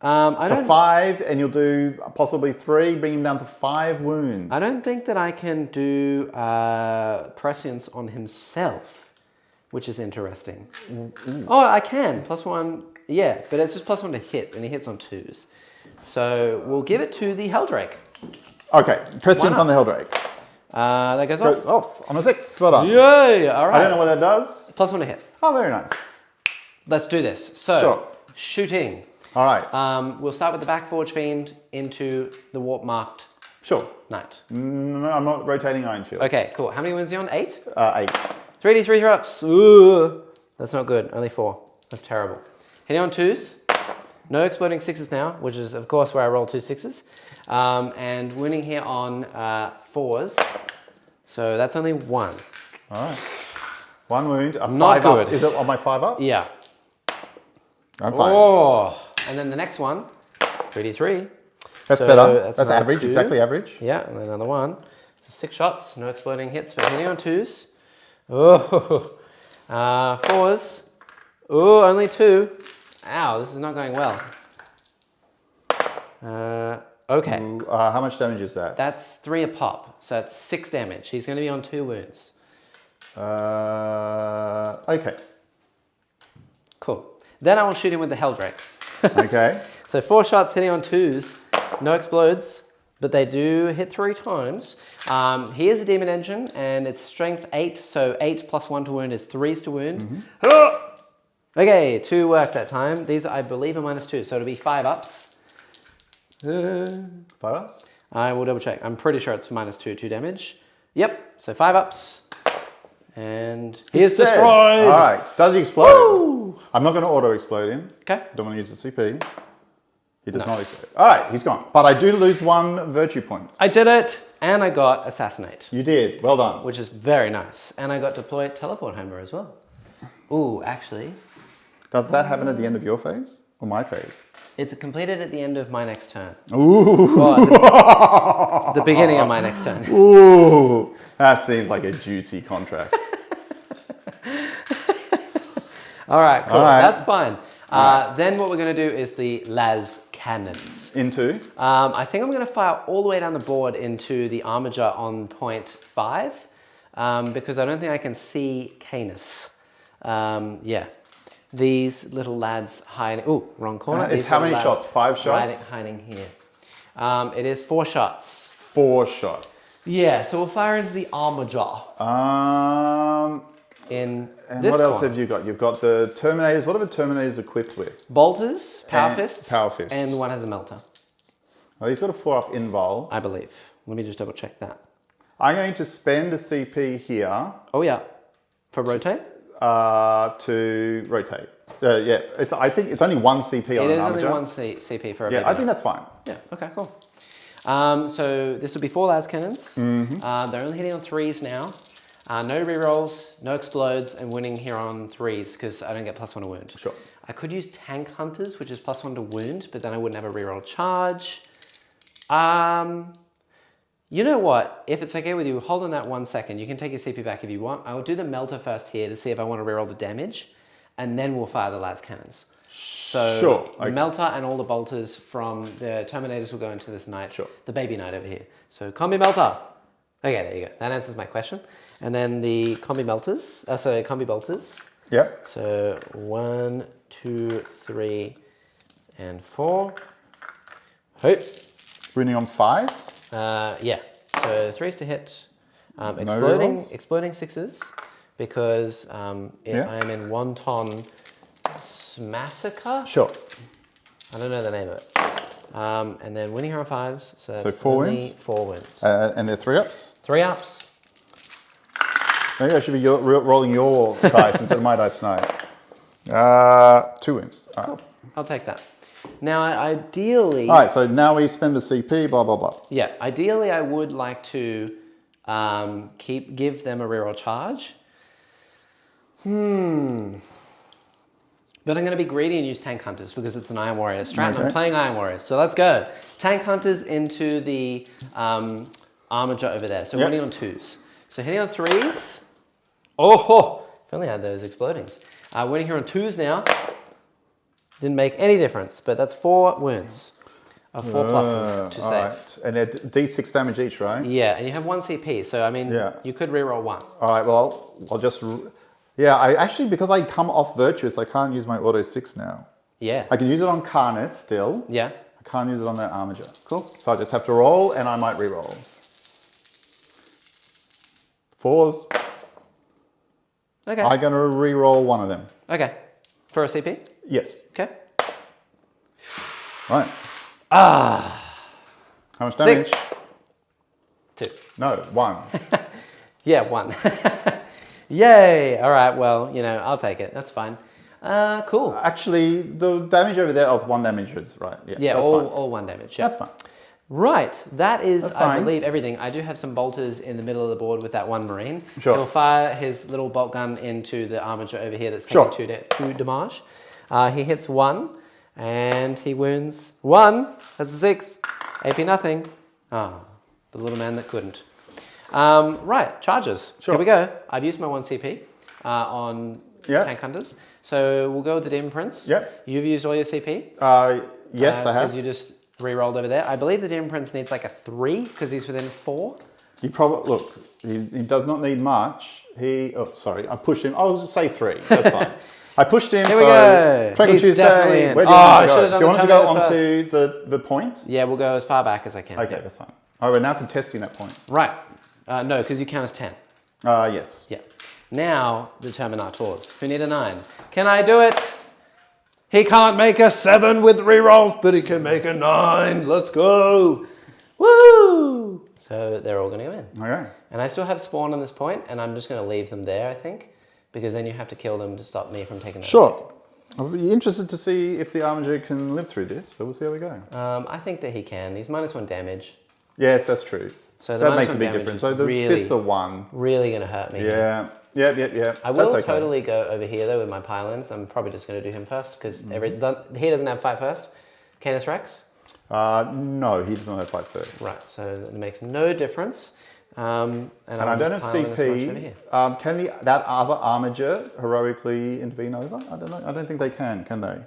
So 5, and you'll do possibly 3, bring him down to 5 wounds. I don't think that I can do prescience on himself, which is interesting. Oh, I can. +1. Yeah, but it's just +1 to hit, and he hits on 2s. So we'll give it to the Helldrake. Okay, prescience on the Helldrake. That goes Goes off on a 6. Well done. Yay! All right. I don't know what that does. +1 to hit. Oh, very nice. Let's do this. So, Sure. shooting. All right. We'll start with the back Forge Fiend into the warp marked Sure. Knight. No, I'm not rotating Iron Shields. Okay, cool. How many wounds are you on? 8? 8. 3d3 shots. Ooh, that's not good. Only 4. That's terrible. Hitting on 2s. No exploding 6s now, which is, of course, where I roll 2 6s. And winning here on 4s. So that's only 1. All right. 1 wound. A 5 Not good. up. Is it on my 5 up? Yeah. I'm fine. Oh, and then the next one, 3d3. That's So better. that's That's another average. 2. Exactly average. Yeah, and then another 1. So 6 shots, no exploding hits, but hitting on 2s. Oh, 4s. Oh, only 2. Ow, this is not going well. Okay. How much damage is that? That's 3 a pop, so that's 6 damage. He's going to be on 2 wounds. Okay. Cool. Then I will shoot him with the Helldrake. Okay. So 4 shots hitting on 2s, no explodes, but they do hit 3 times. He is a demon engine, and it's strength 8, so 8 + 1 to wound is 3s to wound. Okay, 2 worked that time. These, I believe, are -2, so it'll be 5 ups. 5 ups? I will double check. I'm pretty sure it's -2 damage. Yep, so 5 ups. And he is dead. destroyed. All right. Does he explode? Woo! I'm not going to auto explode him. Okay. Don't want to use the CP. He does not explode. All right, he's gone. But I do lose 1 virtue point. I did it, and I got Assassinate, You did. Well done. which is very nice. And I got Deploy Teleport Homer as well. Ooh, actually, Does that happen at the end of your phase or my phase? it's completed at the end of my next turn. Ooh. Well, the beginning of my next turn. Ooh. That seems like a juicy contract. All right, cool. All right. That's fine. Then what we're going to do is the las cannons. Into? I think I'm going to fire all the way down the board into the armature on point 5 because I don't think I can see Canis. Yeah. These little lads hiding. Oh, wrong corner. It's These how little many lads shots? 5 shots? hiding here. It is 4 shots. 4 shots. Yeah, so we'll fire into the armature in And this what else corner. have you got? You've got the Terminators. What are the Terminators equipped with? Bolters, power And fists, power fists. and one has a melter, Well, he's got a 4-up invul. I believe. Let me just double check that. I'm going to spend a CP here Oh yeah, for rotate. to rotate. Yeah, I think it's only 1 CP on It an is only armature. 1 CP for a Yeah, baby I think knight. that's fine. Yeah, okay, cool. So this would be 4 las cannons. They're only hitting on 3s now. No rerolls, no explodes, and winning here on 3s because I don't get +1 to wound. Sure. I could use Tank Hunters, which is +1 to wound, but then I wouldn't have a reroll charge. You know what? If it's okay with you, hold on that 1 second. You can take your CP back if you want. I will do the melter first here to see if I want to reroll the damage, and then we'll fire the las cannons. So Sure, the okay. melter and all the bolters from the Terminators will go into this knight, Sure. the baby knight over here. So combi melter. Okay, there you go. That answers my question. And then the combi melters, combi bolters. Yep. So 1, 2, 3, and 4. Hope. Winning on 5s. Yeah. So 3s to hit. rerolls? Exploding 6s because Yeah. I am in Wonton Massacre. Sure. I don't know the name of it. And then winning her on 5s. So, So 4 only wins? 4 wins. And they're 3-ups. 3 ups. Maybe I should be rolling your dice instead of my dice tonight. 2 wins. All right. I'll take that. Now, ideally... All right, so now we spend a CP, blah, blah, blah. Yeah, ideally I would like to give them a reroll charge. But I'm going to be greedy and use Tank Hunters because it's an Iron Warrior strat and I'm Okay. playing Iron Warriors. So let's go. Tank Hunters into the armature over there. So Yep. winning on 2s. So hitting on 3s. Oh, if only I had those explodings. Winning here on 2s now. Didn't make any difference, but that's 4 wounds of 4 pluses to save. Right. And they're D6 damage each, right? Yeah, and you have 1 CP, so I mean, you could reroll 1. All right, well, I'll just... Yeah, I actually, because I come off Virtuous, I can't use my Auto 6 now. Yeah. I can use it on Carnus still. Yeah. I can't use it on that Armiger. Cool. So I just have to roll, and I might reroll. 4s. Okay. I'm going to reroll one of them. Okay. For a CP? Yes. Okay. Right. Ah. How much damage? 6. 2. No, 1. Yeah, 1. Yay! All right, well, you know, I'll take it. That's fine. Cool. Actually, the damage over there was 1 damage, right? Yeah, that's fine. all 1 damage. Yeah. That's fine. Right, that is, That's I fine. believe, everything. I do have some bolters in the middle of the board with that 1 Marine. Sure. He'll fire his little bolt gun into the armature over here that's taking 2 damage. He hits 1, and he wounds 1. That's a 6. AP nothing. Ah, the little man that couldn't. Right, charges. Sure. Here we go. I've used my 1 CP on tank hunters. So we'll go with the Demon Prince. Yep. You've used all your CP? Yes, I have. Because you just re-rolled over there. I believe the Demon Prince needs like a 3 because he's within 4. He probably, look, he does not need much. I pushed him. I'll just say 3. That's fine. I pushed him, Here we go. Trek on He's definitely Tuesday. in. Where do you want to go? done Do you want to the go Terminators onto the point? Yeah, we'll go as far back as I can. Okay, Yeah. that's fine. Oh, we're now contesting that point. Right. No, because you count as 10. Yes. Yeah. Now, the Terminators, who need a 9. Can I do it? He can't make a 7 with rerolls, but he can make a 9. Let's go. Woo! So they're all going to go in. Okay. And I still have spawn on this point, and I'm just going to leave them there, I think, because then you have to kill them to stop me from taking that. Sure. I'll be interested to see if the Armiger can live through this, but we'll see how we go. I think that he can. He's -1 damage. Yes, that's true. So the that makes -1 a big damage difference. is So the really, fists are 1. really going to hurt me. Yeah. Yep. I will totally go over here though with my pylons. I'm probably just going to do him first because he doesn't have fight first. Canis Rex? No, he does not have fight first. Right, so it makes no difference. And I don't have CP. Can that other Armiger heroically intervene over? I don't know. I don't think they can they?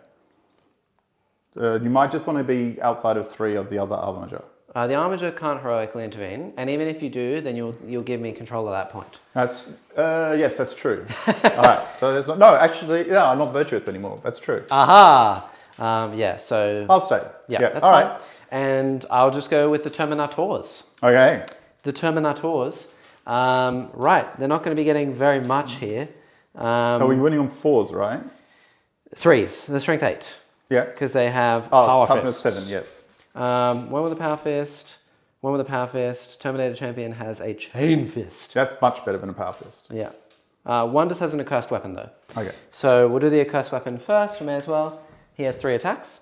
You might just want to be outside of 3 of the other Armiger. The Armiger can't heroically intervene, and even if you do, then you'll give me control at that point. That's yes, that's true. All right, so there's no actually, yeah, I'm not virtuous anymore. That's true. Aha! Yeah, so I'll stay. yeah, that's all fine. right. And I'll just go with the Terminators. Okay. The Terminators, right? They're not going to be getting very much here. Are we winning on 4s, right? 3s. The strength 8. Yeah. Because they have power toughness fists. 7. Yes. One with a power fist, one with a power fist. Terminator Champion has a chain fist. That's much better than a power fist. Yeah. One just has an accursed weapon though. Okay. So we'll do the accursed weapon first. We may as well. He has 3 attacks.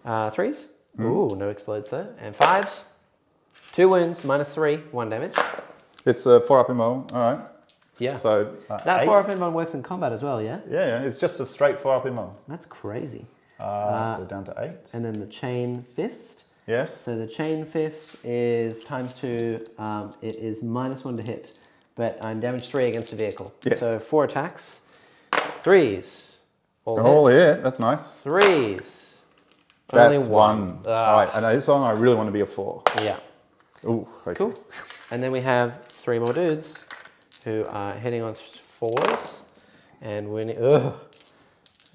3s. Ooh, no explodes there. And 5s. 2 wounds, -3, 1 damage. It's 4 up in roll. All right. Yeah. So that 8. 4 up in one works in combat as well, yeah? Yeah. It's just a straight 4 up in roll. That's crazy. So down to 8. And then the chain fist. Yes. So the chain fist is ×2. It is -1 to hit, but I'm damage 3 against a vehicle. Yes. So 4 attacks. 3s. All hit. That's nice. 3s. That's Only 1. All right. And this one, I really want to be a 4. Yeah. Ooh. Okay. Cool. And then we have 3 more dudes who are hitting on 4s and winning. Ugh.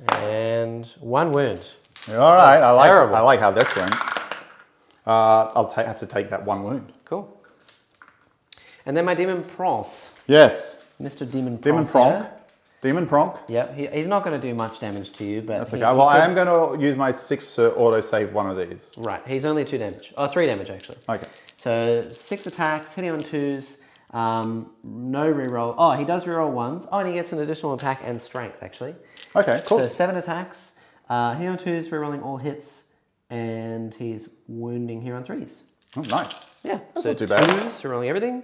And 1 wound. All right. Terrible. I like how this went. I'll have to take that 1 wound. Cool. And then my Demon Pronce. Yes. Mr. Demon Pronce. Demon Pronk. Demon Pronk. Yep, he's not going to do much damage to you, but That's okay. Well, I am going to use my 6 to auto save one of these. Right, he's only 2 damage. Oh, 3 damage actually. Okay. So 6 attacks, hitting on 2s, no reroll. Oh, he does reroll 1s. Oh, and he gets an additional attack and strength actually. Okay, cool. So 7 attacks, hitting on 2s, rerolling all hits, and he's wounding here on 3s. Oh, nice. Yeah, That's so not too bad. 2s, rerolling everything,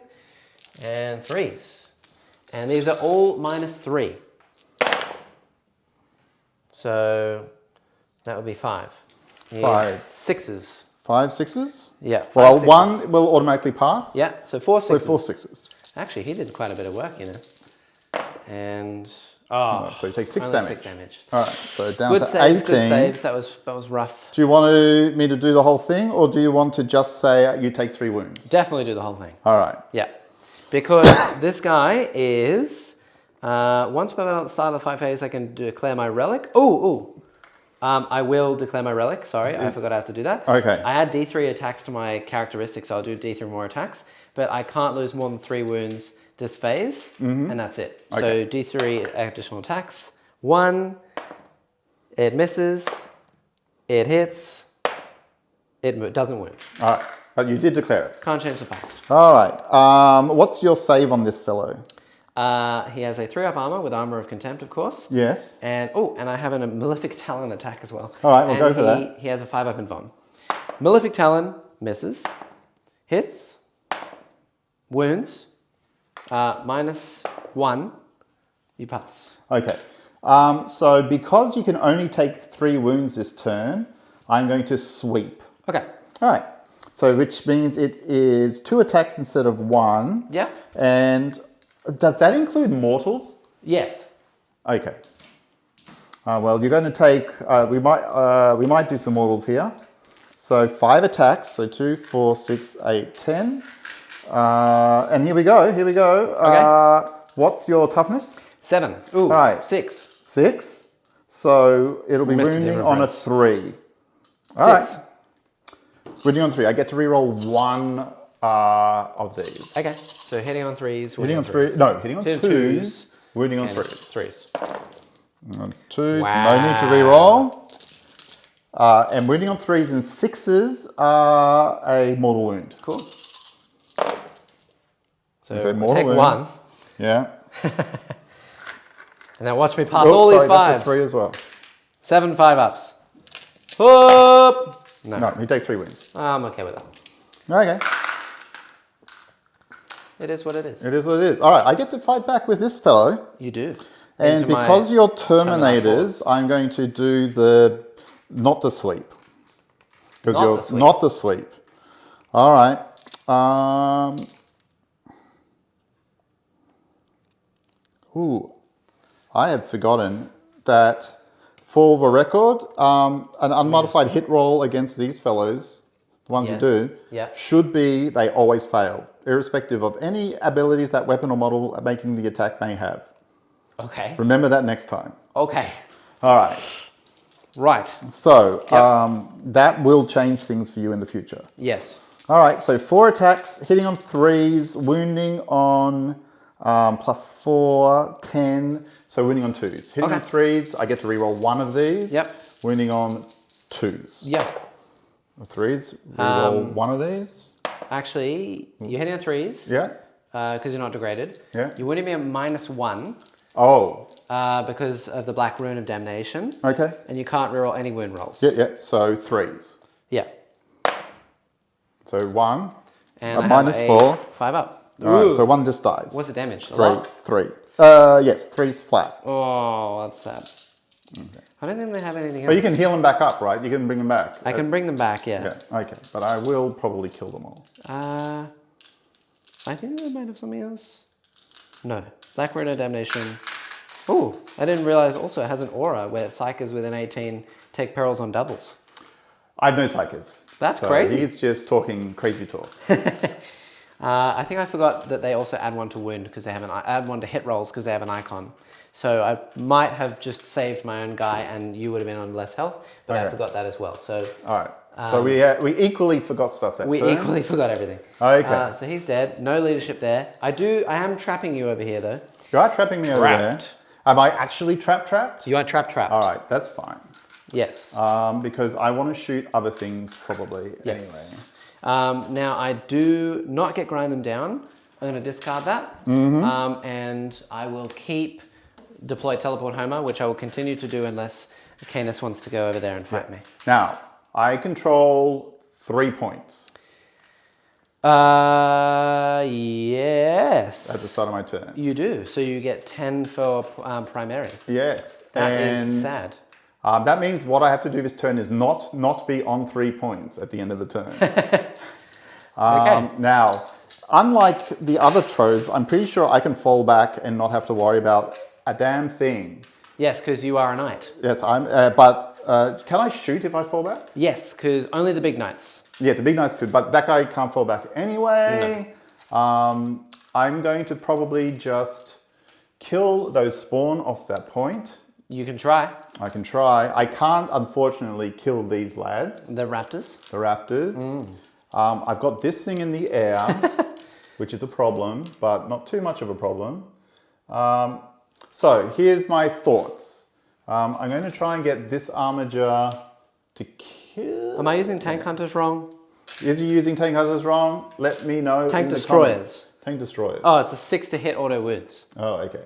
and 3s. And these are all -3. So that would be 5. 5. 6s. 5 6s? Yeah. 5 Well, 6s. 1 will automatically pass. Yeah, so 4 6s. So 4 6s. Actually, he did quite a bit of work, you know. And Oh, So you take 6 only damage. 6 damage. All right, so down Good to saves, 18. good saves. That was rough. Do you want me to do the whole thing, or do you want to just say you take 3 wounds? Definitely do the whole thing. All right. Yeah. Because this guy is, once per minute at the start of the fight phase, I can declare my relic. I will declare my relic. Sorry, I forgot I have to do that. Okay. I add D3 attacks to my characteristics, so I'll do D3 more attacks, but I can't lose more than 3 wounds this phase, and that's it. Okay. So D3 additional attacks. 1, it misses, it hits, it doesn't wound. All right, but you did declare it. Can't change the past. All right. What's your save on this fellow? He has a 3-up armor with Armor of Contempt, of course. Yes. And and I have a Malefic Talon attack as well. All right, we'll go for that. He has a 5-up Invuln. Malefic Talon misses, hits, wounds, -1, you pass. Okay. So because you can only take 3 wounds this turn, I'm going to sweep. Okay. All right. So which means it is 2 attacks instead of 1. Yeah. And does that include mortals? Yes. Okay. Well, you're going to take. We might do some mortals here. So 5 attacks. So 2, 4, 6, 8, 10. And here we go. Here we go. Okay. What's your toughness? 7. Ooh. All right. 6. 6. So it'll be Missed wounding the on a difference. 3. All right. 6. Wounding on 3. I get to reroll 1 of these. Okay. So hitting on 3s. Hitting on 3. No, hitting on 2s. 2s. Wounding on and 3s. 3s. On 2s. Wow. No need to reroll. And wounding on 3s and 6s are a mortal wound. Cool. So Okay, we'll mortal take wound. 1. Yeah. And now watch me pass all these 5s. That's a 3 as well. 7 5-ups. Whoop! No, he takes 3 wounds. I'm okay with that. Okay. It is what it is. It is what it is. All right, I get to fight back with this fellow. You do. And Into my because you're Terminators. Terminators, I'm going to do not the sweep. Because Not you're the sweep. not the sweep. All right. I had forgotten that for the record, an unmodified hit roll against these fellows, the ones you Yes. do, Yeah. should be they always fail, irrespective of any abilities that weapon or model making the attack may have. Okay. Remember that next time. Okay. All right. Right. So that will change things for you in the future. Yes. All right, so 4 attacks, hitting on 3s, wounding on +4, 10. So wounding on 2s. Hitting on 3s, I get to reroll 1 of these. Yep. Wounding on 2s. Yep. 3s, reroll 1 of these. Actually, you're hitting on 3s. Yeah. Because you're not degraded. Yeah. You're winning me at -1 Oh, because of the Black Rune of Damnation. okay. And you can't reroll any wound rolls. Yeah, yeah. So 3s. Yeah. So 1. And A I have -4. 5-up. All right, so 1 just dies. What's the damage? A 3. lot? 3. Yes, 3's flat. Oh, that's sad. Okay. I don't think they have anything else. But you can heal them back up, right? You can bring them back. I can bring them back, yeah. Yeah, okay. But I will probably kill them all. I think they might have something else. No. Black Rune of Damnation. Oh, I didn't realize also it has an aura where psychers within 18 take perils on doubles. I have no psychers. That's so crazy. He's just talking crazy talk. I think I forgot that they also add 1 to wound because they have add 1 to hit rolls because they have an icon. So I might have just saved my own guy and you would have been on less health, but I forgot that as well. So all right. So we equally forgot stuff that we turn. equally forgot everything. Okay. So he's dead. No leadership there. I am trapping you over here though. You are trapping me over there. Am I actually trapped? You are trapped. All right, that's fine. Yes. Because I want to shoot other things probably anyway. Now I do not get grind them down. I'm going to discard that. And I will keep deploy teleport Homer, which I will continue to do unless Canis wants to go over there and fight me. Now, I control 3 points. Yes. At the start of my turn. You do. So you get 10 for primary. Yes. That is sad. That means what I have to do this turn is not be on 3 points at the end of the turn. Okay. Now, unlike the other troves, I'm pretty sure I can fall back and not have to worry about a damn thing. Yes, because you are a knight. Yes, but can I shoot if I fall back? Yes, because only the big knights. Yeah, the big knights could, but that guy can't fall back anyway. No. I'm going to probably just kill those spawn off that point. You can try. I can try. I can't, unfortunately, kill these lads. The raptors. The raptors. I've got this thing in the air, which is a problem, but not too much of a problem. So here's my thoughts. I'm going to try and get this armiger to kill... Am I using tank hunters wrong? Is you using tank hunters wrong? Let me know Tank in the destroyers. comments. Tank destroyers. Oh, it's a 6 to hit auto wounds. Oh, okay.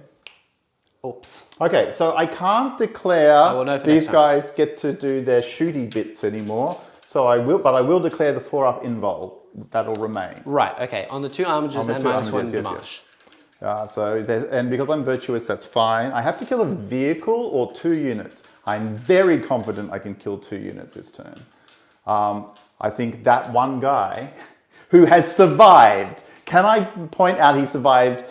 Oops. Okay, so I can't declare will know for these next time. guys get to do their shooty bits anymore. So I will declare the 4-up invul. That'll remain. Right, okay. On the 2 armigers and -1 Damage. And because I'm virtuous, that's fine. I have to kill a vehicle or 2 units. I'm very confident I can kill 2 units this turn. I think that one guy who has survived. Can I point out he survived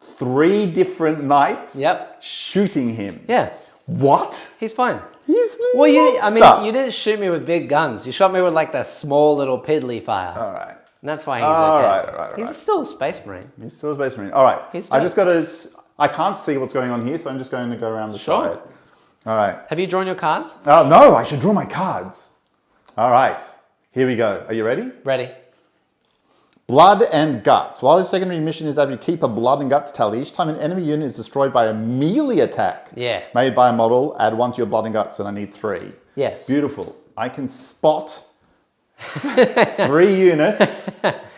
3 different knights? Yep. Shooting him. Yeah. What? He's fine. He's Well, monster. you didn't shoot me with big guns. You shot me with like that small little piddly fire. All right. And that's why he's All okay. right. He's still a space marine. He's still a space marine. All right. He's I just got to... I can't see what's going on here, so I'm just going to go around the side. All right. Have you drawn your cards? Oh, no, I should draw my cards. All right. Here we go. Are you ready? Ready. Blood and Guts. While this secondary mission is that you keep a Blood and Guts tally, each time an enemy unit is destroyed by a melee attack made by a model, add 1 to your Blood and Guts, and I need 3. Yes. Beautiful. I can spot 3 units.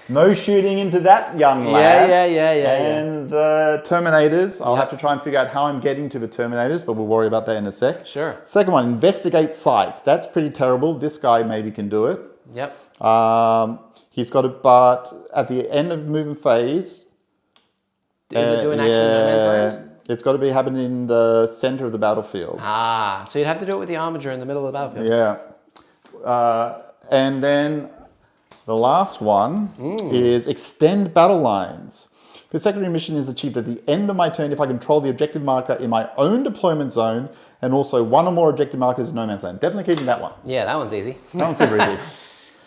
No shooting into that young lad. Yeah. And the Terminators, I'll have to try and figure out how I'm getting to the Terminators, but we'll worry about that in a sec. Sure. Second one, Investigate Site. That's pretty terrible. This guy maybe can do it. Yep. He's got it, but at the end of movement phase... Is it doing action in no man's land? It's got to be happening in the center of the battlefield. Ah, so you'd have to do it with the armiger in the middle of the battlefield. Yeah. And then the last one is Extend Battle Lines. The secondary mission is achieved at the end of my turn if I control the objective marker in my own deployment zone and also 1 or more objective markers in no man's land. Definitely keeping that one. Yeah, that one's easy. That one's super easy.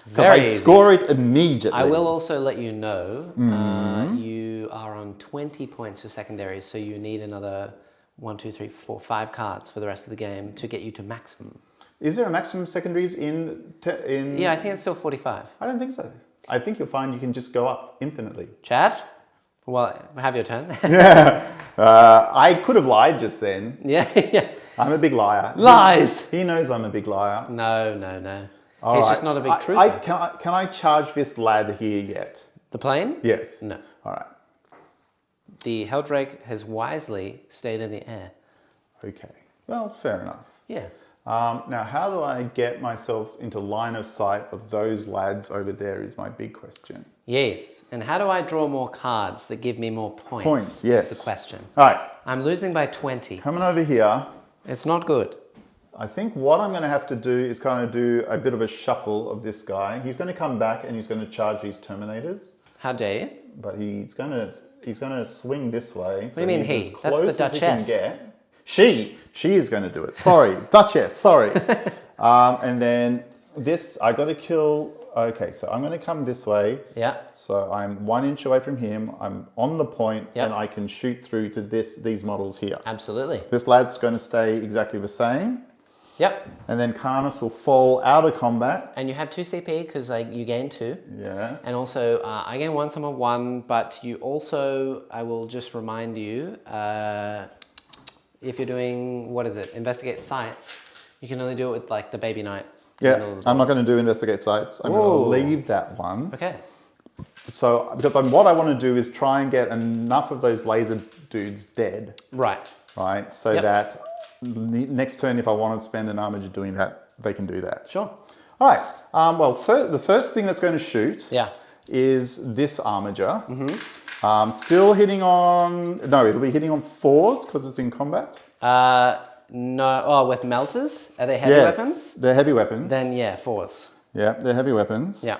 Because I score it immediately. I will also let you know you are on 20 points for secondaries, so you need another 1, 2, 3, 4, 5 cards for the rest of the game to get you to maximum. Is there a maximum secondaries in? Yeah, I think it's still 45. I don't think so. I think you'll find you can just go up infinitely. Chad? Well, have your turn. I could have lied just then. Yeah. I'm a big liar. Lies! He knows I'm a big liar. No. All He's right. just not a big truther. Can I charge this lad here yet? The plane? Yes. No. All right. The Helldrake has wisely stayed in the air. Okay. Well, fair enough. Yeah. Now, how do I get myself into line of sight of those lads over there is my big question. Yes. And how do I draw more cards that give me more points? Points, yes. Is the question. All right. I'm losing by 20. Coming over here. It's not good. I think what I'm going to have to do is kind of do a bit of a shuffle of this guy. He's going to come back and he's going to charge these Terminators. How dare you? But he's going to swing this way. What do you mean he? That's the Duchess. She is going to do it. Sorry, Duchess, sorry. And then this, I got to kill, okay, so I'm going to come this way. Yeah. So I'm 1 inch away from him. I'm on the point and I can shoot through to these models here. Absolutely. This lad's going to stay exactly the same. Yep. And then Karnas will fall out of combat. And you have 2 CP because you gain 2. Yes. And also, I gain 1, summon 1, but you also, I will just remind you, if you're doing, investigate sites, you can only do it with like the baby knight. Yeah, I'm not going to do investigate sites. I'm going to leave that one. Okay. So, because what I want to do is try and get enough of those laser dudes dead. Right. Right, so that next turn, if I want to spend an armiger doing that, they can do that. Sure. All right. Well, the first thing that's going to shoot is this armiger. Still hitting on... No, it'll be hitting on 4s because it's in combat. No. Oh, with melters? Are they heavy weapons? They're heavy weapons. Then, 4s. Yeah, they're heavy weapons. Yeah.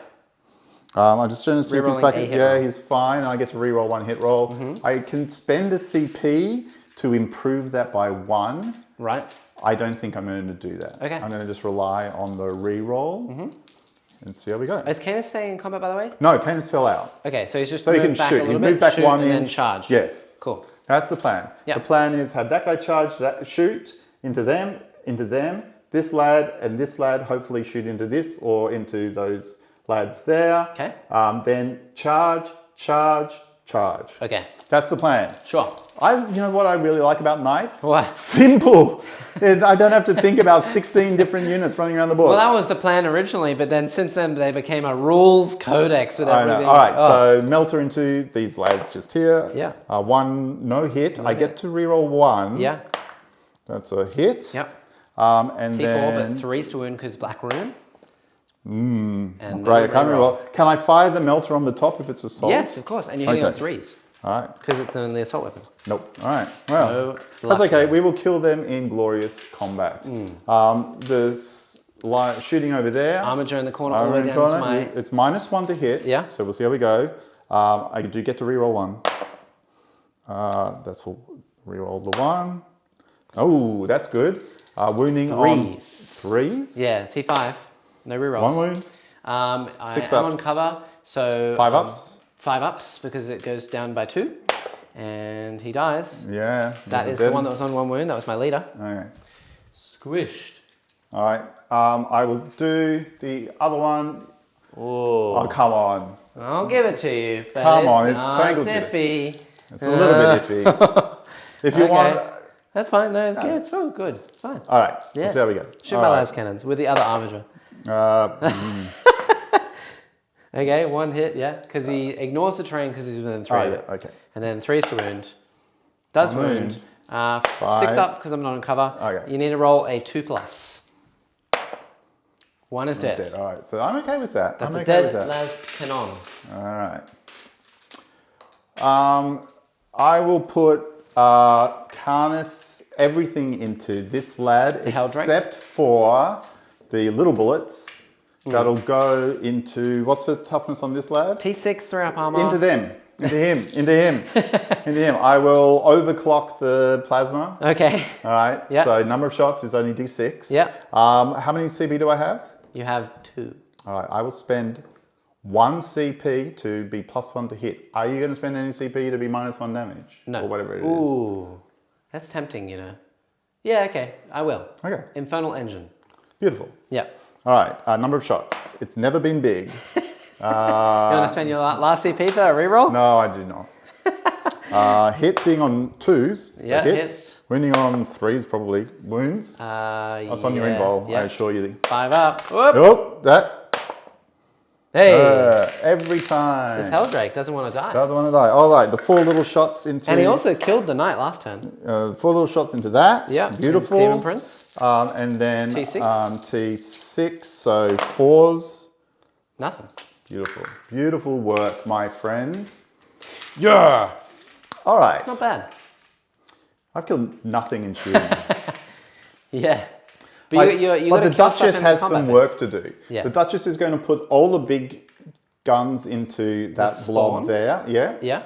I'm just trying to see if he's back. Yeah, he's fine. I get to reroll 1 hit roll. I can spend a CP to improve that by 1, Right. I don't think I'm going to do that. Okay. I'm going to just rely on the re-roll and see how we go. Is Canis staying in combat, by the way? No, Canis fell out. Okay, so he's just So he can moved back shoot. a little He's bit, moved back shoot, 1 and inch. then charge. Yes. Cool. That's the plan. Yeah. The plan is have that guy charge, that shoot into them, this lad and this lad hopefully shoot into this or into those lads there. Okay. Then charge, charge, charge. Okay. That's the plan. Sure. You know what I really like about Knights? What? Simple. I don't have to think about 16 different units running around the board. Well, that was the plan originally, but then since then they became a rules codex with I everything. know. All right, so melter into these lads just here. Yeah. 1 no hit. I get to reroll 1. Yeah. That's a hit. Yep. And T4, then but 3's to wound because Black Rune. And great. I can't reroll. Can I fire the melter on the top if it's assault? Yes, of course. And you're hitting on Okay. 3s All right. because it's in the assault weapon. Nope. All right. Well, No that's luck okay. there. We will kill them in glorious combat. Shooting over there. Armature in the corner, all Armor the way in down corner. to my... It's -1 to hit. Yeah. So we'll see how we go. I do get to reroll 1. That's all. Reroll the 1. Oh, that's good. Wounding on 3s. Yeah, T5. No rerolls. 1 wound. I 6 am on ups. cover, so... 5 ups. 5 ups because it goes down by 2. And he dies. Yeah. That is the one that was on 1 wound. That was my leader. Okay. Squished. All right. I will do the other one. Oh. Oh, come on. I'll give it to you. But Come on, it's it's triangle iffy. It's a little bit iffy. If you Okay. want... That's fine. No, yeah, it's fine. Good. It's fine. All right. Yeah. So there we go. Shoot All my right. las cannons with the other armature. Uh, Okay, 1 hit, yeah, because he ignores the terrain because he's within 3. oh, yeah. Okay. And then 3's to wound. Does One wound. 6 5. up because I'm not on cover. Okay. You need to roll a 2+. 1 is dead. Dead. All right. So I'm okay with that. That's I'm a okay with dead that. las cannon. All right. I will put Canis everything into this lad Helldrake? except for the little bullets that'll go into, what's the toughness on this lad? T6, 3 up armor. Into them. Into him. Into him. Into him. I will overclock the plasma. Okay. All right. Yeah. So number of shots is only D6. Yeah. How many CP do I have? You have 2. All right. I will spend 1 CP to be +1 to hit. Are you going to spend any CP to be -1 damage? No. Or whatever it is. Ooh. That's tempting, you know. Yeah, okay. I will. Okay. Infernal Engine. Beautiful. Yeah. All right. Number of shots. It's never been big. You want to spend your last CP for a reroll? No, I do not. Hitting on 2s. So Yeah, hits. hits. Wounding on 3s, probably. Wounds. That's on your invol, yeah. I assure you. 5 up. Whoop. Oh, that. Hey. Every time. This Helldrake doesn't want to die. Doesn't want to die. All right, the 4 little shots into... And he also killed the knight last turn. 4 little shots into that. Yeah. Beautiful. Demon Prince. And then T6. T6, so 4s. Nothing. Beautiful. Beautiful work, my friends. Yeah. All right. Not bad. I've killed nothing in shooting. Yeah. But, you but gotta the kill stuff Duchess in the has combat some phase. work to do. Yeah. The Duchess is going to put all the big guns into that spawn? blob there. Yeah. Yeah.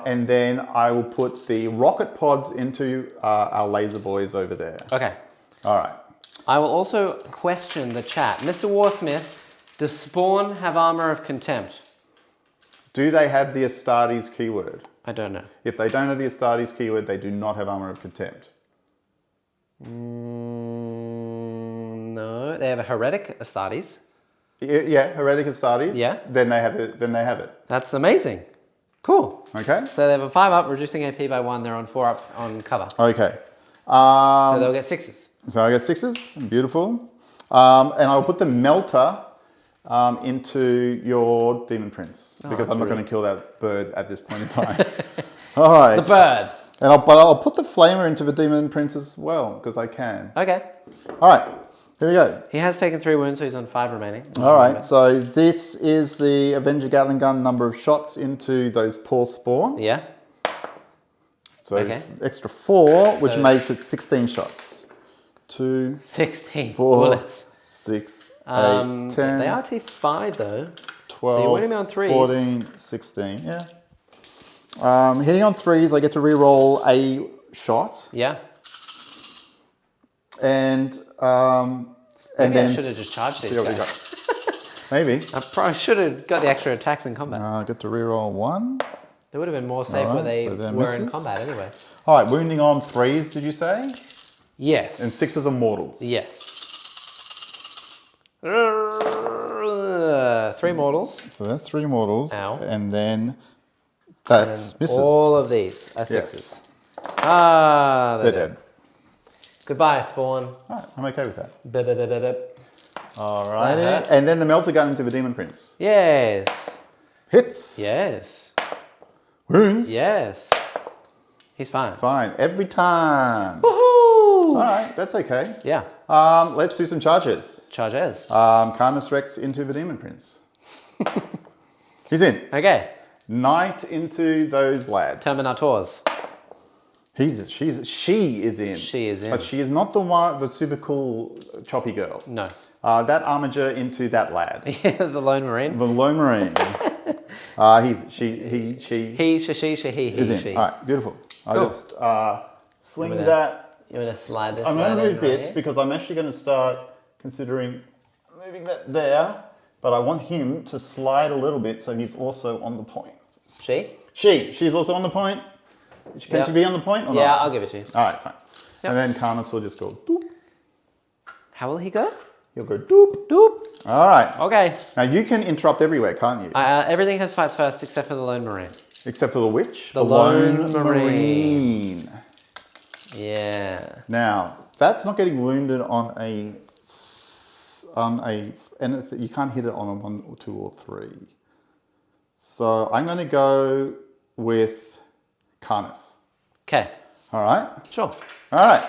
And then I will put the rocket pods into our laser boys over there. Okay. All right. I will also question the chat. Mr. Warsmith, does Spawn have Armor of Contempt? Do they have the Astartes keyword? I don't know. If they don't have the Astartes keyword, they do not have Armor of Contempt. No, they have a Heretic Astartes. Yeah, Heretic Astartes. Yeah. Then they have it. Then they have it. That's amazing. Cool. Okay. So they have a 5 up, reducing AP by 1. They're on 4 up on cover. Okay. So they'll get 6s. So I get 6s. Beautiful. And I'll put the melter into your Demon Prince because I'm not going to kill that bird at this point in time. All right. The bird. And I'll put the flamer into the Demon Prince as well because I can. Okay. All right. Here we go. He has taken 3 wounds, so he's on 5 remaining. All right. So this is the Avenger Gatling Gun number of shots into those poor spawn. Yeah. So Okay. extra 4, which So- makes it 16 shots. 2, 16 4, bullets. 6, 8, 10, They are T5 though. 12, So you're winning me on 3s. 14, 16, yeah. Hitting on 3s, I get to re-roll a shot. Yeah. And Maybe then I should have just charged these see what we guys. got. Maybe. I probably should have got the extra attacks in combat. I get to reroll 1. They would have been more safe where Alright, they so they're were in misses. combat anyway. All right, wounding on 3s, did you say? Yes. And 6s are mortals. Yes. 3 mortals. So that's 3 mortals. Ow. And then And that's then misses. all of these are 6s. Yes. Ah, They're dead. Goodbye, Spawn. All right, I'm okay with that. Bip, bip, bip, bip, bip. All right. Uh-huh. And then the melter gun into the Demon Prince. Yes. Hits. Yes. Wounds. Yes. He's fine. Fine. Every time. Woohoo! All right, that's okay. Yeah. Let's do some charges. Charges. Carnus Rex into the Demon Prince. He's in. Okay. Knight into those lads. Terminators. She is in. She is in. But she is not the super cool choppy girl. No. That armager into that lad. The Lone Marine. The Lone Marine. She He, she, is in. she. All right, beautiful. I Cool. just sling gonna- that. You want to slide this? I'm going lad to in move right this here? because I'm actually going to start considering moving that there. But I want him to slide a little bit so he's also on the point. She? She's also on the point. Can she be on the point or Yeah, not? I'll give it to you. All right, fine. Yep. And then Carnus will just go doop. How will he go? He'll go doop. Doop. All right. Okay. Now you can interrupt everywhere, can't you? Everything has fights first except for the Lone Marine. Except for the witch. The Lone Marine. Yeah. Now, that's not getting wounded on and you can't hit it on a 1 or 2 or 3. So I'm going to go with Carnus. Okay. All right. Sure. All right.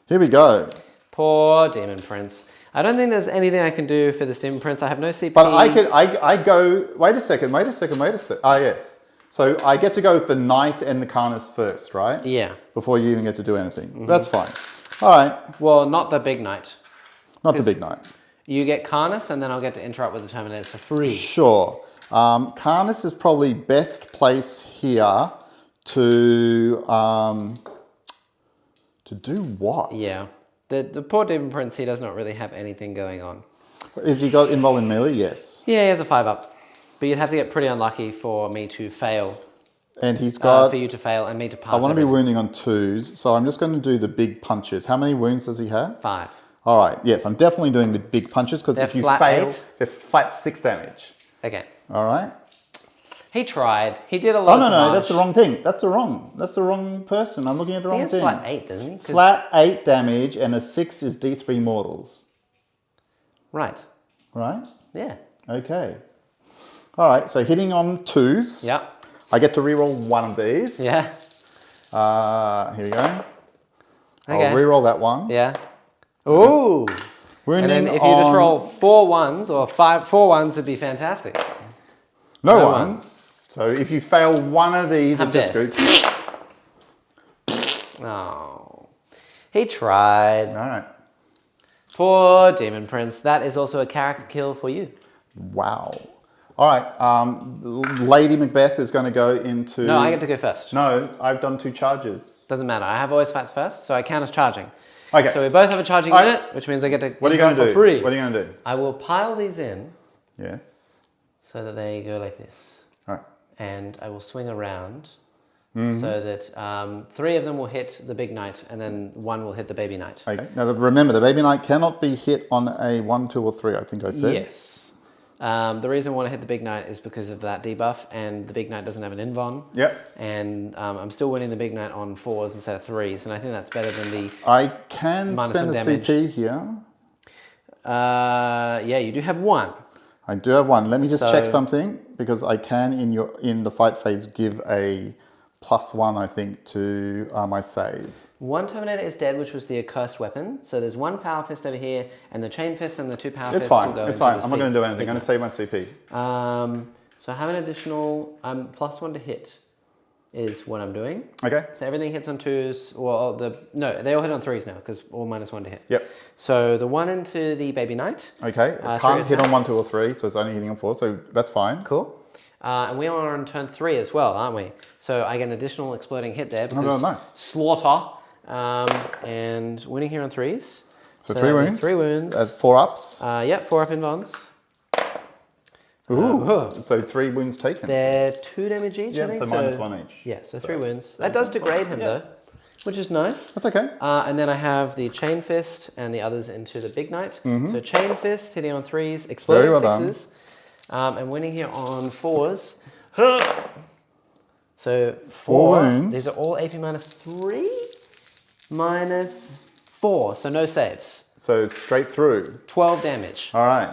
Here we go. Poor Demon Prince. I don't think there's anything I can do for this Demon Prince. I have no CP. But I go, wait a second. Ah, yes. So I get to go with the Knight and the Carnus first, right? Yeah. Before you even get to do anything. That's fine. All right. Well, not the Big Knight. Not the big Knight. You get Carnus, and then I'll get to interrupt with the Terminators for free. Sure. Carnus is probably best place here to do what? Yeah. The poor Demon Prince, he does not really have anything going on. Is he got involved in melee? Yes. Yeah, he has a 5-up. But you'd have to get pretty unlucky for me to fail. And he's got... for you to fail and me to pass. I want to be everything. wounding on 2s, so I'm just going to do the big punches. How many wounds does he have? 5. All right, yes, I'm definitely doing the big punches because They're if you flat fail, 8? there's flat 6 damage. Okay. All right. He tried. He did a lot Oh, of no, damage. that's the wrong thing. That's the wrong person. I'm looking at the He wrong has thing. flat 8, doesn't he? 'Cause- Flat 8 damage and a 6 is D3 mortals. Right. Right? Yeah. Okay. All right, so hitting on 2s. Yeah. I get to reroll 1 of these. Yeah. Here we go. Okay. I'll reroll that one. Yeah. Ooh. Wounding And then if you just on- roll 4 1s or 4 1s would be fantastic. No no ones. So if you fail one of these, I'm it just dead. goes. Oh. He tried. All right. Poor Demon Prince. That is also a character kill for you. Wow. All right. Lady Macbeth is going to go into... No, I get to go first. No, I've done 2 charges. Doesn't matter. I have always fights first, so I count as charging. Okay. So we both have a charging All right. unit, which means I get to What are you going to for do? free. What are you going to do? I will pile these in Yes. so that they go like this. All right. And I will swing around Mm-hmm. so that 3 of them will hit the Big Knight and then 1 will hit the Baby Knight. Okay. Now remember, the Baby Knight cannot be hit on a 1, 2, or 3, I think I said. Yes. The reason I want to hit the Big Knight is because of that debuff, and the Big Knight doesn't have an invuln. Yep. And I'm still winning the Big Knight on 4s instead of 3s, and I think that's better than the... I can Minus spend 1 a damage. CP here. Yeah, you do have 1. I do have 1. Let me just check So- something, because I can, in the fight phase, give a +1, I think, to my save. 1 Terminator is dead, which was the accursed weapon. So there's 1 Power Fist over here, and the Chain Fist and the 2 Power It's Fists fine. will go It's into fine. this I'm not going to do anything. big I'm going to save my CP. So I have an additional +1 to hit is what I'm doing. Okay. So everything hits on 2s, well, no, they all hit on 3s now, because all -1 to hit. Yep. So the 1 into the Baby Knight. Okay. It 3 can't hit on attacks. 1, 2, or 3, so it's only hitting on 4, so that's fine. Cool. And we are on turn 3 as well, aren't we? So I get an additional exploding hit there because nice. slaughter. And winning here on 3s. So 3 wounds. 3 wounds. 4 ups. Yep, 4 up in bonds. Ooh. So 3 wounds taken. They're 2 damage each, I Yeah, think. so -1 each. Yeah, so 3 wounds. That does degrade him though, which is nice. That's okay. And then I have the Chain Fist and the others into the Big Knight. So Chain Fist hitting on 3s, exploding Very well 6s, and winning here on 4s. So 4 wounds. These are all AP -3, -4, so no saves. So it's straight through. 12 damage. All right.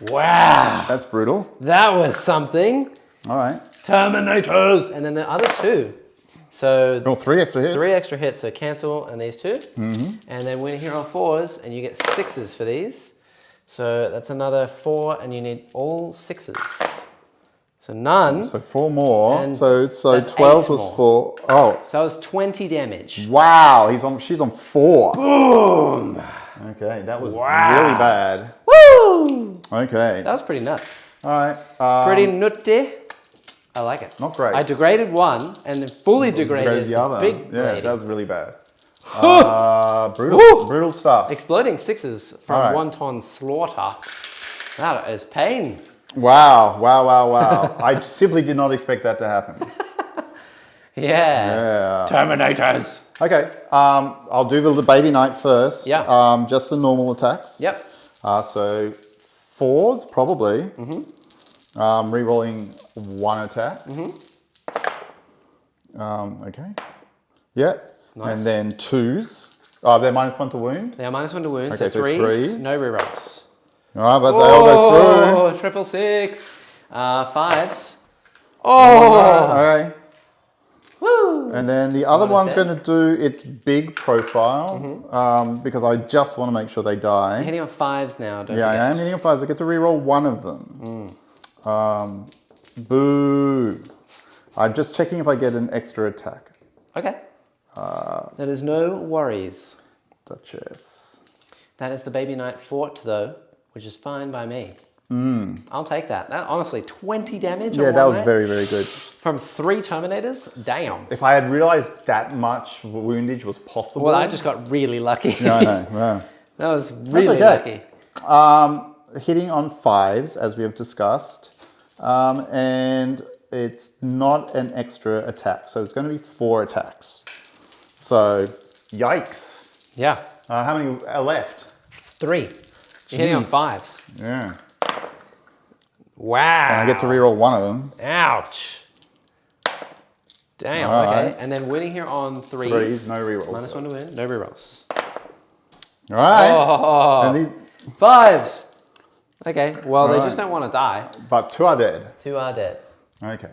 Wow. That's brutal. That was something. All right. Terminators. And then the other 2. So 3 extra hits. 3 extra hits, so cancel and these 2. And then winning here on 4s, and you get 6s for these. So that's another 4, and you need all 6s. So none. So 4 more. And So that's 12 8 was more. 4. Oh. So that was 20 damage. Wow. She's on 4. Boom. Okay, that was Wow. really bad. Woo! Okay. That was pretty nuts. All right. Pretty nutty. I like it. Not great. I degraded 1 and then fully degraded the other. big Yeah, lady. that was really bad. Brutal stuff. Exploding 6s from All right. 1-ton slaughter. That is pain. Wow. I simply did not expect that to happen. Yeah. Terminators. Okay, I'll do the baby knight first. Yeah. Just the normal attacks. Yep. So 4s probably. Rerolling 1 attack. Okay. Yep. Nice. And then 2s. Oh, they're -1 to wound. They are -1 to wound, Okay, so so 3s, threes. no rerolls. All right, but they all go through. Oh, 666. 5s. Oh! Okay. Woo! And then the other Minus one's 10. going to do its big profile because I just want to make sure they die. You're hitting on 5s now, don't Yeah, forget. I am hitting on 5s. I get to reroll 1 of them. Boo. I'm just checking if I get an extra attack. Okay. That is no worries. Duchess. That is the baby knight fort, though, which is fine by me. I'll take that. That honestly, 20 damage. Yeah, on that one was knight very, very good. from 3 Terminators. Damn. If I had realized that much woundage was possible. Well, I just got really lucky. No, I know. Wow. That was really okay. lucky. Hitting on 5s, as we have discussed. And it's not an extra attack. So it's going to be 4 attacks. So, yikes. Yeah. How many are left? 3. You're hitting on Jeez. 5s. Yeah. Wow. And I get to reroll 1 of them. Ouch. Damn, All okay. right. And then winning here on 3s. 3s, no rerolls. -1 to win, no rerolls. All right. Oh, And these, 5s. Okay, well, they All just right. don't want to die. but 2 are dead. 2 are dead. Okay.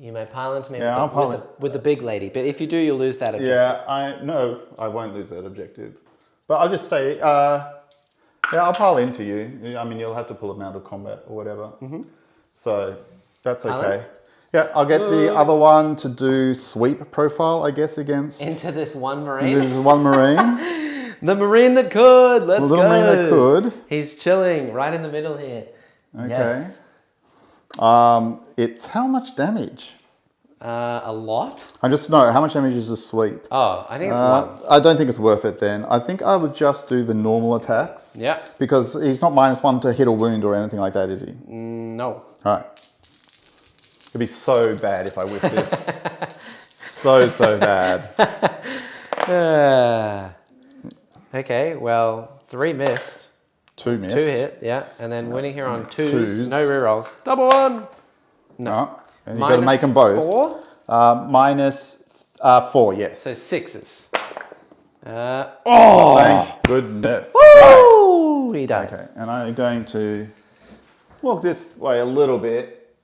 You may pile into me Yeah, I'll pile with the big lady, but if you do, you'll lose that objective. Yeah, I won't lose that objective. But I'll just say, I'll pile into you. I mean, you'll have to pull them out of combat or whatever. So that's okay. Pile in? Yeah, I'll get the other one to do sweep profile, I guess, against. Into this one Marine. This is one Marine. The Marine that could. Let's The little go. Marine that could. He's chilling right in the middle here. Okay. Yes. It's how much damage? A lot? I just know how much damage is a sweep. Oh, I think it's 1. I don't think it's worth it then. I think I would just do the normal attacks. Yeah. Because he's not -1 to hit or wound or anything like that, is he? No. All right. It'd be so bad if I whiffed this. so bad. Okay, well, 3 missed. 2 missed. 2 hit, yeah. And then winning here on 2s. Twos. No rerolls. Double 1. No. And you've got to make them both. -4. -4, yes. So 6s. Oh! Thank goodness. Woo! He died. Okay, and I'm going to walk this way a little bit,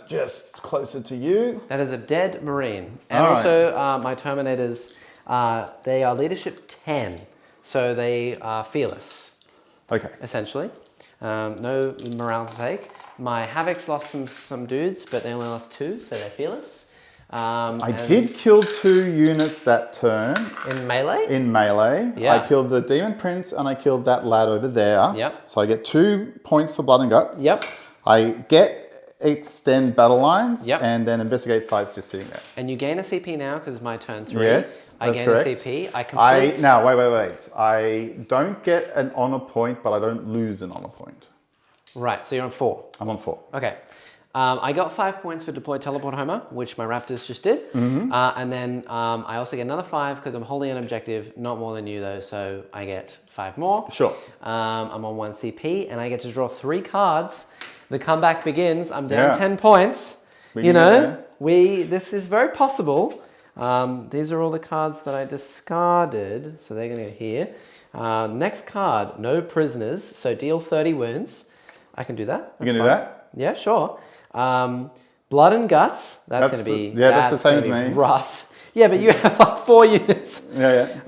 just closer to you. That is a dead Marine. And All right. also my Terminators, they are leadership 10. So they are fearless, Okay. essentially. No morale to take. My Havoc's lost some dudes, but they only lost 2, so they're fearless. I did kill 2 units that turn In melee? in melee. Yeah. I killed the Demon Prince and I killed that lad over there. Yep. So I get 2 points for blood and guts. Yep. I get extend battle lines, Yep. and then investigate sites just sitting there. And you gain a CP now because it's my turn 3. Yes, I that's gain correct. a CP. I complete. Now, wait. I don't get an honor point, but I don't lose an honor point. Right, so you're on 4. I'm on 4. Okay. I got 5 points for deploy teleport Homer, which my Raptors just did. And then I also get another 5 because I'm holding an objective, not more than you though, so I get 5 more. Sure. I'm on 1 CP and I get to draw 3 cards. The comeback begins. I'm down 10 points. This is very possible. These are all the cards that I discarded, so they're going to go here. Next card, no prisoners, so deal 30 wounds. I can do that. You can do that? Yeah, sure. Blood and guts. That's going to be that's the same as me. Rough. Yeah, but you have like 4 units. Yeah.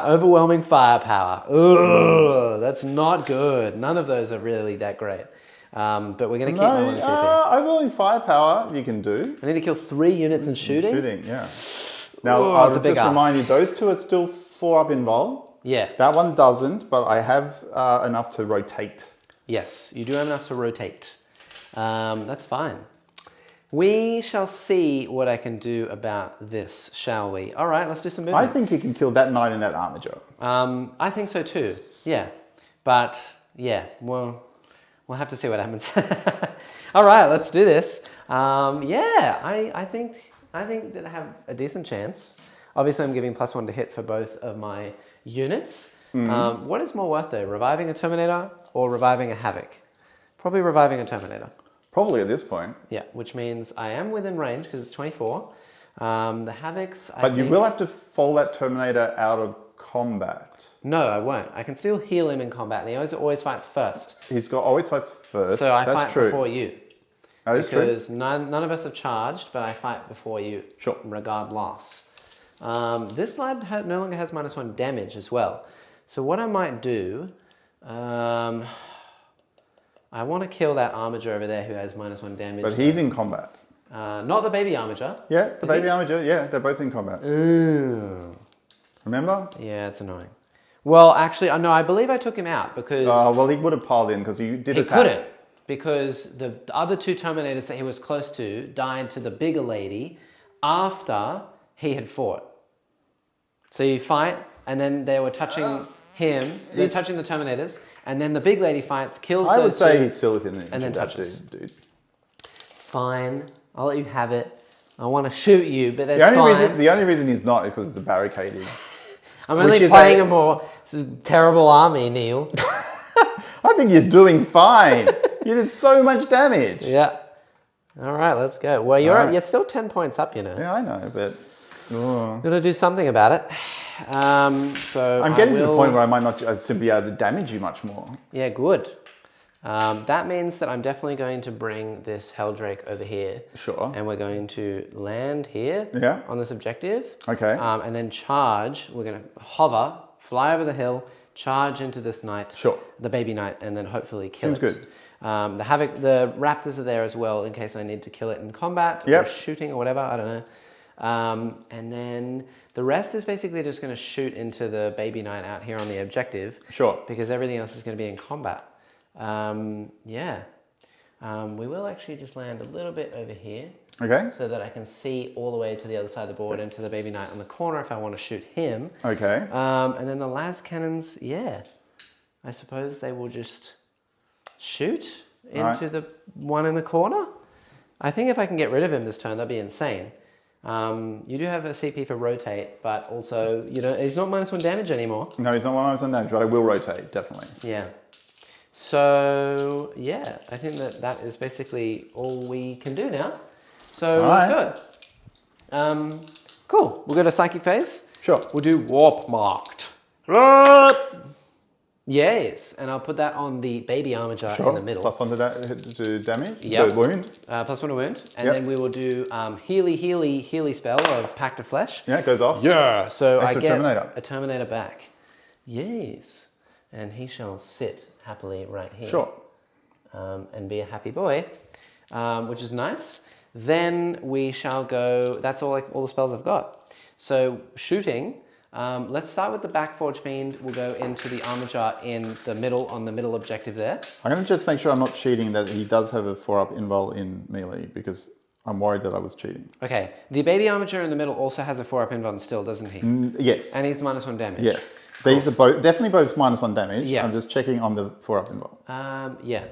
Overwhelming firepower. Ugh, that's not good. None of those are really that great. But we're going to keep my 1 CP. Overwhelming firepower you can do. I need to kill 3 units in shooting. Shooting, yeah. Now, I'll just remind you, those 2 are still 4 up involved. Yeah. That one doesn't, but I have enough to rotate. Yes, you do have enough to rotate. That's fine. We shall see what I can do about this, shall we? All right, let's do some movement. I think you can kill that knight in that armature. I think so too, yeah. But, yeah, well, we'll have to see what happens. All right, let's do this. I think that I have a decent chance. Obviously, I'm giving +1 to hit for both of my units. What is more worth though, reviving a Terminator or reviving a Havoc? Probably reviving a Terminator. Probably at this point. Yeah, which means I am within range because it's 24. The Havocs, But you will have to fold that Terminator out of combat. No, I won't. I can still heal him in combat, and he always fights first. Always fights first. So I That's fight true. before you. That is true. Because none of us are charged, but I fight before you. Sure. Regardless. This lad no longer has -1 damage as well. So what I might do, I want to kill that Armiger over there who has -1 damage. But he's in combat. Not the baby Armiger. Yeah, the baby Armiger, yeah, they're both in combat. Ooh. Remember? Yeah, it's annoying. Well, actually, no, I believe I took him out because... well, he would have piled in because he did attack. He couldn't, because the other 2 Terminators that he was close to died to the bigger lady after he had fought. So you fight, and then they were touching him, they're touching the Terminators, and then the big lady fights, kills those 2. I would say he's still within the range and then of that touches. dude. Fine, I'll let you have it. I want to shoot you, but that's The only reason he's not is because the barricade is... I'm only playing a more terrible army, Neil. I think you're doing fine. You did so much damage. Yeah. All right, let's go. Well, you're still 10 points up, you know. Yeah, I know, but... Gotta do something about it. So I'm getting to the point where I might not simply be able to damage you much more. Yeah, good. That means that I'm definitely going to bring this Helldrake over here. Sure. And we're going to land here on this objective. Okay. And then charge. We're going to hover, fly over the hill, charge into this knight. Sure. The baby knight, and then hopefully kill it. Seems good. The Havoc, the Raptors are there as well in case I need to kill it in combat or shooting or whatever. I don't know. And then the rest is basically just going to shoot into the baby knight out here on the objective. Sure. Because everything else is going to be in combat. We will actually just land a little bit over here. Okay. So that I can see all the way to the other side of the board and to the baby knight on the corner if I want to shoot him. Okay. And then the las cannons, I suppose they will just shoot into the one in the corner. I think if I can get rid of him this turn, that'd be insane. You do have a CP for rotate, but also, he's not -1 damage anymore. No, he's not -1 damage, but I will rotate, definitely. Yeah. So, I think that is basically all we can do now. So, let's do it. Cool. We'll go to Psychic Phase. Sure. We'll do Warp Marked. Yes, and I'll put that on the baby Armiger in the middle. +1 to damage? Yep. To wound? +1 to wound. And then we will do Healy spell of Pact of Flesh. Yeah, it goes off. Yeah, so Extra I get Terminator. a Terminator back. Yes. And he shall sit happily right here. Sure. And be a happy boy, which is nice. Then we shall go, that's all the spells I've got. So shooting, Let's start with the back Forge Fiend. We'll go into the armor jar in the middle, on the middle objective there. I'm going to just make sure I'm not cheating, that he does have a 4-up invul in melee, because I'm worried that I was cheating. Okay, the baby armature in the middle also has a 4-up invul still, doesn't he? Yes. And he's -1 damage. Yes. These are both, definitely both -1 damage. Yeah. I'm just checking on the 4-up invul. Yeah.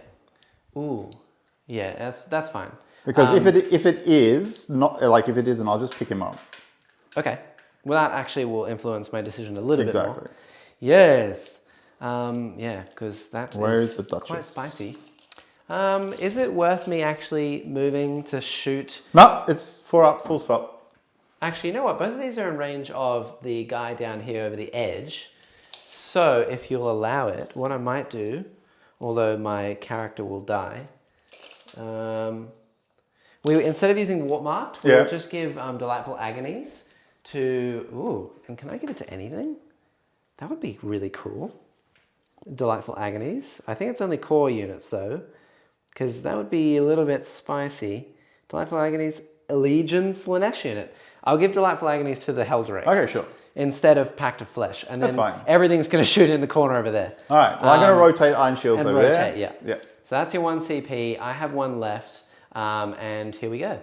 Ooh. Yeah, that's fine. Because if it is not, like if it isn't, I'll just pick him up. Okay. Well, that actually will influence my decision a little bit more. Exactly. Yes. Yeah, because that Where is is the Duchess? quite spicy. Is it worth me actually moving to shoot? No, it's 4-up, full stop. Actually, you know what? Both of these are in range of the guy down here over the edge. So if you'll allow it, what I might do, although my character will die, instead of using Warpmarked, we'll just give Delightful Agonies to... Ooh, and can I give it to anything? That would be really cool. Delightful Agonies. I think it's only core units though, because that would be a little bit spicy. Delightful Agonies, Allegiance, Lanesh unit. I'll give Delightful Agonies to the Helldrake. Okay, sure. Instead of Pact of Flesh. And That's then fine. everything's going to shoot in the corner over there. All right, well, I'm going to rotate Iron Shields over there. Yeah. So that's your 1 CP. I have 1 left. And here we go.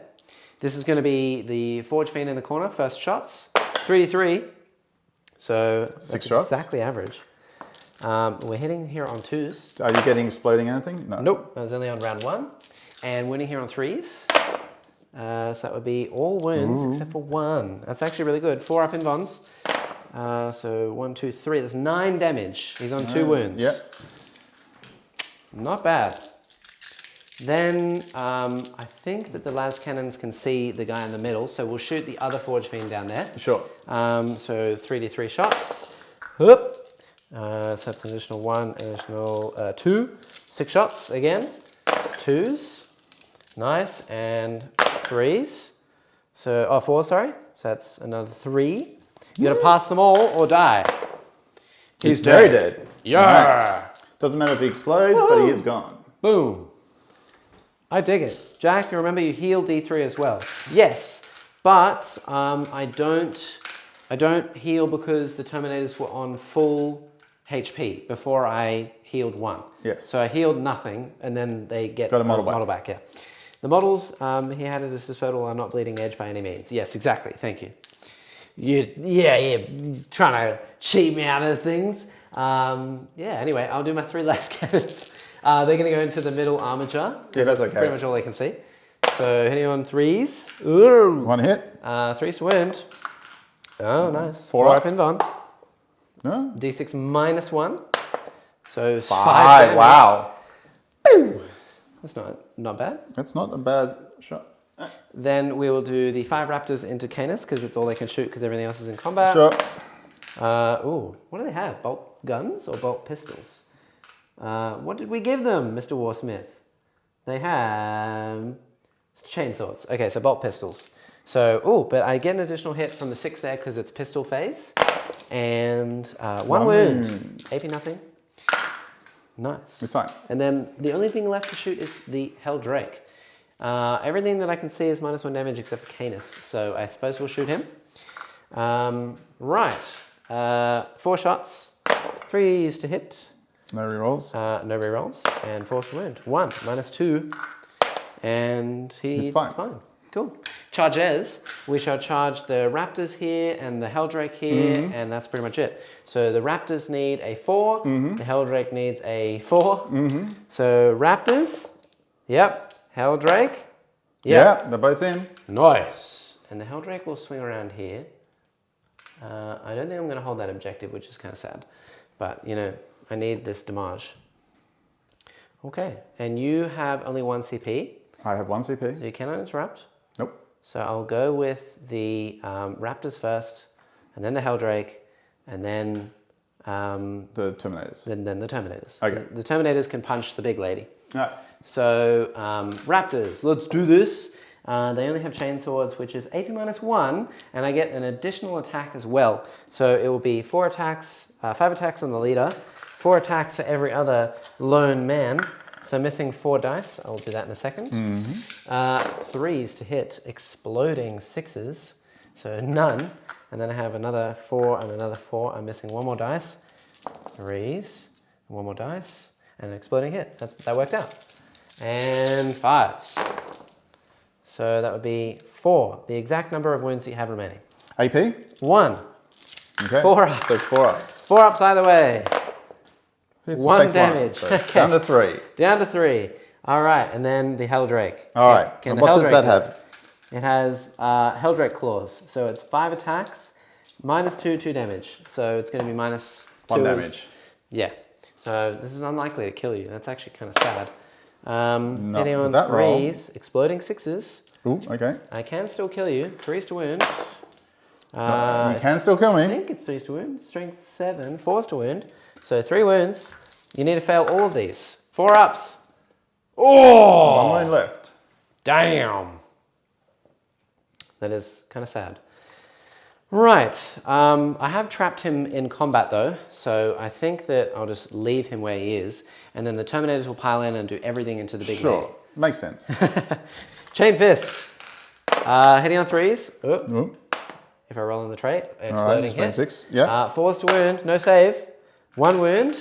This is going to be the Forge Fiend in the corner, first shots. 3d3. So 6 shots. Exactly average. We're hitting here on 2s. Are you getting exploding anything? No. Nope, I was only on round 1. And winning here on 3s. So that would be all wounds except for 1. That's actually really good. 4-up invons. So 1, 2, 3. That's 9 damage. He's on 2 wounds. Yep. Not bad. Then I think that the las cannons can see the guy in the middle, so we'll shoot the other Forge Fiend down there. Sure. So 3d3 shots. Whoop. So that's an additional 1, additional 2. 6 shots again. 2s. Nice. And 3s. So, 4, sorry. So that's another 3. You gotta pass them all or die. He's very dead. Yeah. Right. Doesn't matter if he explodes, but he is gone. Boom. I dig it. Jack, you remember you healed D3 as well. Yes, but I don't heal because the Terminators were on full HP before I healed 1. Yes. So I healed nothing, and then they get got a model back. Yeah. The models he had at his disposal are not bleeding edge by any means. Yes, exactly. Thank you. Yeah, trying to cheat me out of things. Anyway, I'll do my 3 last cannons. They're going to go into the middle armature. Yeah, that's okay. Pretty much all they can see. So hitting on 3s. Ooh. 1 hit. 3s to wound. Oh, nice. 4-up invon. No. D6 -1. So 5 damage. Wow. Boom. That's not bad. That's not a bad shot. Then we will do the 5 raptors into Canis because it's all they can shoot because everything else is in combat. Sure. What do they have? Bolt guns or bolt pistols? What did we give them, Mr. Warsmith? They have chainswords. Okay, so bolt pistols. So, but I get an additional hit from the 6 there because it's pistol phase. And 1 wound. AP nothing. Nice. It's fine. And then the only thing left to shoot is the Helldrake. Everything that I can see is -1 damage except for Canis. So I suppose we'll shoot him. Right. 4 shots. 3s to hit. No rerolls. No rerolls. And 4s to wound. 1, -2. And he's fine. Cool. Charges. We shall charge the Raptors here and the Helldrake here, and that's pretty much it. So the Raptors need a 4, the Helldrake needs a 4. So Raptors, yep. Helldrake, yep. Yeah, they're both in. Nice. And the Helldrake will swing around here. I don't think I'm going to hold that objective, which is kind of sad. But, I need this damage. Okay, and you have only 1 CP. I have 1 CP. So you cannot interrupt. Nope. So I'll go with the Raptors first, and then the Helldrake, and then... the Terminators. Then the Terminators. Okay. The Terminators can punch the big lady. Right. So Raptors, let's do this. They only have chainswords, which is AP -1, and I get an additional attack as well. So it will be 4 attacks, 5 attacks on the leader, 4 attacks for every other lone man. So missing 4 dice, I'll do that in a second. 3s to hit, exploding 6s, so none. And then I have another 4 and another 4. I'm missing one more dice. 3s, and one more dice, and an exploding hit. That worked out. And 5s. So that would be 4, the exact number of wounds that you have remaining. AP? 1. Okay. 4 ups. So 4 ups. 4 ups either way. It 1 takes damage. So down to 3. Down to 3. All right, and then the Helldrake. All right. And what does that have? It has Helldrake claws. So it's 5 attacks, -2, 2 damage. So it's going to be -2. 1 damage. Yeah. So this is unlikely to kill you. That's actually kind of sad. Not Hitting on that 3s, exploding 6s. Ooh, okay. I can still kill you. 3s to wound. You can still kill I me. think it's 3s to wound. Strength 7, 4s to wound. So 3 wounds. You need to fail all of these. 4 ups. Oh! 1 wound left. Damn. That is kind of sad. Right. I have trapped him in combat though, so I think that I'll just leave him where he is, and then the Terminators will pile in and do everything into the big Sure. league. Makes sense. Chain Fist. Hitting on 3s. Oop. Ooh. If I roll in the trait, All right, exploding hit. 6. Yeah. 4s to wound, no save. 1 wound.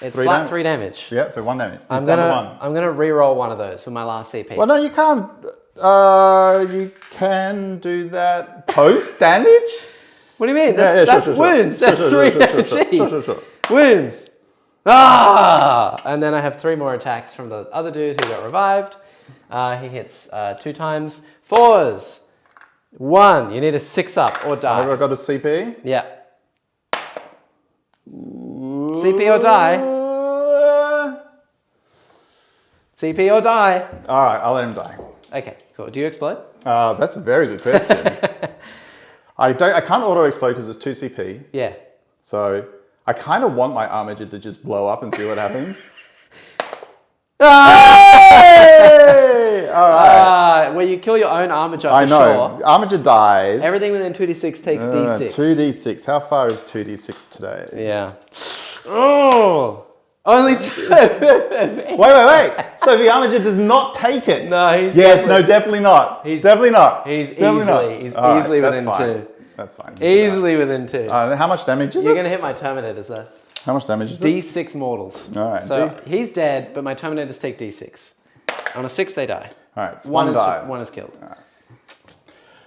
It's 3 flat damage. 3 damage. Yeah, so 1 damage. I'm It's down to 1. gonna re-roll one of those for my last CP. Well, no, you can't. You can do that post damage? What do you mean? Yeah, That's sure. wounds. That's Sure, 3 sure, damage. sure. Wounds. Ah! And then I have 3 more attacks from the other dude who got revived. He hits 2 times. 4s. 1. You need a 6 up or die. Have I got a CP? Yeah. CP or die. CP or die. All right, I'll let him die. Okay, cool. Do you explode? That's a very good question. I can't auto explode because it's 2 CP. Yeah. So I kind of want my Armiger to just blow up and see what happens. Hey! All right. Well, you kill your own Armiger for I know. sure. Armiger dies. Everything within 2d6 takes d6. 2d6. How far is 2d6 today? Yeah. Oh! Only 2! Wait. So the Armiger does not take it? No, he's definitely not. Definitely not. He's Definitely not. easily All right, within that's 2. That's fine. Easily within 2. How much damage is You're it? going to hit my Terminators though. How much damage is it? D6 mortals. All right. So he's dead, but my Terminators take D6. On a 6, they die. All right. One dies. One is killed. All right.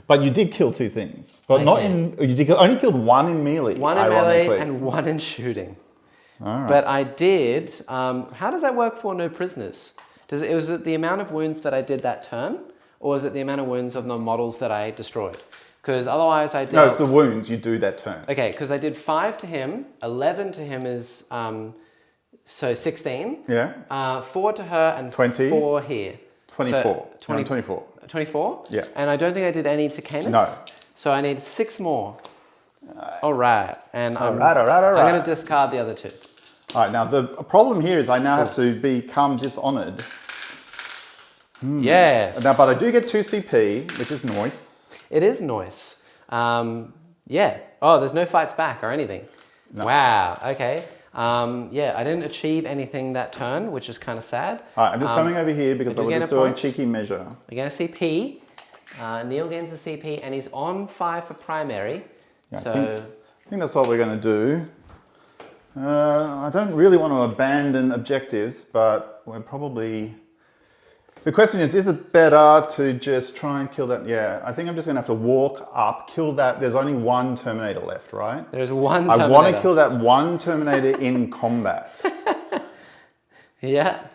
But you did kill 2 things. But only killed 1 in melee. 1 in melee and 1 in shooting. All right. But I did. How does that work for no prisoners? Was it the amount of wounds that I did that turn, or was it the amount of wounds of the models that I destroyed? Because otherwise I did. No, it's the wounds you do that turn. Okay, because I did 5 to him, 11 to him is so 16. Yeah. 4 to her and 20. 4 here. 24. So 24. 24? Yeah. And I don't think I did any to Canis? No. So I need 6 more. All right. And I'm All right. going to discard the other 2. All right. Now the problem here is I now have to become dishonored. Yes. Now, but I do get 2 CP, which is nice. It is nice. Yeah. Oh, there's no fights back or anything. No. Wow. Okay. Yeah, I didn't achieve anything that turn, which is kind of sad. All right, I'm just coming over here because I you will gain just a do a point? cheeky measure. We're going to CP. Neil gains a CP, and he's on 5 for primary. Yeah, So I think that's what we're going to do. I don't really want to abandon objectives, but we're probably... The question is it better to just try and kill that? Yeah, I think I'm just going to have to walk up, kill that. There's only 1 Terminator left, right? there's 1 Terminator. I want to kill that 1 Terminator in combat. Yeah.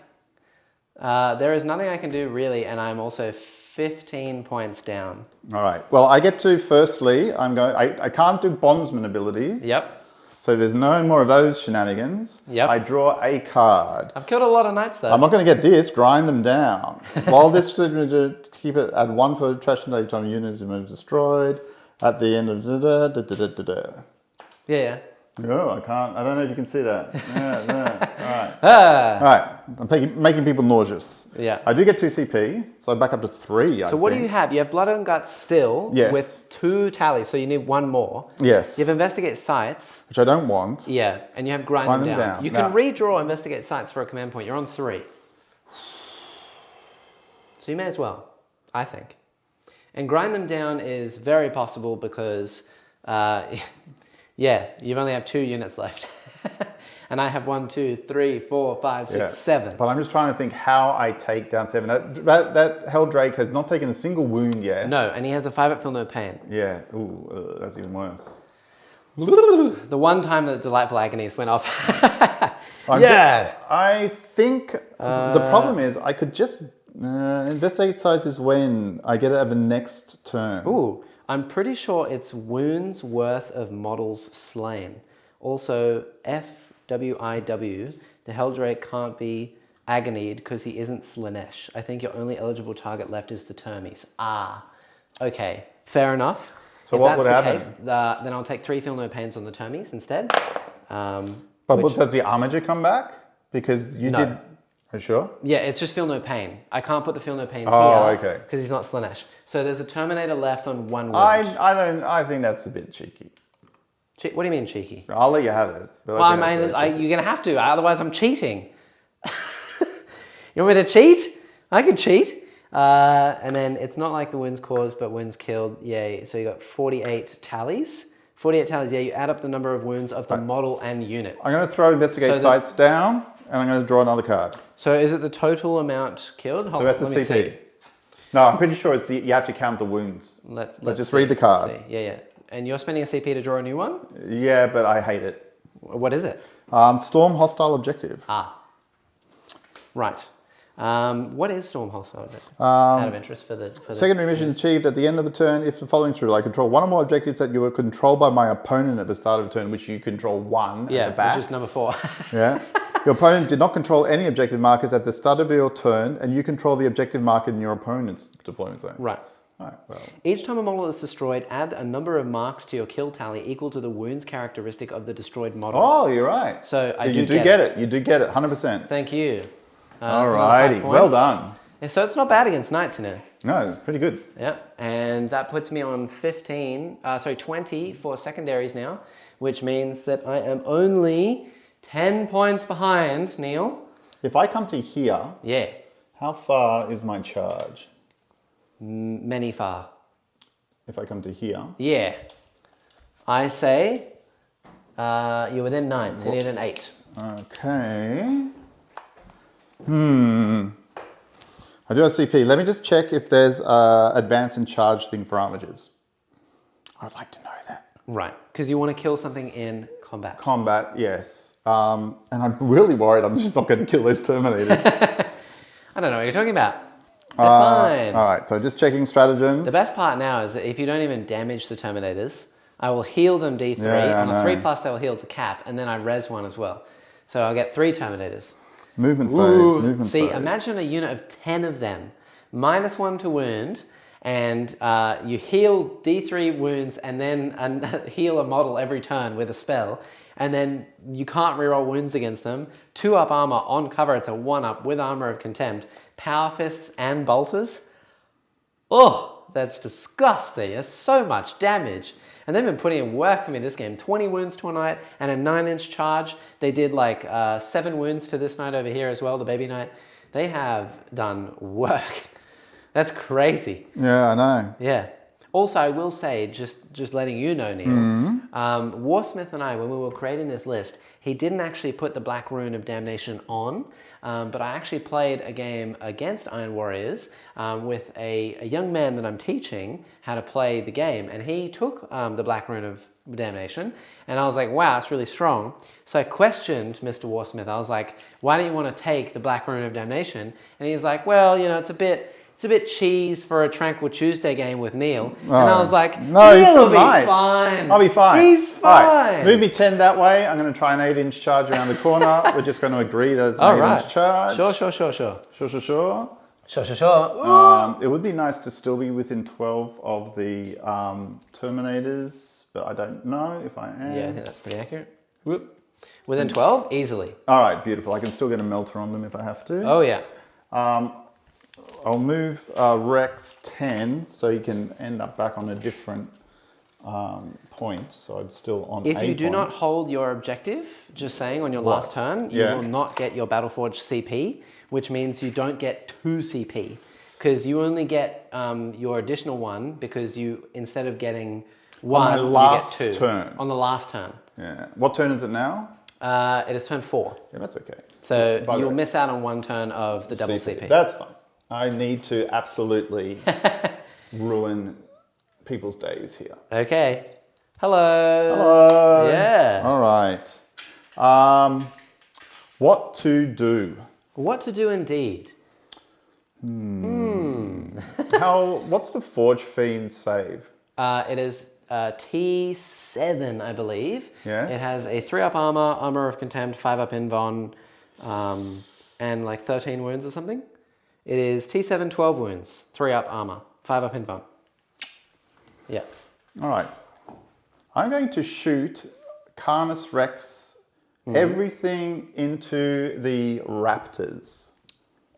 There is nothing I can do really, and I'm also 15 points down. All right. Well, I get to firstly, I can't do bondsman abilities. Yep. So there's no more of those shenanigans. Yep. I draw a card. I've killed a lot of knights though. I'm not going to get this, grind them down. While this, keep it at 1 for trash and time units destroyed. At the end of Yeah. No, I can't. I don't know if you can see that. Yeah, all right. Ah. All right. I'm making people nauseous. Yeah. I do get 2 CP, so I'm back up to 3, So what do you have? You have Blood and Guts still Yes. with 2 tallies, so you need 1 more. Yes. You have Investigate Sites. Which I don't want. Yeah, and you have Grind them down. You can redraw Investigate Sites for a command point. You're on 3. So you may as well, I think. And Grind them down is very possible because Yeah, you've only have 2 units left. And I have 1, 2, 3, 4, 5, 6, 7. But I'm just trying to think how I take down 7. That Helldrake has not taken a single wound yet. No, and he has a 5 at feel no pain. Yeah, ooh, that's even worse. The one time that Delightful Agonies went off. I think the problem is I could just investigate size is when I get it at the next turn. Ooh, I'm pretty sure it's wounds worth of models slain. Also, FWIW, the Helldrake can't be agonied because he isn't Slanesh. I think your only eligible target left is the Termies. Ah, okay, fair enough. So if what that's would the happen? Case, then I'll take 3 feel no pains on the Termies instead. But does the Armiger come back? Because you did... Are you sure? Yeah, it's just feel no pain. I can't put the feel no pain here. Okay. Because he's not Slanesh. So there's a Terminator left on 1 wound. I think that's a bit cheeky. What do you mean cheeky? I'll let you have it. Well, I mean, you're going to have to, otherwise I'm cheating. You want me to cheat? I can cheat. And then it's not like the wounds caused, but wounds killed. Yay. So you got 48 tallies. 48 tallies, yeah, you add up the number of wounds of the model and unit. I'm going to throw Investigate Sights down, and I'm going to draw another card. So is it the total amount killed? So that's the CP. See. No, I'm pretty sure it's you have to count the wounds. Let's just read the card. See. Yeah. And you're spending a CP to draw a new one? Yeah, but I hate it. What is it? Storm Hostile Objective. Right. What is Storm Hostile Objective? Out of interest for the secondary mission achieved at the end of a turn if the following true. I control 1 or more objectives that you were controlled by my opponent at the start of a turn, which you control 1 at the back. Which is number 4. Yeah. Your opponent did not control any objective markers at the start of your turn, and you control the objective marker in your opponent's deployment zone. Right. Right, well. Each time a model is destroyed, add a number of marks to your kill tally equal to the wounds characteristic of the destroyed model. Oh, you're right. So you do get it. You do get it, 100%. Thank you. Alrighty, well done. Yeah, so it's not bad against knights, you know. No, pretty good. Yeah, and that puts me on 20 for secondaries now, which means that I am only 10 points behind, Neil. If I come to here, how far is my charge? Many far. If I come to here? Yeah. I say you're within 9, so you need an 8. Okay. I do have CP. Let me just check if there's advance and charge thing for armigers. I'd like to know that. Right, because you want to kill something in combat. Combat, yes. And I'm really worried I'm just not going to kill those Terminators. I don't know what you're talking about. They're fine. All right, so just checking stratagems. The best part now is that if you don't even damage the Terminators, I will heal them D3. Yeah, on a 3+, they will heal to cap, and then I res 1 as well. So I'll get 3 Terminators. Movement phase, See, imagine a unit of 10 of them, -1 to wound, and you heal D3 wounds and then heal a model every turn with a spell, and then you can't reroll wounds against them. 2-up armor on cover, it's a 1-up with Armor of Contempt. Power Fists and Bolters. Oh, that's disgusting. That's so much damage. And they've been putting in work for me this game. 20 wounds to a knight and a 9-inch charge. They did like 7 wounds to this knight over here as well, the baby knight. They have done work. That's crazy. Yeah, I know. Yeah. Also, I will say, just letting you know, Neil, Warsmith and I, when we were creating this list, he didn't actually put the Black Rune of Damnation on, but I actually played a game against Iron Warriors with a young man that I'm teaching how to play the game, and he took the Black Rune of Damnation, and I was like, wow, it's really strong. So I questioned Mr. Warsmith. I was like, why don't you want to take the Black Rune of Damnation? And he's like, well, you know, it's a bit cheese for a Tranquil Tuesday game with Neil. And I was like, no, Neil will be fine. I'll be fine. He's fine. All right, move me 10 that way. I'm going to try an 8-inch charge around the corner. We're just going to agree that it's an 8-inch charge. Sure. It would be nice to still be within 12 of the Terminators, but I don't know if I am. Yeah, I think that's pretty accurate. Whoop. Within 12? Easily. All right, beautiful. I can still get a melter on them if I have to. Oh, yeah. I'll move Rex 10 so you can end up back on a different point. So I'm still on If you do not hold your objective, just saying, on your last turn, you will not get your Battleforge CP, which means you don't get 2 CP. Because you only get your additional 1 because you, instead of getting one, my you last get 2. turn. On the last turn. Yeah. What turn is it now? It is turn 4. Yeah, that's okay. So Bugger you'll it. miss out on 1 turn of the double CP. That's fine. I need to absolutely ruin people's days here. Okay. Hello. Hello. Yeah. All right. What to do? What to do indeed. What's the Forge Fiend save? It is T7, I believe. Yes. It has a 3-up armor, armor of contempt, 5-up invuln, and like 13 wounds or something. It is T7, 12 wounds, 3-up armor, 5-up invuln. Yeah. All right. I'm going to shoot Carnus Rex everything into the raptors.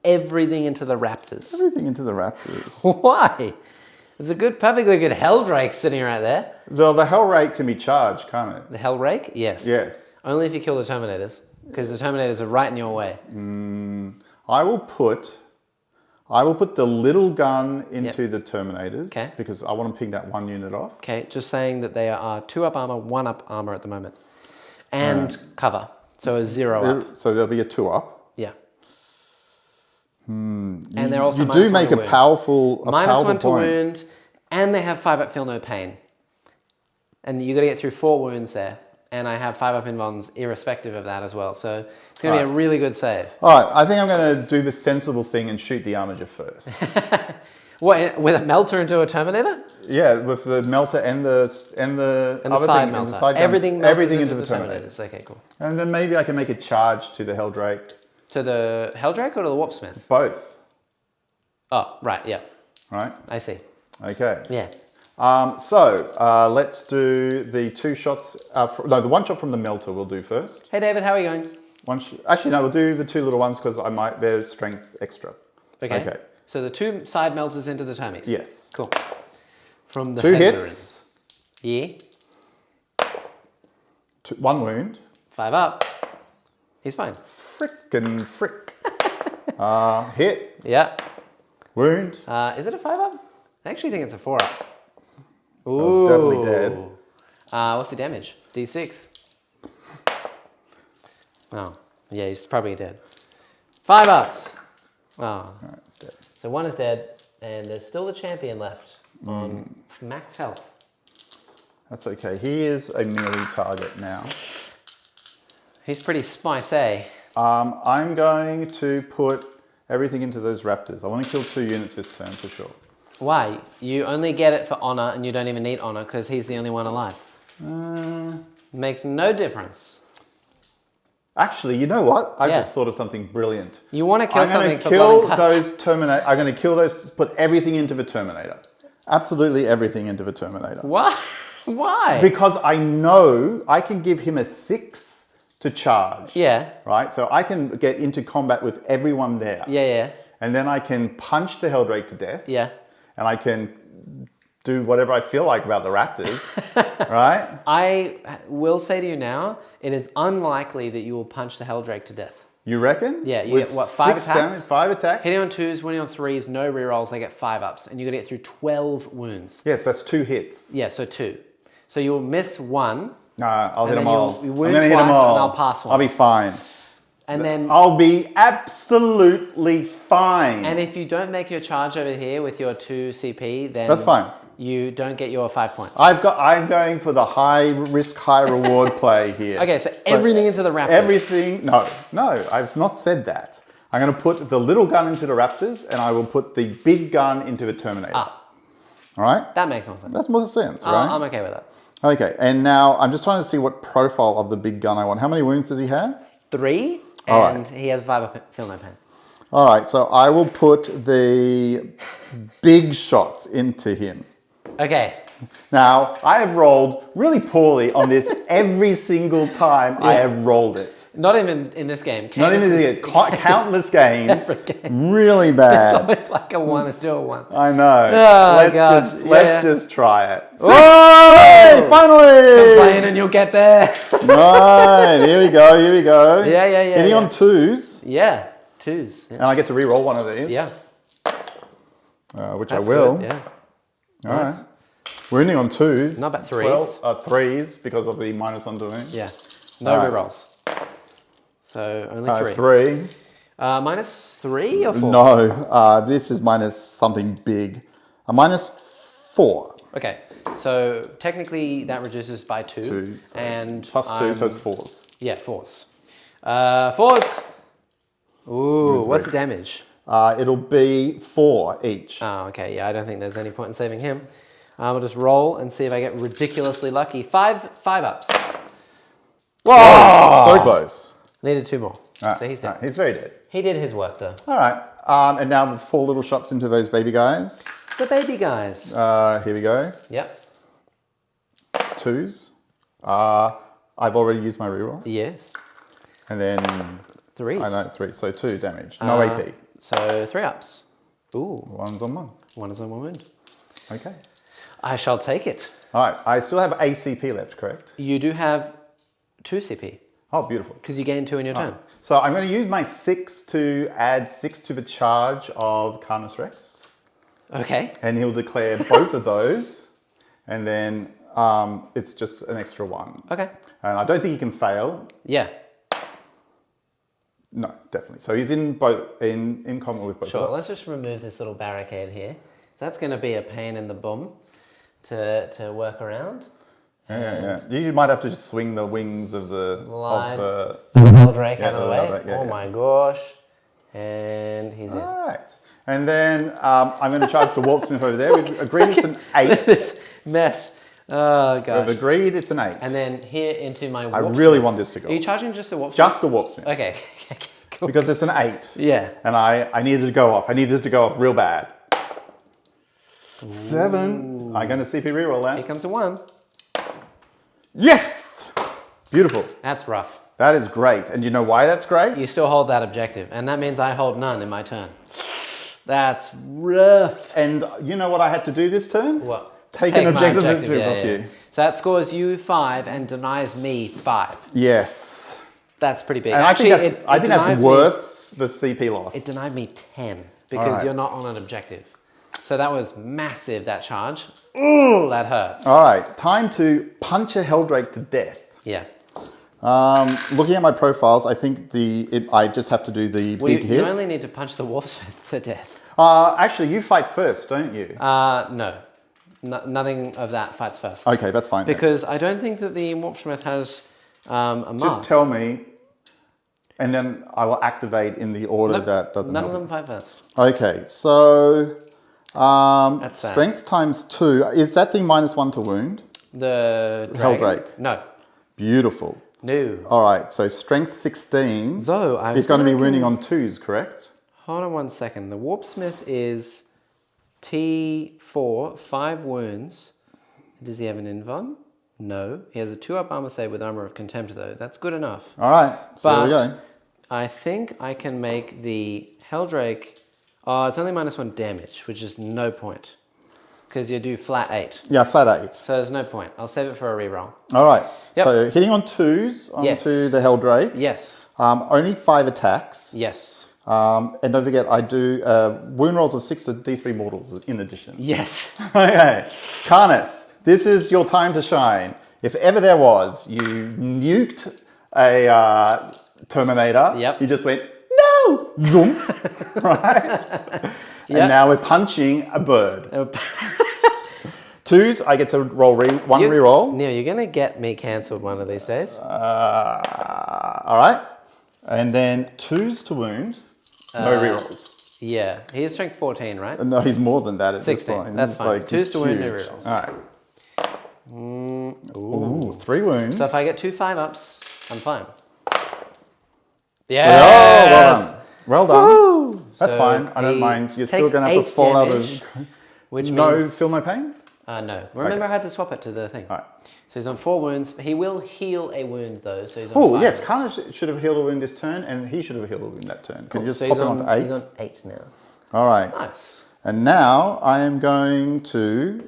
Everything into the raptors. Everything into the raptors. Why? There's a perfectly good Helldrake sitting right there. Well, the Hellrake can be charged, can't it? The Hellrake? Yes. Yes. Only if you kill the Terminators, because the Terminators are right in your way. I will put the little gun into the Terminators. Okay. Because I want to ping that 1 unit off. Okay, just saying that they are 2-up armor, 1-up armor at the moment. And cover, so a 0-up. So there'll be a 2-up. Yeah. And they're also You do make a wound. powerful -1 to point. wound, and they have 5-up feel no pain. And you got to get through 4 wounds there. And I have 5-up invulns irrespective of that as well. So it's going to be a really good save. All right, I think I'm going to do the sensible thing and shoot the Armiger first. What, with a melter into a Terminator? Yeah, with the melter and the other side thing, melter. and the side Everything guns, melters into the Terminators. Okay, cool. And then maybe I can make a charge to the Helldrake. To the Helldrake or to the Warpsmith? Both. Oh, right, yeah. Right? I see. Okay. Yeah. Let's do the 2 shots. The 1 shot from the melter we'll do first. Hey, David, how are you going? Actually, no, we'll do the 2 little ones because they're strength extra. Okay. So the 2 side melters into the Termies? Yes. Cool. From the 2 Hezaryn. hits. Yeah. 1 wound. 5-up. He's fine. Frickin' frick. Hit. Yeah. Wound. Is it a 5-up? I actually think it's a 4-up. It's definitely dead. What's the damage? D6. Oh, yeah, he's probably dead. 5-ups. Oh. All right, it's dead. So 1 is dead, and there's still the champion left on max health. That's okay. He is a melee target now. He's pretty spicy. I'm going to put everything into those raptors. I want to kill 2 units this turn for sure. Why? You only get it for honor, and you don't even need honor because he's the only one alive. Makes no difference. Actually, you know what? I've just thought of something brilliant. You want to kill something for kill blood and guts. I'm going to kill those. Put everything into the Terminator. Absolutely everything into the Terminator. Why? Why? Because I know I can give him a 6 to charge. Yeah. Right. So I can get into combat with everyone there. Yeah. And then I can punch the Helldrake to death. Yeah. And I can do whatever I feel like about the raptors, right? I will say to you now, it is unlikely that you will punch the Helldrake to death. You reckon? Yeah, you With get what, 5 6 attacks? damage, 5 attacks? Hitting on 2s, winning on 3s, no rerolls, they get 5-ups, and you got to get through 12 wounds. Yes, that's 2 hits. Yeah, so 2. So you'll miss 1. No, I'll hit then them all. you I'm wound going to hit them twice all. and I'll pass 1. I'll be fine. And then, I'll be absolutely fine. and if you don't make your charge over here with your 2 CP, then That's fine. You don't get your 5 points. I'm going for the high risk, high reward play here. Okay, so everything into the raptors. Everything, no, I've not said that. I'm going to put the little gun into the raptors and I will put the big gun into the Terminator. All right? That makes more sense. That's more sense, right? I'm okay with that. Okay, and now I'm just trying to see what profile of the big gun I want. How many wounds does he have? 3, All and he has 5-up feel no pain. All right, so I will put the big shots into him. Okay. Now, I have rolled really poorly on this every single time I have rolled it. Not even in this game. Not even this game. Countless games. Every game. Really bad. It's always like a 1 and still a 1. I know. Oh, Let's just try it. Oh! Hey, finally! Complain and you'll get there. Right, here we go. Yeah. Hitting on 2s. Yeah, 2s. Yeah. And I get to re-roll one of these. Yeah. Which That's I will. Good. Yeah. All right. Wounding on 2s. Not bad. 3s. 3s because of the -1 to wound. Yeah. No rerolls. So only 3. 3. -3 or 4? No, this is minus something big. A -4. Okay. So technically that reduces by 2. 2. Sorry. And +2, so it's 4s. Yeah, 4s. 4s. Ooh, what's the damage? It'll be 4 each. Oh, okay. Yeah, I don't think there's any point in saving him. I'll just roll and see if I get ridiculously lucky. 5 ups. Whoa! So close. Needed 2 more. So he's dead. He's very dead. He did his work though. All right. And now 4 little shots into those baby guys. The baby guys. Here we go. Yep. 2s. I've already used my reroll. Yes. And then 3s. I know 3, so 2 damage. No AT. So 3 ups. Ooh. 1's on 1. 1 is on 1 wound. Okay. I shall take it. All right. I still have ACP left, correct? You do have 2 CP. Oh, beautiful. Because you gain 2 in your turn. So I'm going to use my 6 to add 6 to the charge of Carnus Rex. Okay. And he'll declare both of those. And then it's just an extra 1. Okay. And I don't think he can fail. Yeah. No, definitely. So he's in both in common with both Sure. of us. Let's just remove this little barricade here. So that's going to be a pain in the bum to work around. Yeah. You might have to just swing the wings of the Eldrake out of the way. Eldrake, yeah, my gosh. And he's in. All right. And then I'm going to charge the Warpsmith over there. We've agreed it's an 8. This mess. Oh, gosh. We've agreed it's an 8. And then here into my Warpsmith. I really want this to go. Are you charging just the Warpsmith? Just the Warpsmith. Okay. Cool. Because it's an 8. Yeah. And I needed to go off. I need this to go off real bad. 7. I'm going to CP reroll that. Here comes the 1. Yes! Beautiful. That's rough. That is great. And you know why that's great? You still hold that objective. And that means I hold none in my turn. That's rough. And you know what I had to do this turn? What? Take an objective yeah, off you. So that scores you 5 and denies me 5. Yes. That's pretty big. And actually, I think that's worth the CP loss. It denied me 10 because you're not on an objective. So that was massive, that charge. Ooh, that hurts. All right, time to punch a Helldrake to death. Yeah. Looking at my profiles, I think I just have to do the big hit. You only need to punch the Warpsmith to death. Actually, you fight first, don't you? No. Nothing of that fights first. Okay, that's fine. Because I don't think that the Warpsmith has a mark. Just tell me, and then I will activate in the order that doesn't None help. of them fight first. Okay, so That's strength times 2. Is that the -1 to wound? The dragon? Helldrake. No. Beautiful. No. All right, so strength 16. Though I He's going to be wounding on 2s, correct? Hold on 1 second. The Warpsmith is T4, 5 wounds. Does he have an invuln? No. He has a 2-up armor save with Armor of Contempt, though. That's good enough. All right, so there we go. I think I can make the Helldrake... Oh, it's only -1 damage, which is no point. Because you do flat 8. Yeah, flat 8. So there's no point. I'll save it for a reroll. All right, Yep. so hitting on 2s onto the Helldrake. Yes. Only 5 attacks. Yes. And don't forget, I do wound rolls of 6 to D3 mortals in addition. Yes. Okay, Carnus, this is your time to shine. If ever there was, you nuked a Terminator. Yep. You just went, no! Zoomp. Right? And now we're punching a bird. 2s, I get to roll one reroll. Neil, you're going to get me cancelled one of these days. All right. And then 2s to wound. No rerolls. Yeah. He is strength 14, right? No, he's more than that at 16. this point. That's This is fine. like, 2s to wound, no huge. rerolls. All right. Ooh, 3 wounds. So if I get 2 5-ups, I'm fine. Yeah, Yes! well done. Woo! That's So fine. I don't he mind. You're still takes going to have to 8 fall out damage, of... Which No, means... feel no pain? No. Remember I had to swap it to the thing. All right. So he's on 4 wounds. He will heal a wound though, so he's on Oh, 5 yes. wounds. Carnage should have healed a wound this turn, and he should have healed a wound that turn. Can you just So pop he's him on, onto 8? he's on 8 now. All right. Nice. And now I am going to...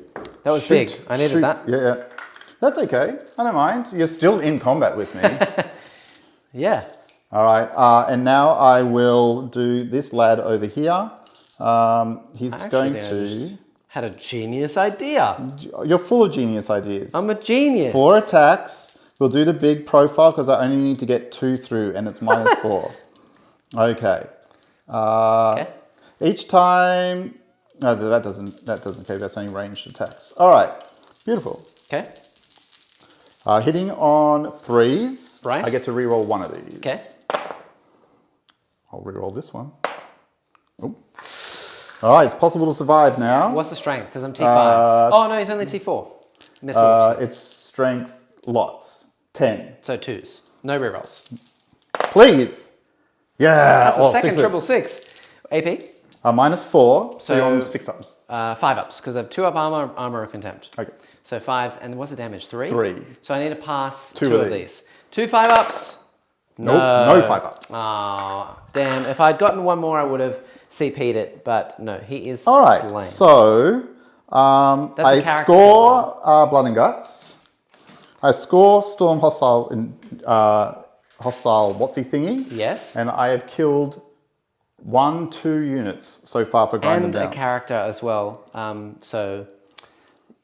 That was big. I needed that. Yeah. That's okay. I don't mind. You're still in combat with me. Yeah. All right. And now I will do this lad over here. He's going to... had a genius idea. You're full of genius ideas. I'm a genius. 4 attacks. We'll do the big profile because I only need to get 2 through, and it's -4. Okay. Okay. Each time. No, that doesn't okay. That's only ranged attacks. All right. Beautiful. Okay. Hitting on 3s. Right. I get to reroll one of these. Okay. I'll reroll this one. Oh. All right. It's possible to survive now. What's the strength? Because I'm T5. Oh no, he's only T4. It's strength lots. 10. So 2s. No rerolls. Please. Yeah. That's a second 6s. triple 6. AP? -4. So you're on So- 6 ups. 5 ups, because I have 2 up armor or contempt. Okay. So 5s, and what's the damage? 3? 3. So I need to pass Two 2 of of these. these. 2 5 ups? Nope. No 5 ups. Oh, damn. If I'd gotten one more, I would have CP'd it, but no, he is All right. slain. So I a character score Blood and Guts. I score Storm Hostile Hostile Whatsy thingy. Yes. And I have killed 1-2 units so far for grinding And them a down. character as well. So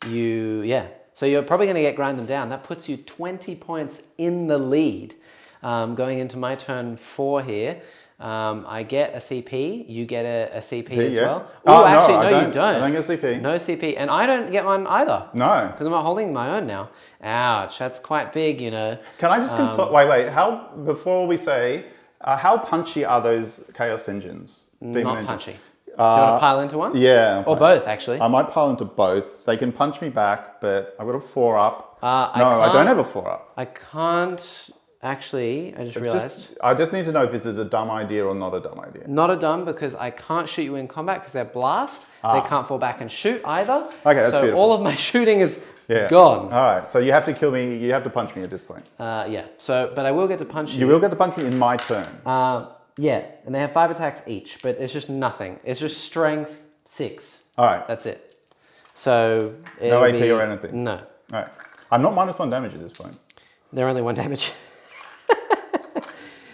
you're probably going to get grind them down. That puts you 20 points in the lead. Going into my turn 4 here. I get a CP. You get a CP as well. Oh, actually, no, no, you don't. I don't get a CP. No CP. And I don't get one either. No. Because I'm not holding my own now. Ouch. That's quite big, you know. Can I just consult? Wait. How, before we say, how punchy are those Chaos Engines? Demon Not engines? punchy. Do you want to pile into one? Yeah. Or both, actually. I might pile into both. They can punch me back, but I've got a 4 up. No, I don't can't- have a 4 up. I can't actually. I just realized. I just need to know if this is a dumb idea or not a dumb idea. Not a dumb, because I can't shoot you in combat because they're blast. They can't fall back and shoot either. Okay, that's so beautiful. all of my shooting is Yeah. gone. All right. So you have to kill me. You have to punch me at this point. Yeah. So, but I will get to punch you. You will get to punch me in my turn. Yeah, and they have 5 attacks each, but it's just nothing. It's just strength 6. All right. That's it. So No it'll AP be, or anything? No, All right. I'm not -1 damage at this point. they're only 1 damage.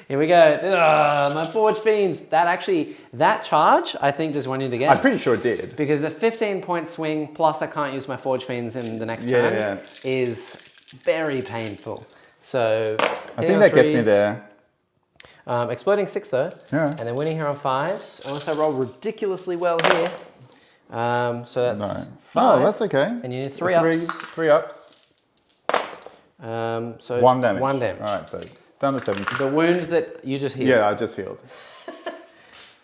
Here we go. Ugh, my Forge Fiends. That charge, I think, just won you the game. I'm pretty sure it did. Because a 15-point swing, plus I can't use my Forge Fiends in the next Yeah, turn, yeah. is very painful. So I think that gets me there. Exploding 6 though. Yeah. And then winning here on 5s. Unless I roll ridiculously well here. So that's No. 5. No, that's okay. And you need 3 ups. 3 ups. So 1 damage. 1 damage. All right. So down to 70. The wound that you just healed. Yeah, I just healed.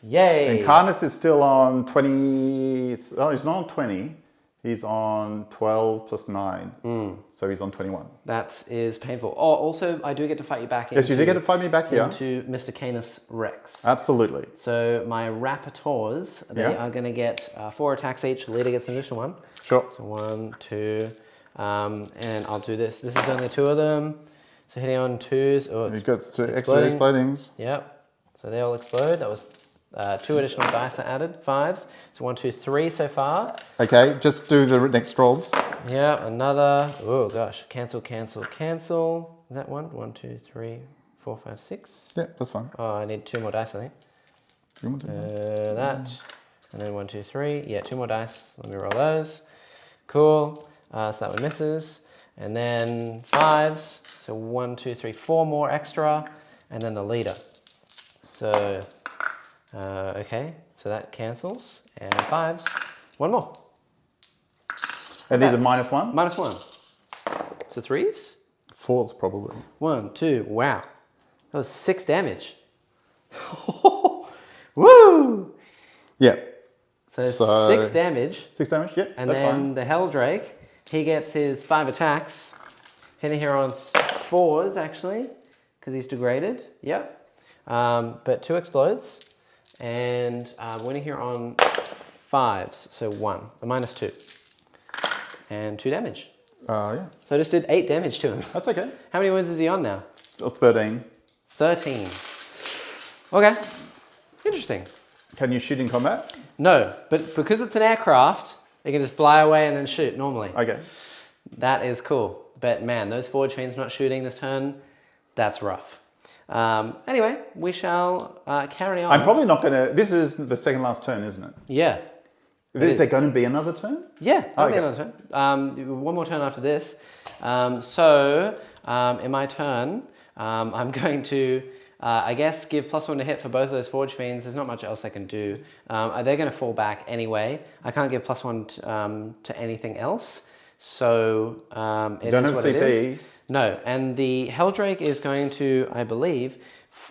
Yay. And Karnas is still on 20. Oh, he's not on 20. He's on 12 plus 9. So he's on 21. That is painful. Oh, also, I do get to fight you back Yes, you do get to fight me back here. into Mr. Canis Rex. Absolutely. So my Rapators, they Yeah. are going to get 4 attacks each. Leader gets an additional 1. Sure. So 1, 2, and I'll do this. This is only 2 of them. So hitting on 2s. Oh, He's got 2 extra exploding. explodings. Yep. So they all explode. That was 2 additional dice I added. 5s. So 1, 2, 3 so far. Okay, just do the next rolls. Yeah, another. Oh gosh. Cancel, cancel, cancel. Is that 1? 1, 2, 3, 4, 5, 6. Yeah, that's fine. Oh, I need 2 more dice, I think. You want to do that? That. And then 1, 2, 3. Yeah, 2 more dice. Let me roll those. Cool. So that one misses. And then 5s. So 1, 2, 3, 4 more extra. And then the leader. So, okay. So that cancels. And 5s. 1 more. And these are -1? -1. So 3s? 4s probably. 1, 2. Wow. That was 6 damage. Woo! Yeah. So 6 damage. 6 damage, yeah, And that's then fine. the Helldrake, he gets his 5 attacks. Hitting here on 4s, actually, because he's degraded. Yep. But 2 explodes. And winning here on 5s, so 1. A -2. And 2 damage. Yeah. So I just did 8 damage to him. That's okay. How many wounds is he on now? 13. 13. Okay. Interesting. Can you shoot in combat? No, but because it's an aircraft, it can just fly away and then shoot normally. Okay. That is cool. But man, those Forge Fiends not shooting this turn, that's rough. Anyway, we shall carry on. I'm probably not going to... This is the second last turn, isn't it? Yeah. Is there going to be another turn? Yeah, there'll be Okay. another turn. One more turn after this. In my turn, I'm going to, I guess, give +1 to hit for both of those Forge Fiends. There's not much else I can do. They're going to fall back anyway. I can't give +1 to anything else. So it is what it is. No, and the Helldrake is going to, I believe,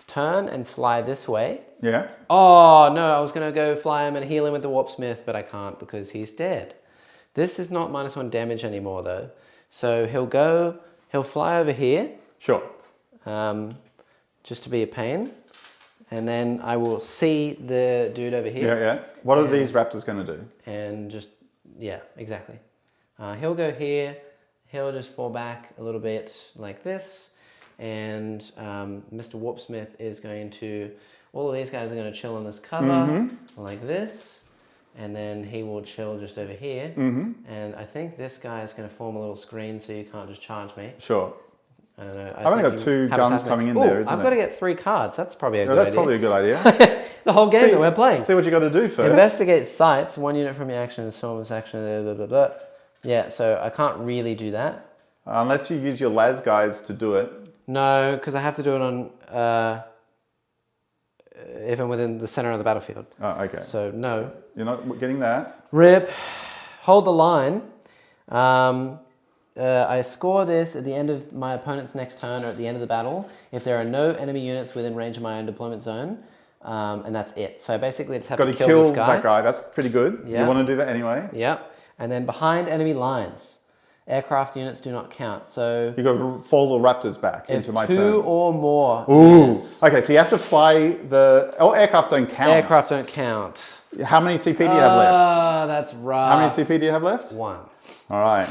turn and fly this way. Yeah. Oh, no, I was going to go fly him and heal him with the Warpsmith, but I can't because he's dead. This is not -1 damage anymore, though. So he'll fly over here. Sure. Just to be a pain. And then I will see the dude over here. Yeah. What are these raptors going to do? And just, yeah, exactly. He'll go here. He'll just fall back a little bit like this. And Mr. Warpsmith is going to, all of these guys are going to chill in this cover like this. And then he will chill just over here. And I think this guy is going to form a little screen so you can't just charge me. Sure. I don't know. I've only got 2 guns coming in there, isn't I've it? got to get 3 cards. That's probably a good That's idea. probably a good idea. The whole game that we're playing. See what you got to do first. Investigate sites. 1 unit from your action and Storm's action. Blah, blah, blah. Yeah, so I can't really do that. Unless you use your Las guides to do it. No, because I have to do it on if I'm within the center of the battlefield. Oh, okay. So no. You're not getting that. Rip. Hold the line. I score this at the end of my opponent's next turn or at the end of the battle if there are no enemy units within range of my own deployment zone, and that's it. So I basically just have to kill this guy. That guy. That's pretty good. Yeah. You want to do that anyway. Yep. And then behind enemy lines, aircraft units do not count. So You got to fall the raptors back into my turn. 2 or more Ooh. units. Okay, so you have to fly the. Oh, aircraft don't count. Aircraft don't count. How many CP do you have left? That's right. How many CP do you have left? 1. All right.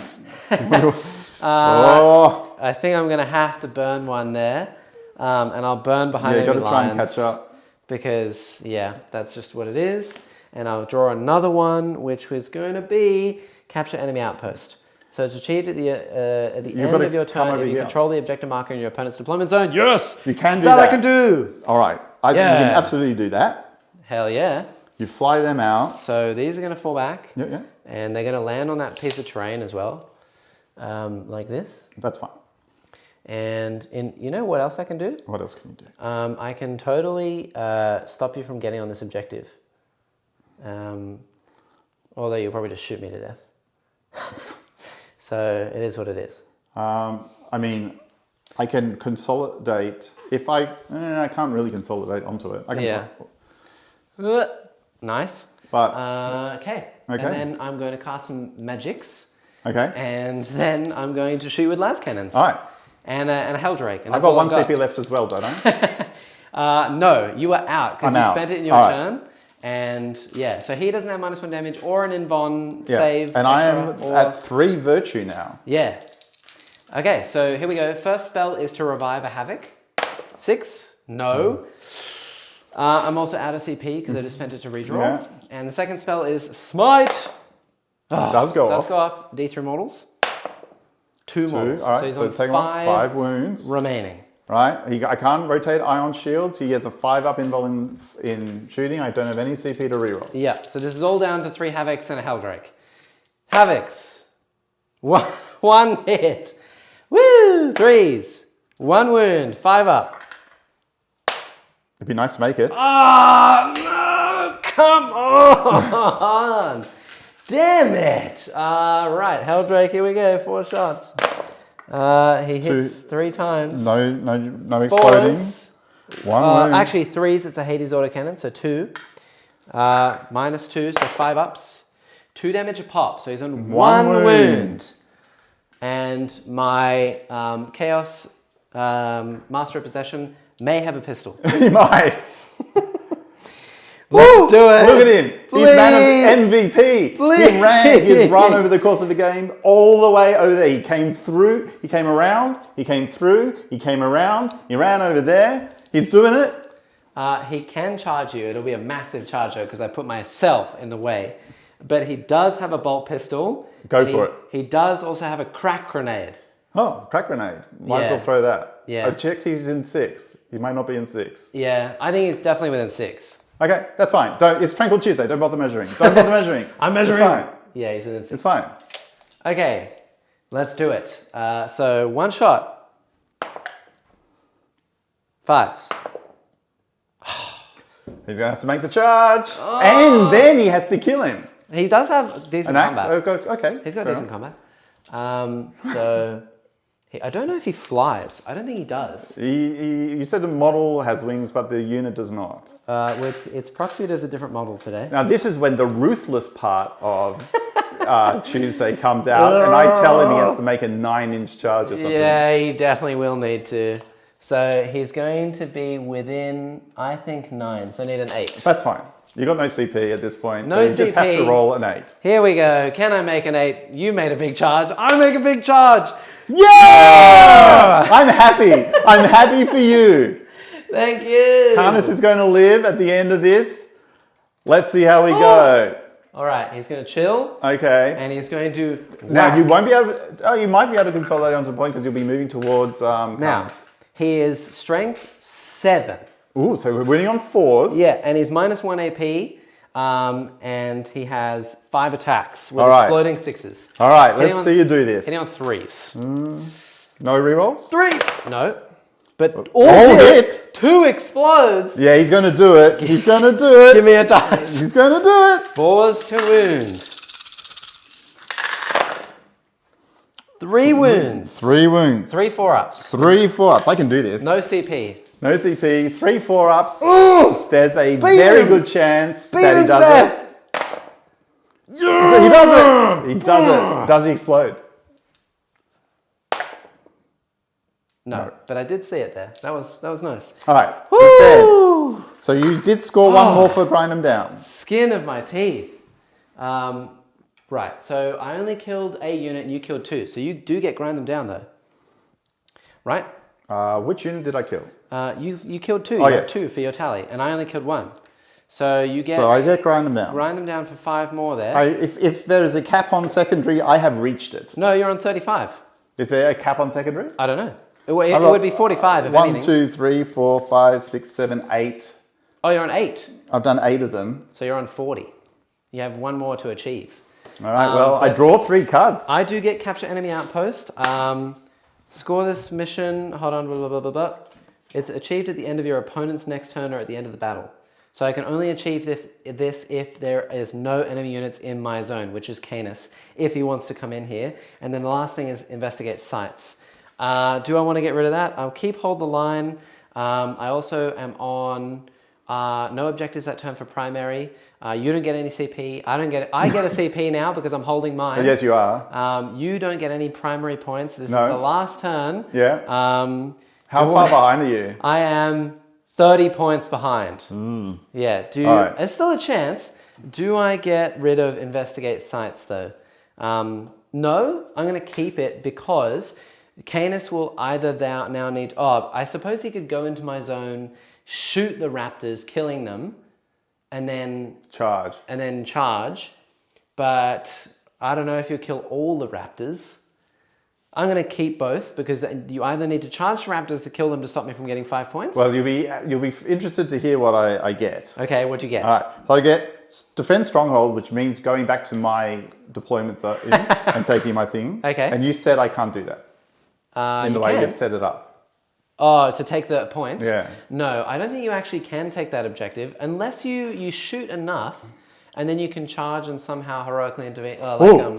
I think I'm going to have to burn 1 there. And I'll burn behind Yeah, you got enemy to try lines. and catch up. Because, yeah, that's just what it is. And I'll draw another one, which was going to be capture enemy outpost. So it's achieved at the end of your turn if you control the objective marker in your opponent's deployment zone. Yes! You can do that. that. I can do! All right. You can absolutely do that. Hell yeah. You fly them out. So these are going to fall back. Yeah. And they're going to land on that piece of terrain as well. Like this. That's fine. And you know what else I can do? What else can you do? I can totally stop you from getting on this objective. Although you'll probably just shoot me to death. So it is what it is. I mean, I can consolidate. If I can't really consolidate onto it. I can, Nice. But okay. And then I'm going to cast some magics. Okay. And then I'm going to shoot with las cannons. All right. And a Helldrake. And I've got 1 CP left as well, don't I? No, you are out because you spent it in your All right. turn. And yeah, so he doesn't have -1 damage or an invuln save. And I am at 3 virtue now. Yeah. Okay, so here we go. First spell is to revive a Havoc. 6. No. I'm also out of CP because I just spent it to redraw. Yeah. And the second spell is Smite. Does go off. D3 mortals. 2 mortals. All right, So he's so on take on 5 wounds. remaining. Right, I can't rotate ion shields. He gets a 5 up invul in shooting. I don't have any CP to reroll. Yeah, so this is all down to 3 Havocs and a Helldrake. Havocs. 1 hit. Woo! 3s. 1 wound. 5 up. It'd be nice to make it. Oh, no! Come on! Damn it! Right, Helldrake, here we go. 4 shots. He hits 3 times. No exploding. 1 wound. Actually, 3s, it's a Hades autocannon, so 2. -2, so 5 ups. 2 damage a pop, so he's on 1 wound. And my Chaos Master of Possession may have a pistol. He might. Let's do it. Look at him. Please. He's man of MVP. Please. He's run over the course of the game all the way over there. He came through. He came around. He came through. He came around. He ran over there. He's doing it. He can charge you. It'll be a massive charge though because I put myself in the way. But he does have a bolt pistol. Go for it. He does also have a crack grenade. Oh, crack grenade. Might as Yeah. well throw that. Yeah. Oh, check he's in 6. He might not be in 6. Yeah, I think he's definitely within 6. Okay, that's fine. It's Tranquil Tuesday. Don't bother measuring. Don't bother measuring. I'm measuring. It's fine. Yeah, he's an insect. It's fine. Okay, let's do it. So 1 shot. 5s. He's going to have to make the charge. Oh. And then he has to kill him. He does have decent combat. Okay. He's got decent combat. So I don't know if he flies. I don't think he does. You said the model has wings, but the unit does not. Well, it's proxied as a different model today. Now, this is when the ruthless part of Tuesday comes out, and I tell him he has to make a 9-inch charge or something. Yeah, he definitely will need to. So he's going to be within, I think, 9. So I need an 8. That's fine. You got no CP at this point, No so you CP. just have to roll an 8. Here we go. Can I make an 8? You made a big charge. I make a big charge. Yeah! I'm happy. I'm happy for you. Thank you. Carnus is going to live at the end of this. Let's see how we go. All right, he's going to chill. Okay. And he's going to Now, you won't be able to, you might be able to consolidate onto the point because you'll be moving towards Now, Carnus. he is strength 7. Ooh, so we're winning on 4s. Yeah, and he's -1 AP. And he has 5 attacks with All right. exploding 6s. All right, let's see you do this. Hitting on 3s. No rerolls? 3s! No. But all hit. 2 explodes. Yeah, he's going to do it. He's going to do it. Give me a dice. He's going to do it. 4s to wound. 3 wounds. 3 wounds. 3 4-ups. 3 4-ups. I can do this. No CP. No CP. 3 4-ups. Ooh! There's a very good chance that he does it. Yeah! He does it. He does it. Does he explode? No, but I did see it there. That was nice. All right. Woo! He's dead. So you did score 1 more for grind him down. Skin of my teeth. Right, so I only killed a unit and you killed 2. So you do get grind them down though. Right? Which unit did I kill? You killed 2. Oh, You got yes. 2 for your tally, and I only killed 1. So you get. So I get grind them down. Grind them down for 5 more there. If there is a cap on secondary, I have reached it. No, you're on 35. Is there a cap on secondary? I don't know. It would be 45 if 1, anything. 2, 3, 4, 5, 6, 7, 8. Oh, you're on 8. I've done 8 of them. So you're on 40. You have 1 more to achieve. All right. Well, I draw 3 cards. I do get capture enemy outpost. Score this mission. Hold on. Blah, blah, blah, blah, blah. It's achieved at the end of your opponent's next turn or at the end of the battle. So I can only achieve this if there is no enemy units in my zone, which is Canis, if he wants to come in here. And then the last thing is investigate sites. Do I want to get rid of that? I'll keep hold the line. I also am on no objectives that turn for primary. You don't get any CP. I don't get it. I get a CP now because I'm holding mine. Yes, you are. You don't get any primary points. This No. is the last turn. Yeah. How far behind are you? I am 30 points behind. Yeah. Right. There's still a chance. Do I get rid of investigate sites though? No, I'm going to keep it because Canis will either now need. Oh, I suppose he could go into my zone, shoot the raptors, killing them, and then charge. But I don't know if you'll kill all the raptors. I'm going to keep both because you either need to charge the raptors to kill them to stop me from getting 5 points. Well, you'll be interested to hear what I get. Okay, what'd you get? All right. So I get defend stronghold, which means going back to my deployments and taking my thing. Okay. And you said I can't do that in the way you've set it up. Oh, to take the point? Yeah. No, I don't think you actually can take that objective unless you shoot enough and then you can charge and somehow heroically intervene.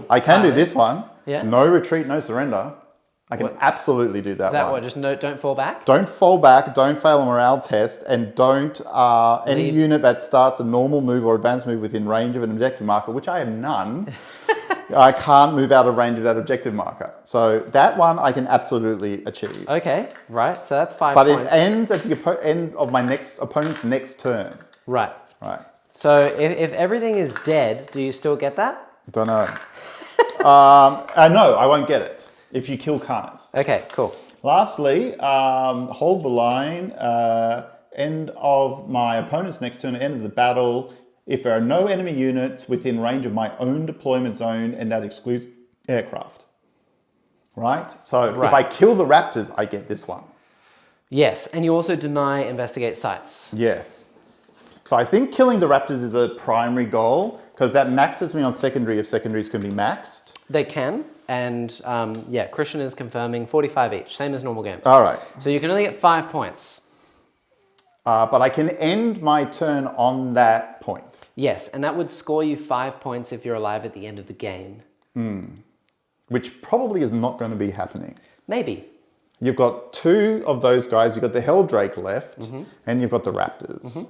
I can do this one. Yeah. No retreat, no surrender. I can absolutely do that one. Is that what? Just don't fall back? Don't fall back, don't fail a morale test, and don't any unit that starts a normal move or advanced move within range of an objective marker, which I have none, I can't move out of range of that objective marker. So that one I can absolutely achieve. Okay, right. So that's 5 But points. it ends at the end of my opponent's next turn. Right. Right. So if everything is dead, do you still get that? Don't know. No, I won't get it if you kill Carnus. Okay, cool. Lastly, hold the line. End of my opponent's next turn, end of the battle. If there are no enemy units within range of my own deployment zone, and that excludes aircraft. Right? So if I kill the raptors, I get this one. Yes, and you also deny investigate sites. Yes. So I think killing the raptors is a primary goal because that maxes me on secondary if secondaries can be maxed. They can, and yeah, Christian is confirming 45 each, same as normal games. All right. So you can only get 5 points. But I can end my turn on that point. Yes, and that would score you 5 points if you're alive at the end of the game. Which probably is not going to be happening. Maybe. You've got 2 of those guys. You've got the Helldrake left, and you've got the Raptors.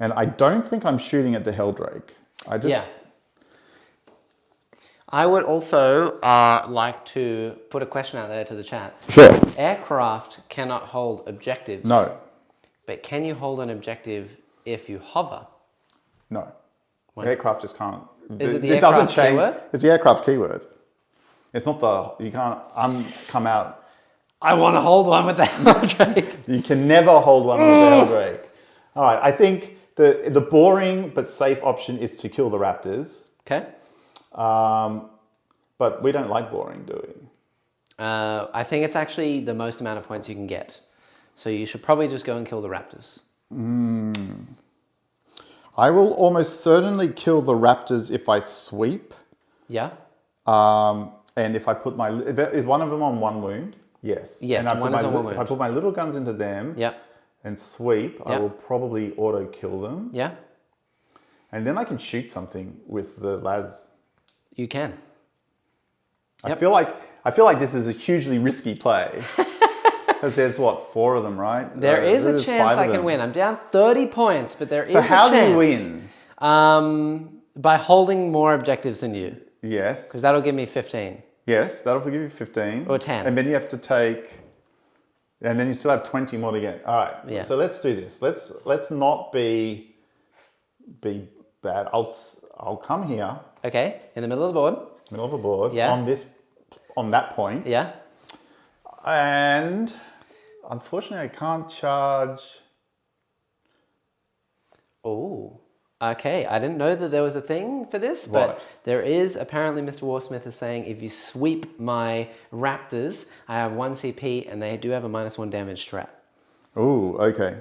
And I don't think I'm shooting at the Helldrake. Yeah. I would also like to put a question out there to the chat. Sure. Aircraft cannot hold objectives. No. But can you hold an objective if you hover? No. The aircraft just can't. Is it the aircraft keyword? It's the aircraft keyword. It's not you can't come out. I want to hold one with the Helldrake. You can never hold one with the Helldrake. All right, I think the boring but safe option is to kill the Raptors. Okay. But we don't like boring, do we? I think it's actually the most amount of points you can get. So you should probably just go and kill the Raptors. I will almost certainly kill the Raptors if I sweep. Yeah. And if I put is one of them on 1 wound? Yes. Yes, and one is on 1 wound. If I put my little guns into them and sweep, I will probably auto kill them. Yeah. And then I can shoot something with the lads. You can. I feel like this is a hugely risky play. Because there's 4 of them, right? There is a chance I can win. I'm down 30 points, but there is a chance. So how do you win? By holding more objectives than you. Yes. Because that'll give me 15. Yes, that'll give you 15. Or 10. And then you have to take, and then you still have 20 more to get. All right. Yeah. So let's do this. Let's not be bad. I'll come here. Okay, in the middle of the board. Middle of the board. Yeah. On that point. Yeah. And unfortunately, I can't charge. Oh, okay. I didn't know that there was a thing for this, but there is. Apparently, Mr. Warsmith is saying if you sweep my Raptors, I have 1 CP and they do have a -1 damage strat. Oh, okay.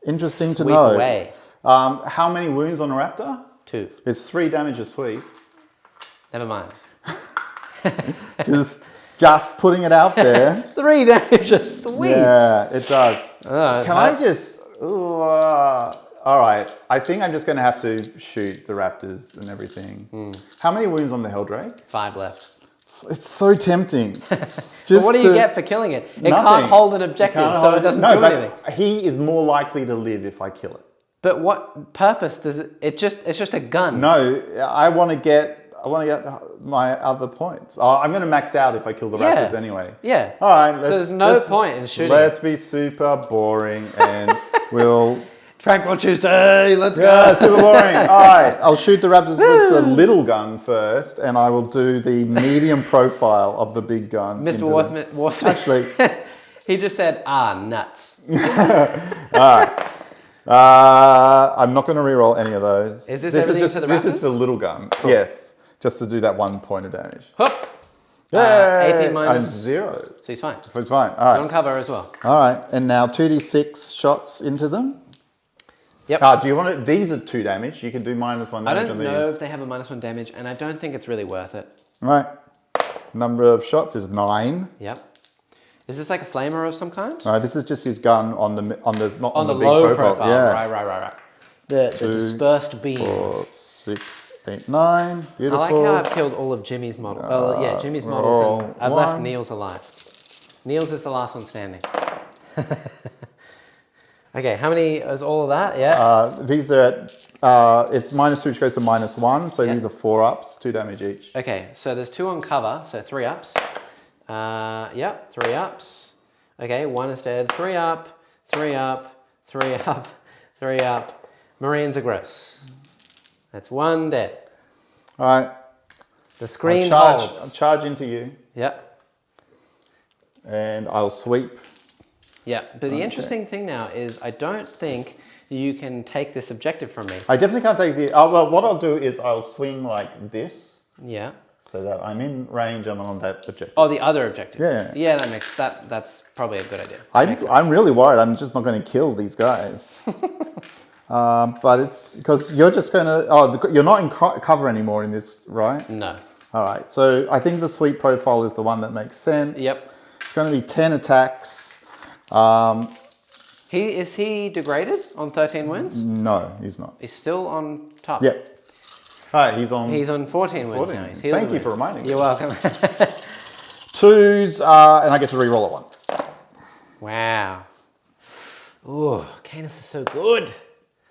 Interesting to Sweep know. away. How many wounds on a Raptor? 2. It's 3 damage a sweep. Never mind. Just putting it out there. 3 damage a sweep. Yeah, it does. Can I just... all right. I think I'm just going to have to shoot the Raptors and everything. How many wounds on the Helldrake? 5 left. It's so tempting. But what do you get for killing it? It can't hold an objective, so it doesn't do anything. He is more likely to live if I kill it. But what purpose does it? It's just a gun. No, I want to get my other points. I'm going to max out if I kill the Raptors anyway. Yeah. All right. So there's no point in shooting. Let's be super boring and we'll... Tranquil Tuesday, let's go. Yeah, super boring. All right, I'll shoot the Raptors with the little gun first, and I will do the medium profile of the big gun. Mr. Warsmith. Actually, he just said, nuts. All right. I'm not going to reroll any of those. Is this everything for the Raptors? This is the little gun. Cool. Yes, just to do that 1 point of damage. Hop. AP minus. I'm 0. So he's fine. So it's fine. All right. On cover as well. All right, and now 2d6 shots into them. Yep. Do you want it? These are 2 damage. You can do -1 damage on these. I don't know if they have a -1 damage, and I don't think it's really worth it. Right. Number of shots is 9. Yep. Is this like a flamer of some kind? No, this is just his gun on the big low profile. Yeah. Right. The dispersed beam. 4, 6, 8, 9. Beautiful. I like how I've killed all of Jimmy's models. Yeah, Jimmy's models. And I've left Niels alive. Niels is the last one standing. Okay, how many is all of that? Yeah. These are it's -2, which goes to -1. So these are 4 ups, 2 damage each. Okay, so there's 2 on cover, so 3 ups. Yep, 3 ups. Okay, 1 is dead. 3 up, 3 up, 3 up, 3 up. Marines are gross. That's 1 dead. All right. The screen I'll holds. charge into you. Yep. And I'll sweep. Yeah, but the interesting thing now is I don't think you can take this objective from me. I definitely can't take the... well, what I'll do is I'll swing like this. Yeah. So that I'm in range and on that objective. Oh, the other objective. Yeah. Yeah, that's probably a good idea. I'm really worried. I'm just not going to kill these guys. But it's because you're just going to... Oh, you're not in cover anymore in this, right? No. All right. So I think the sweep profile is the one that makes sense. Yep. It's going to be 10 attacks. Is he degraded on 13 wounds? No, he's not. He's still on top. Yep. All right, he's on 14 wounds 14. now. He's Thank you for reminding me. You're welcome. 2s, and I get to re-roll it 1. Wow. Ooh, Canis is so good.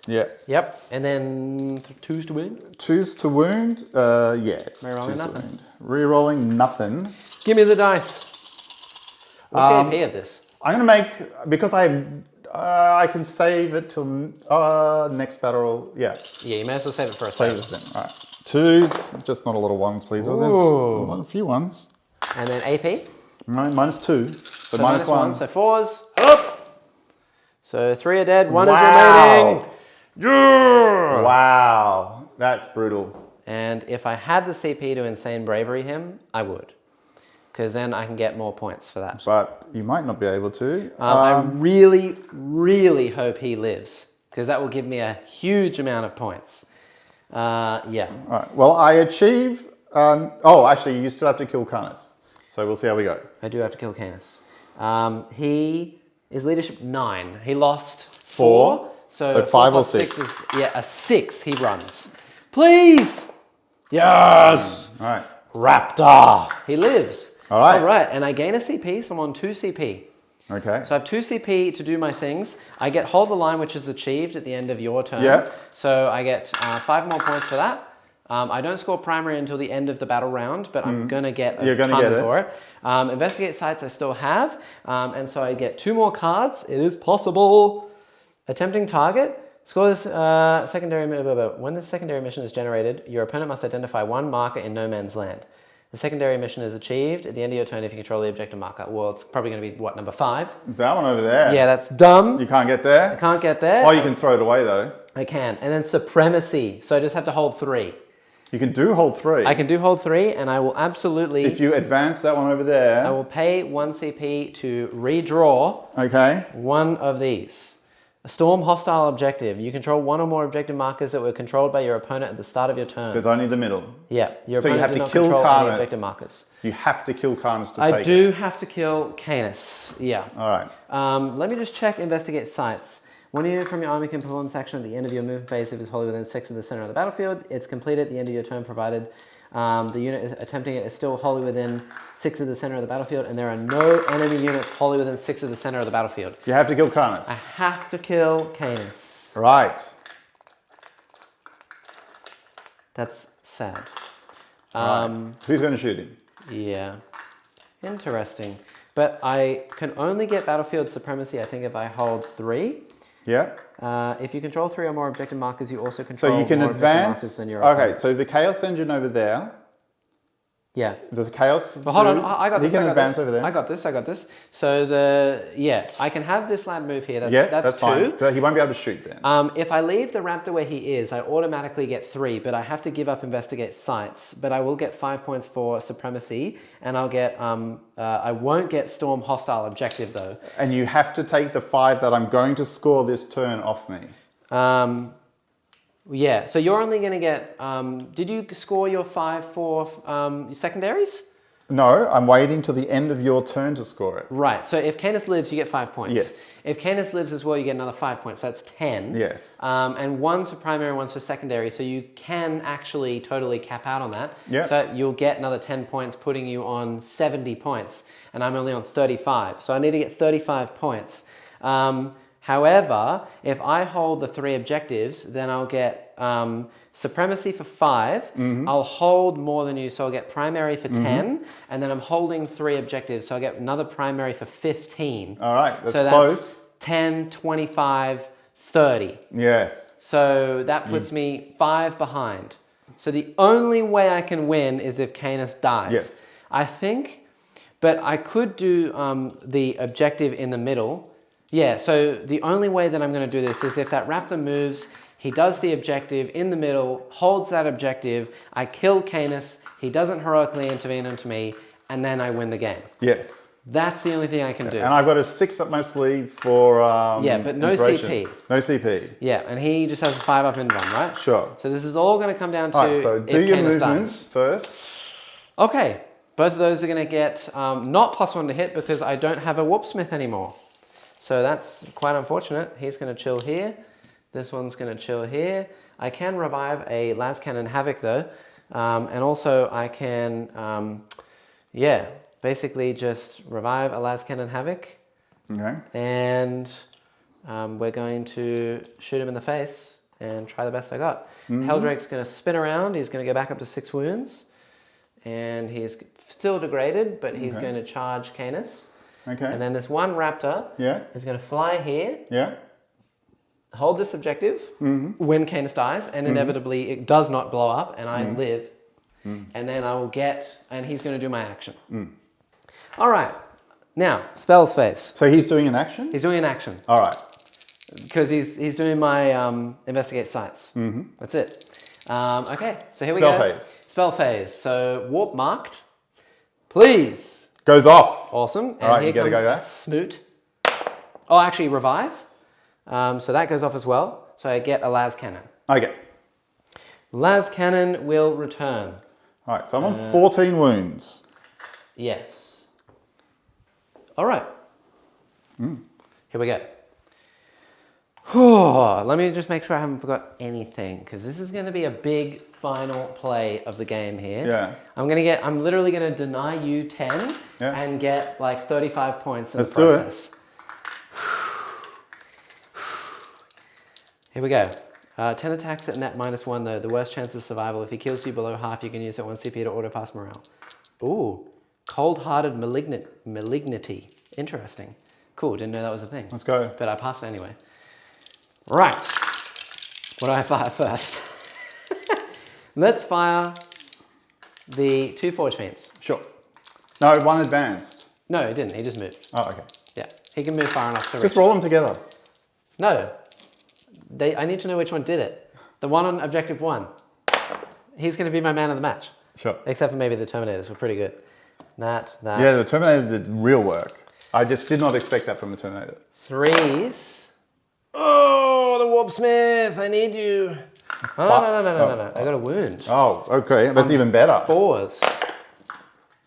Yeah. Yep. And then 2s to wound? 2s to wound. Yeah, it's Re-rolling 2s to nothing. wound. Re-rolling nothing. Give me the dice. What's the AP of this? I'm going to make, because I can save it till next battle. Yeah. Yeah, you may as well save it for a Save save. it then. All right. 2s, just not a lot of 1s, please. Oh, there's a few 1s. And then AP? Minus 2. So minus 1. So 4s. Up. So 3 are dead. 1 Wow. is remaining. Yeah. Wow. That's brutal. And if I had the CP to Insane Bravery him, I would. Because then I can get more points for that. But you might not be able to. I really, really hope he lives. Because that will give me a huge amount of points. Yeah. All right. Well, I achieve... actually, you still have to kill Canis. So we'll see how we go. I do have to kill Canis. He is leadership 9. He lost 4. 4. So 4 5 or plus 6. is, yeah, a 6 he runs. Please! Yes! All right. Raptor! He lives. All right. All right, and I gain a CP, so I'm on 2 CP. Okay. So I have 2 CP to do my things. I get hold the line, which is achieved at the end of your turn. Yeah. So I get 5 more points for that. I don't score primary until the end of the battle round, but I'm going to get a ton for it. Investigate sites I still have, and so I get 2 more cards. It is possible. Attempting target. Score this secondary... When the secondary mission is generated, your opponent must identify 1 marker in no man's land. The secondary mission is achieved at the end of your turn if you control the objective marker. Well, it's probably going to be, what, number 5? That one over there. Yeah, that's dumb. You can't get there? I can't get there. Oh, you can throw it away, though. I can. And then Supremacy. So I just have to hold 3. You can do hold 3. I can do hold 3, and I will absolutely... If you advance that one over there... I will pay 1 CP to redraw one of these. A storm hostile objective. You control 1 or more objective markers that were controlled by your opponent at the start of your turn. There's only the middle. Yeah. Your So you opponent have does to not kill control any Canis. objective markers. You have to kill Canis to take it. I do have to kill Canis. Yeah. All right. Let me just check investigate sites. One unit from your army can perform this action at the end of your movement phase if it's wholly within 6 of the center of the battlefield. It's completed at the end of your turn provided the unit is attempting it is still wholly within 6 of the center of the battlefield, and there are no enemy units wholly within 6 of the center of the battlefield. You have to kill Canis. I have to kill Canis. Right. That's sad. Right. Who's going to shoot him? Yeah. Interesting. But I can only get battlefield supremacy, I think, if I hold 3. Yeah. If you control 3 or more objective markers, you also control So you can more objective markers advance. than your Okay, opponent. so the Chaos Engine over there. Yeah. The Chaos. But hold on, I got this. He can I got advance this. over there. I got this. So I can have this lad move here. That's 2. Fine. So he won't be able to shoot then. If I leave the raptor where he is, I automatically get 3, but I have to give up investigate sites. But I will get 5 points for supremacy, and I'll get I won't get storm hostile objective though. And you have to take the 5 that I'm going to score this turn off me. Yeah, so you're only going to get... did you score your 5 for secondaries? No, I'm waiting till the end of your turn to score it. Right, so if Canis lives, you get 5 points. Yes. If Canis lives as well, you get another 5 points, so that's 10. Yes. And 1's for primary and 1's for secondary, so you can actually totally cap out on that. Yeah. So you'll get another 10 points, putting you on 70 points, and I'm only on 35. So I need to get 35 points. However, if I hold the 3 objectives, then I'll get supremacy for 5. I'll hold more than you, so I'll get primary for 10. And then I'm holding 3 objectives, so I'll get another primary for 15. All right, that's so close. That's 10, 25, 30. Yes. So that puts me 5 behind. So the only way I can win is if Canis dies. Yes. I think, but I could do the objective in the middle. Yeah, so the only way that I'm going to do this is if that raptor moves, he does the objective in the middle, holds that objective, I kill Canis, he doesn't heroically intervene into me, and then I win the game. Yes. That's the only thing I can do. And I've got a 6 up my sleeve for yeah, but no inspiration. CP. No CP. Yeah, and he just has a 5 up invuln, right? Sure. So this is all going to come down to All right, so do if your Canis movements dies. first. Okay, both of those are going to get not +1 to hit because I don't have a Warpsmith anymore. So that's quite unfortunate. He's going to chill here. This one's going to chill here. I can revive a Lascannon Havoc though. And also I can, yeah, basically just revive a Lascannon Havoc. Okay. And we're going to shoot him in the face and try the best I got. Helldrake's going to spin around. He's going to go back up to 6 wounds. And he's still degraded, but he's going to charge Canis. Okay. And then this one raptor is going to fly here. Yeah. Hold this objective when Canis dies, and inevitably it does not blow up, and I live. And then I will get, and he's going to do my action. All right. Now, spells phase. So he's doing an action? He's doing an action. All right. Because he's doing my investigate sites. That's it. Okay, so here we Spell go. phase. Spell phase. So warp marked. Please. Goes off. Awesome. And All right, here you gotta comes go there. Smoot. Oh, actually revive. So that goes off as well. So I get a Lascannon. Okay. Lascannon will return. All right, so I'm on 14 wounds. Yes. All right. Here we go. Let me just make sure I haven't forgot anything, because this is going to be a big final play of the game here. Yeah. I'm literally going to deny you 10 and get like 35 points in the process. Do it. Here we go. 10 attacks at net -1 though. The worst chance of survival. If he kills you below half, you can use that 1 CP to auto pass morale. Ooh. Cold-hearted malignity. Interesting. Cool, didn't know that was a thing. Let's go. But I passed anyway. Right. What do I fire first? Let's fire the 2 Forge Fiends. Sure. No, 1 advanced. No, he didn't. He just moved. Oh, okay. Yeah. He can move far enough to reach. Just roll them together. No. I need to know which one did it. The one on objective 1. He's going to be my man of the match. Sure. Except for maybe the Terminators were pretty good. That. Yeah, the Terminator did real work. I just did not expect that from the Terminator. 3s. Oh, the Warpsmith, I need you. Oh, no. I got a wound. Oh, okay. That's even better. 4s.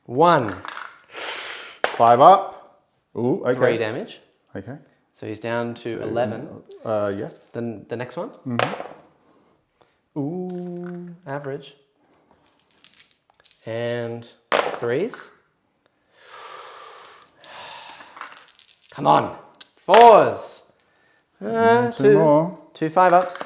1. 5 up. Ooh, okay. 3 damage. Okay. So he's down to 11. Yes. Then the next one. Ooh, average. And 3s. Come on. 4s. 2 more. 2 5-ups.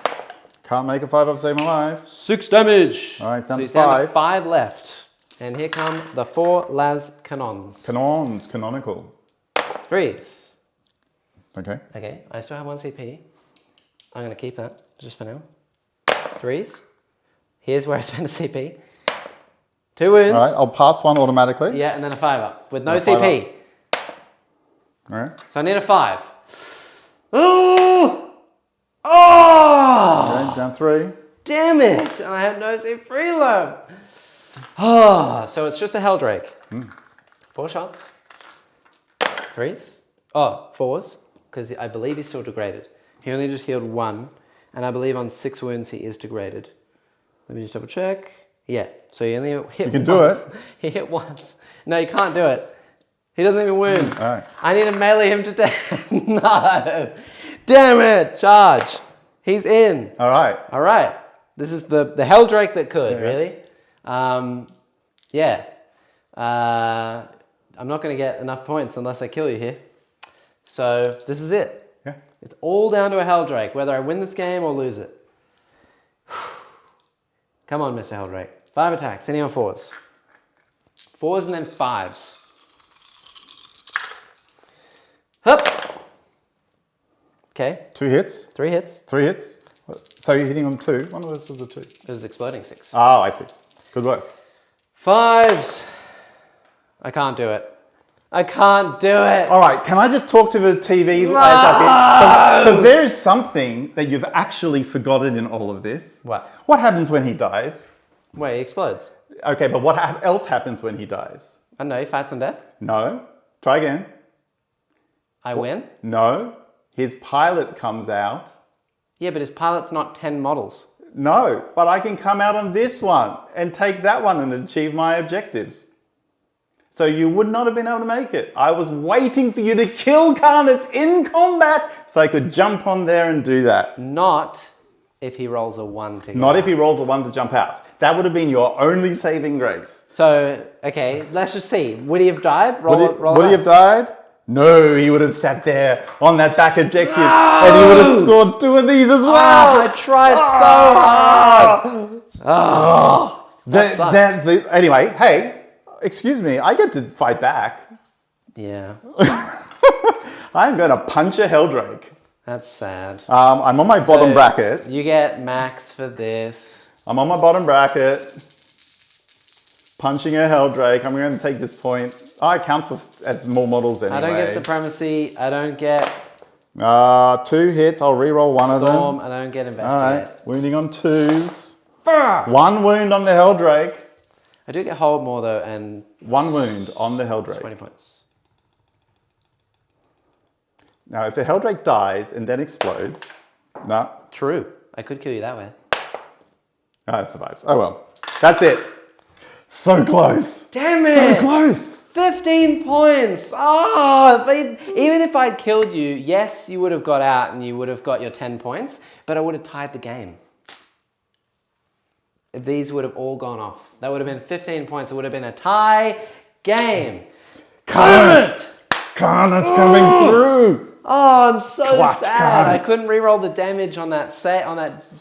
Can't make a 5-up save my life. 6 damage. All right, down so to he's down 5. to 5 left. And here come the 4 Las Cannons. Canons, canonical. 3s. Okay. Okay, I still have 1 CP. I'm going to keep that just for now. 3s. Here's where I spend a CP. 2 wounds. All right, I'll pass 1 automatically. Yeah, and then a 5-up with no A 5 CP. All right. So I need a 5. Oh! Oh! Okay, down 3. Damn it! And I have no CP left. Oh, so it's just a Helldrake. 4 shots. 3s. Oh, 4s. Because I believe he's still degraded. He only just healed 1. And I believe on 6 wounds he is degraded. Let me just double check. Yeah, so he only hit once. You can do it. He hit once. No, you can't do it. He doesn't even wound. All right. I need to melee him to death. No. Damn it. Charge. He's in. All right. All right. This is the Helldrake that could, really. Yeah. I'm not going to get enough points unless I kill you here. So this is it. Yeah. It's all down to a Helldrake, whether I win this game or lose it. Come on, Mr. Helldrake. 5 attacks. Any on 4s? 4s and then 5s. Hup. Okay. 2 hits. 3 hits. 3 hits. So you're hitting on 2. One of those was a 2. It was exploding 6. Oh, I see. Good work. 5s. I can't do it. I can't do it. All right, can I just talk to the TV lights up here? Because there is something that you've actually forgotten in all of this. What? What happens when he dies? Wait, he explodes. Okay, but what else happens when he dies? I don't know, he fights on death? No. Try again. I win? No. His pilot comes out. Yeah, but his pilot's not 10 models. No, but I can come out on this one and take that one and achieve my objectives. So you would not have been able to make it. I was waiting for you to kill Karnas in combat so I could jump on there and do that. Not if he rolls a 1 to go Not out. if he rolls a 1 to jump out. That would have been your only saving grace. So, okay, let's just see. Would he have died? Roll Would he have died? No, he would have sat there on that back objective and he would have scored 2 of these as well. I tried so hard. Anyway, hey, excuse me, I get to fight back. Yeah, I'm going to punch a Helldrake. that's sad. I'm on my bottom So, bracket. You get max for this. I'm on my bottom bracket. Punching a Helldrake. I'm going to take this point. Oh, it counts as more models anyway. I don't get supremacy. I don't get 2 hits. I'll re-roll one of them. storm. I don't get All investigate. right. Wounding on 2s. 1 wound on the Helldrake. I do get hold more though, and 1 wound on the Helldrake. 20 points. Now, if the Helldrake dies and then explodes, no. True. I could kill you that way. It survives. Oh well. That's it. So close. Damn it! So close. 15 points. Oh, but even if I'd killed you, yes, you would have got out and you would have got your 10 points, but I would have tied the game. These would have all gone off. That would have been 15 points. It would have been a tie game. Karnas coming through. Oh, I'm so Clutch sad. I Karnas. couldn't re-roll the damage on that damage.